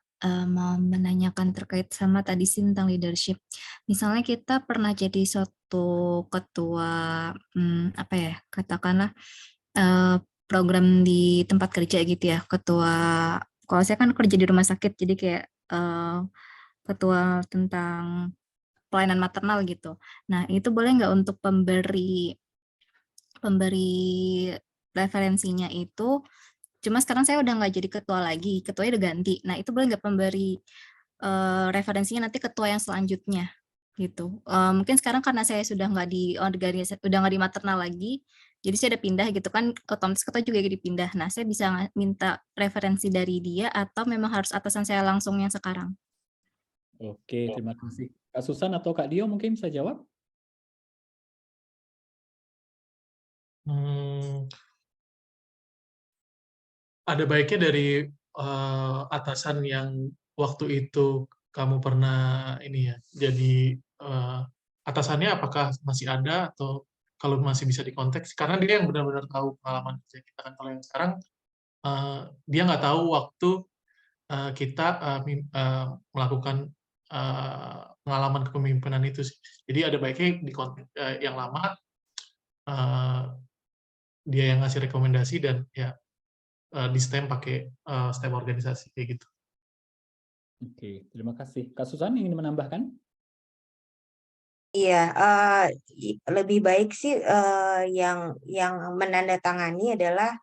Mau menanyakan terkait sama tadi sih tentang leadership. Misalnya kita pernah jadi suatu ketua, apa ya, katakanlah program di tempat kerja gitu ya, ketua. Kalau saya kan kerja di rumah sakit, jadi kayak ketua tentang pelayanan maternal gitu. Nah, itu boleh nggak untuk pemberi referensinya itu, cuma sekarang saya udah nggak jadi ketua lagi, ketuanya udah ganti. Nah, itu boleh nggak pemberi referensinya nanti ketua yang selanjutnya gitu. Mungkin sekarang karena saya sudah nggak di organisasi, udah nggak di maternal lagi, jadi saya udah pindah gitu kan, otomatis ketua juga jadi pindah. Nah, saya bisa minta referensi dari dia atau memang harus atasan saya langsung yang sekarang? Oke, terima kasih. Kak Susan atau Kak Dio mungkin bisa jawab? Ada baiknya dari atasan yang waktu itu kamu pernah ini ya, jadi atasannya apakah masih ada atau kalau masih bisa dikonteks, karena dia yang benar-benar tahu pengalaman kerja kita kan. Kalau yang sekarang dia nggak tahu waktu kita melakukan pengalaman kepemimpinan itu sih. Jadi ada baiknya di konteks yang lama dia yang ngasih rekomendasi dan ya di stem pakai stem organisasi kayak gitu. Oke, terima kasih. Kak Susan ingin menambahkan? Iya, lebih baik sih yang menandatangani adalah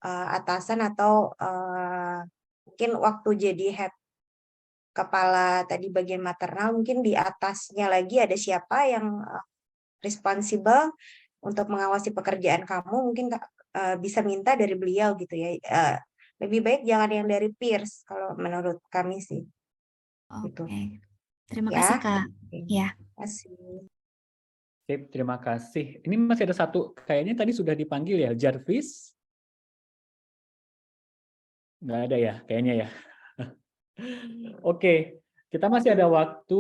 atasan atau mungkin waktu jadi head kepala tadi bagian maternal, mungkin di atasnya lagi ada siapa yang responsible untuk mengawasi pekerjaan kamu, mungkin bisa minta dari beliau gitu ya. Lebih baik jangan yang dari peers kalau menurut kami sih. Gitu. Terima Ya. kasih Kak. Ya. Terima kasih. Sip, terima kasih. Ini masih ada satu, kayaknya tadi sudah dipanggil ya, Jarvis. Nggak ada ya, kayaknya ya. Oke, kita masih ada waktu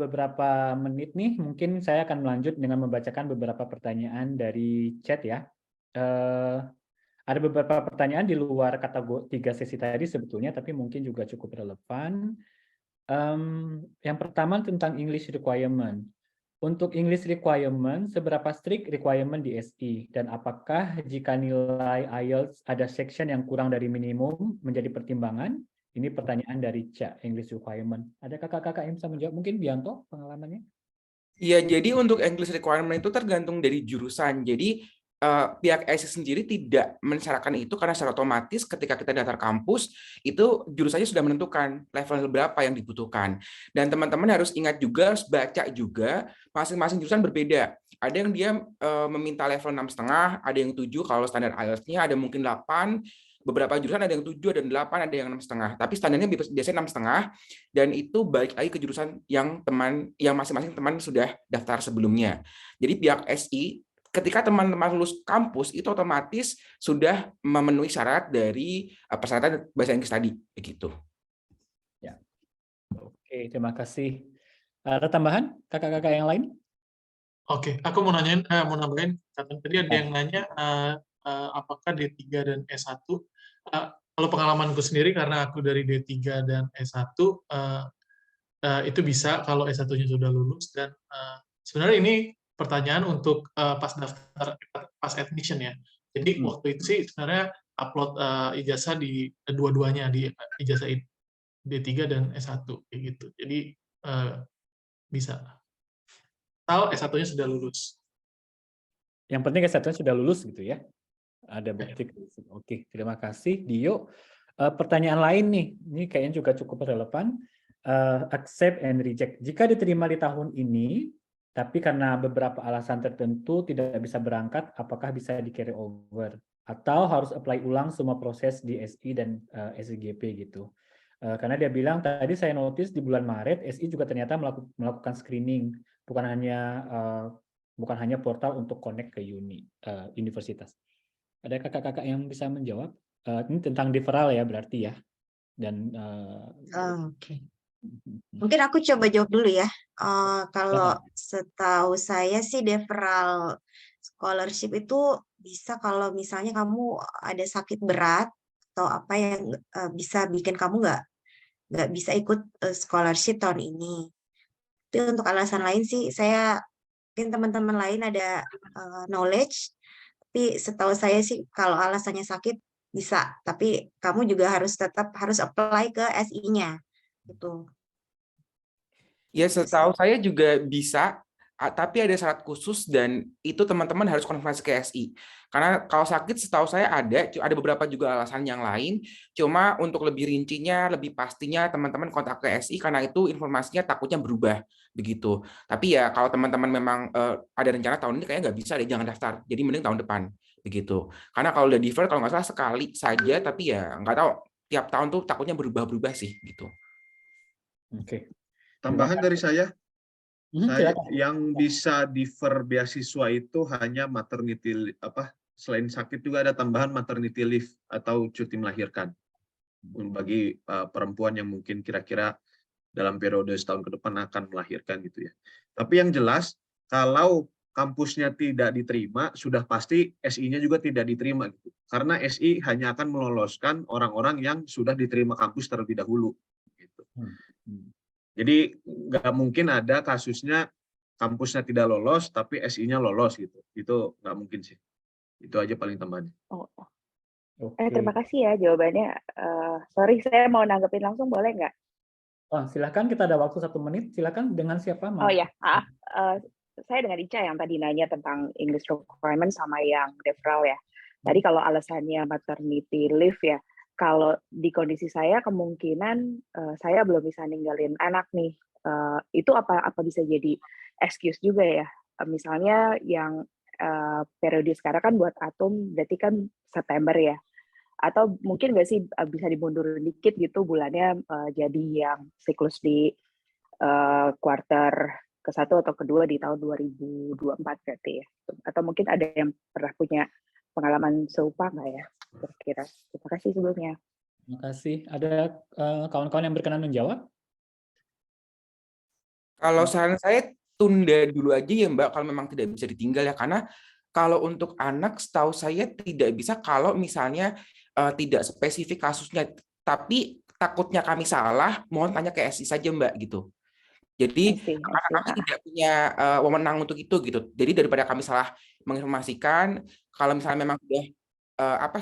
beberapa menit nih. Mungkin saya akan melanjut dengan membacakan beberapa pertanyaan dari chat ya. ada beberapa pertanyaan di luar kategori 3 sesi tadi sebetulnya, tapi mungkin juga cukup relevan. Yang pertama tentang English requirement. Untuk English requirement, seberapa strict requirement di SI? Dan apakah jika nilai IELTS ada section yang kurang dari minimum menjadi pertimbangan? Ini pertanyaan dari Cak, English requirement. Ada kakak-kakak yang bisa menjawab? Mungkin Bianto pengalamannya? Iya, jadi untuk English requirement itu tergantung dari jurusan. Jadi pihak SI sendiri tidak mensyaratkan itu karena secara otomatis ketika kita daftar kampus itu jurusannya sudah menentukan level berapa yang dibutuhkan. Dan teman-teman harus ingat juga, harus baca juga masing-masing jurusan berbeda. Ada yang dia meminta level 6,5, ada yang 7 kalau standar IELTS-nya, ada mungkin 8. Beberapa jurusan ada yang 7, ada yang 8, ada yang 6,5. Tapi standarnya biasanya 6,5 dan itu balik lagi ke jurusan yang masing-masing teman sudah daftar sebelumnya. Jadi pihak SI ketika teman-teman lulus kampus itu otomatis sudah memenuhi syarat dari persyaratan bahasa Inggris tadi, begitu. Ya. Oke, terima kasih. Ada tambahan kakak-kakak yang lain? Oke, aku mau nambahin. Tadi ada yang nanya apakah D3 dan S1. Kalau pengalamanku sendiri karena aku dari D3 dan S1 itu bisa kalau S1-nya sudah lulus dan sebenarnya ini pertanyaan untuk pas daftar pas admission ya. Jadi waktu itu sih sebenarnya upload ijazah di dua-duanya di ijazah D3 dan S1 kayak gitu. Jadi bisa. Atau S1-nya sudah lulus. Yang penting S1-nya sudah lulus gitu ya. Ada bukti. Oke, terima kasih Dio. Pertanyaan lain nih, ini kayaknya juga cukup relevan. Accept and reject. Jika diterima di tahun ini, tapi karena beberapa alasan tertentu tidak bisa berangkat, apakah bisa di carry over? Atau harus apply ulang semua proses di SI dan SIGP gitu. Karena dia bilang, tadi saya notice di bulan Maret, SI juga ternyata melakukan screening, bukan hanya portal untuk connect ke universitas. Ada kakak-kakak yang bisa menjawab? Ini tentang deferral ya berarti ya. Dan Oke. Mungkin aku coba jawab dulu ya. Kalau setahu saya sih deferral scholarship itu bisa kalau misalnya kamu ada sakit berat atau apa yang bisa bikin kamu nggak bisa ikut scholarship tahun ini. Tapi untuk alasan lain sih saya mungkin teman-teman lain ada knowledge. Tapi setahu saya sih kalau alasannya sakit bisa. Tapi kamu juga harus apply ke SI-nya. Gitu. Ya, setahu saya juga bisa, tapi ada syarat khusus dan itu teman-teman harus konfirmasi ke SI. Karena kalau sakit setahu saya ada beberapa juga alasan yang lain, cuma untuk lebih rincinya, lebih pastinya teman-teman kontak ke SI karena itu informasinya takutnya berubah begitu. Tapi ya kalau teman-teman memang ada rencana tahun ini kayaknya nggak bisa deh, jangan daftar. Jadi mending tahun depan begitu. Karena kalau udah defer kalau nggak salah sekali saja, tapi ya nggak tahu tiap tahun tuh takutnya berubah-berubah sih gitu. Oke. Tambahan dari saya yang bisa defer beasiswa itu hanya maternity selain sakit juga ada tambahan maternity leave atau cuti melahirkan bagi perempuan yang mungkin kira-kira dalam periode setahun ke depan akan melahirkan gitu ya. Tapi yang jelas kalau kampusnya tidak diterima sudah pasti SI-nya juga tidak diterima gitu. Karena SI hanya akan meloloskan orang-orang yang sudah diterima kampus terlebih dahulu gitu. Jadi nggak mungkin ada kasusnya kampusnya tidak lolos tapi SI-nya lolos gitu. Itu nggak mungkin sih. Itu aja paling tambahannya. Terima kasih ya jawabannya. Sorry, saya mau nanggepin langsung, boleh nggak? Silakan, kita ada waktu 1 menit. Silakan, dengan siapa? Oh ya, saya dengan Ica yang tadi nanya tentang English requirement sama yang deferral ya. Tadi kalau alasannya maternity leave ya, kalau di kondisi saya kemungkinan saya belum bisa ninggalin anak nih. Itu apa bisa jadi excuse juga ya? Misalnya yang periode sekarang kan buat Atum berarti kan September ya. Atau mungkin nggak sih bisa dimundurin dikit gitu bulannya jadi yang siklus di kuarter ke-1 atau ke-2 di tahun 2024 berarti ya. Atau mungkin ada yang pernah punya pengalaman serupa nggak ya? Kira-kira. Terima kasih sebelumnya. Terima kasih. Ada kawan-kawan yang berkenan menjawab? Kalau saran saya tunda dulu aja ya Mbak, kalau memang tidak bisa ditinggal ya, karena Kalau untuk anak, setahu saya tidak bisa kalau misalnya tidak spesifik kasusnya. Tapi takutnya kami salah, mohon tanya ke SI saja Mbak gitu. Jadi karena kami tidak punya wewenang untuk itu gitu. Jadi daripada kami salah menginformasikan, kalau misalnya memang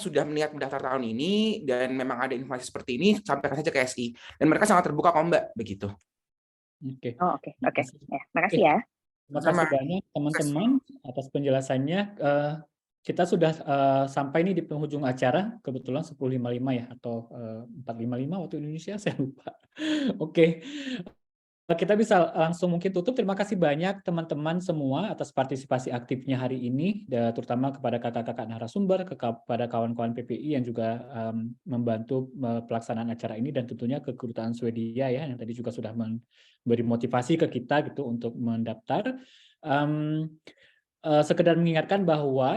sudah melihat mendaftar tahun ini dan memang ada informasi seperti ini, sampaikan saja ke SI. Dan mereka sangat terbuka kok Mbak, begitu. Oke. Oh, oke. Ya, makasih ya. Terima kasih banyak teman-teman atas penjelasannya. Kita sudah sampai nih di penghujung acara, kebetulan 10.55 ya, atau 4.55 waktu Indonesia, saya lupa. Oke. Kita bisa langsung mungkin tutup. Terima kasih banyak teman-teman semua atas partisipasi aktifnya hari ini, terutama kepada kakak-kakak narasumber, kepada kawan-kawan PPI yang juga membantu pelaksanaan acara ini, dan tentunya ke Kedutaan Swedia ya, yang tadi juga sudah memberi motivasi ke kita gitu untuk mendaftar. Sekedar mengingatkan bahwa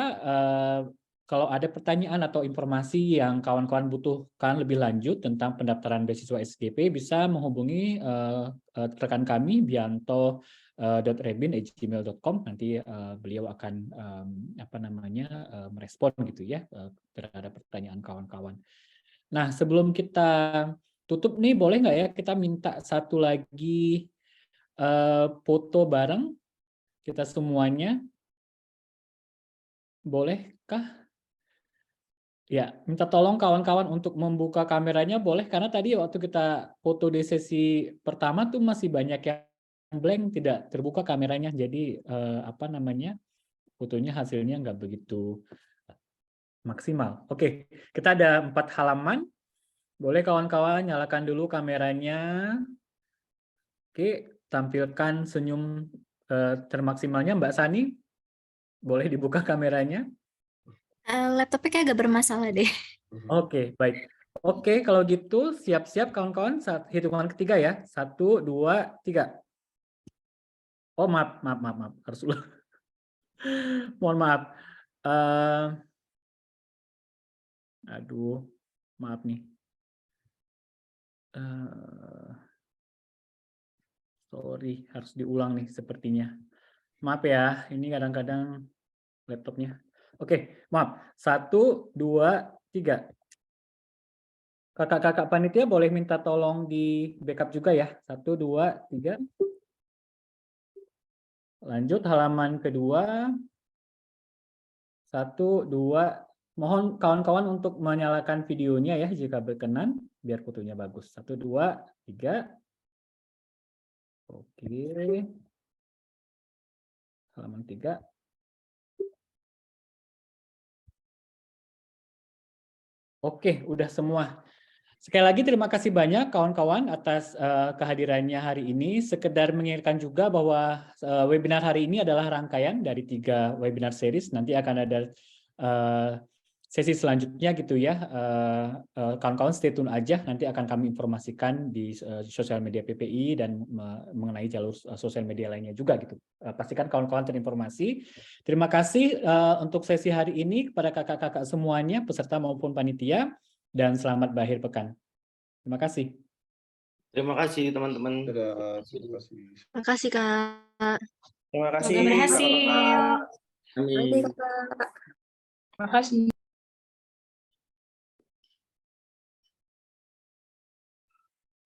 kalau ada pertanyaan atau informasi yang kawan-kawan butuhkan lebih lanjut tentang pendaftaran beasiswa SGP, bisa menghubungi rekan kami bianto.rebin@gmail.com. Nanti beliau akan merespon gitu ya terhadap pertanyaan kawan-kawan. Nah, sebelum kita tutup nih, boleh nggak ya kita minta satu lagi foto bareng kita semuanya? Bolehkah? Ya, minta tolong kawan-kawan untuk membuka kameranya, boleh, karena tadi waktu kita foto di sesi pertama tuh masih banyak yang blank, tidak terbuka kameranya, jadi fotonya hasilnya nggak begitu maksimal. Oke, kita ada 4 halaman, boleh kawan-kawan nyalakan dulu kameranya. Oke, tampilkan senyum termaksimalnya. Mbak Sani, boleh dibuka kameranya? Laptopnya kayak agak bermasalah deh. Oke, baik. Oke, kalau gitu siap-siap kawan-kawan, hitungan ketiga ya. 1, 2, 3. Oh, maaf. Harus ulang. Mohon maaf. Aduh, maaf nih. Sorry, harus diulang nih sepertinya. Maaf ya, ini kadang-kadang laptopnya. Oke, maaf. 1, 2, 3. Kakak-kakak panitia boleh minta tolong di backup juga ya. 1, 2, 3. Lanjut halaman kedua. 1, 2. Mohon kawan-kawan untuk menyalakan videonya ya jika berkenan, biar fotonya bagus. 1, 2, 3. Oke. Halaman 3. Oke, udah semua. Sekali lagi terima kasih banyak kawan-kawan atas kehadirannya hari ini. Sekedar mengingatkan juga bahwa webinar hari ini adalah rangkaian dari 3 webinar series. Nanti akan ada sesi selanjutnya gitu ya. Kawan-kawan stay tune aja, nanti akan kami informasikan di sosial media PPI dan mengenai jalur sosial media lainnya juga gitu. Pastikan kawan-kawan terinformasi. Terima kasih untuk sesi hari ini kepada kakak-kakak semuanya, peserta maupun panitia. Dan selamat berakhir pekan. Terima kasih. Terima kasih teman-teman. Terima kasih Kak. Terima kasih. Semoga berhasil. Amin. Terima kasih.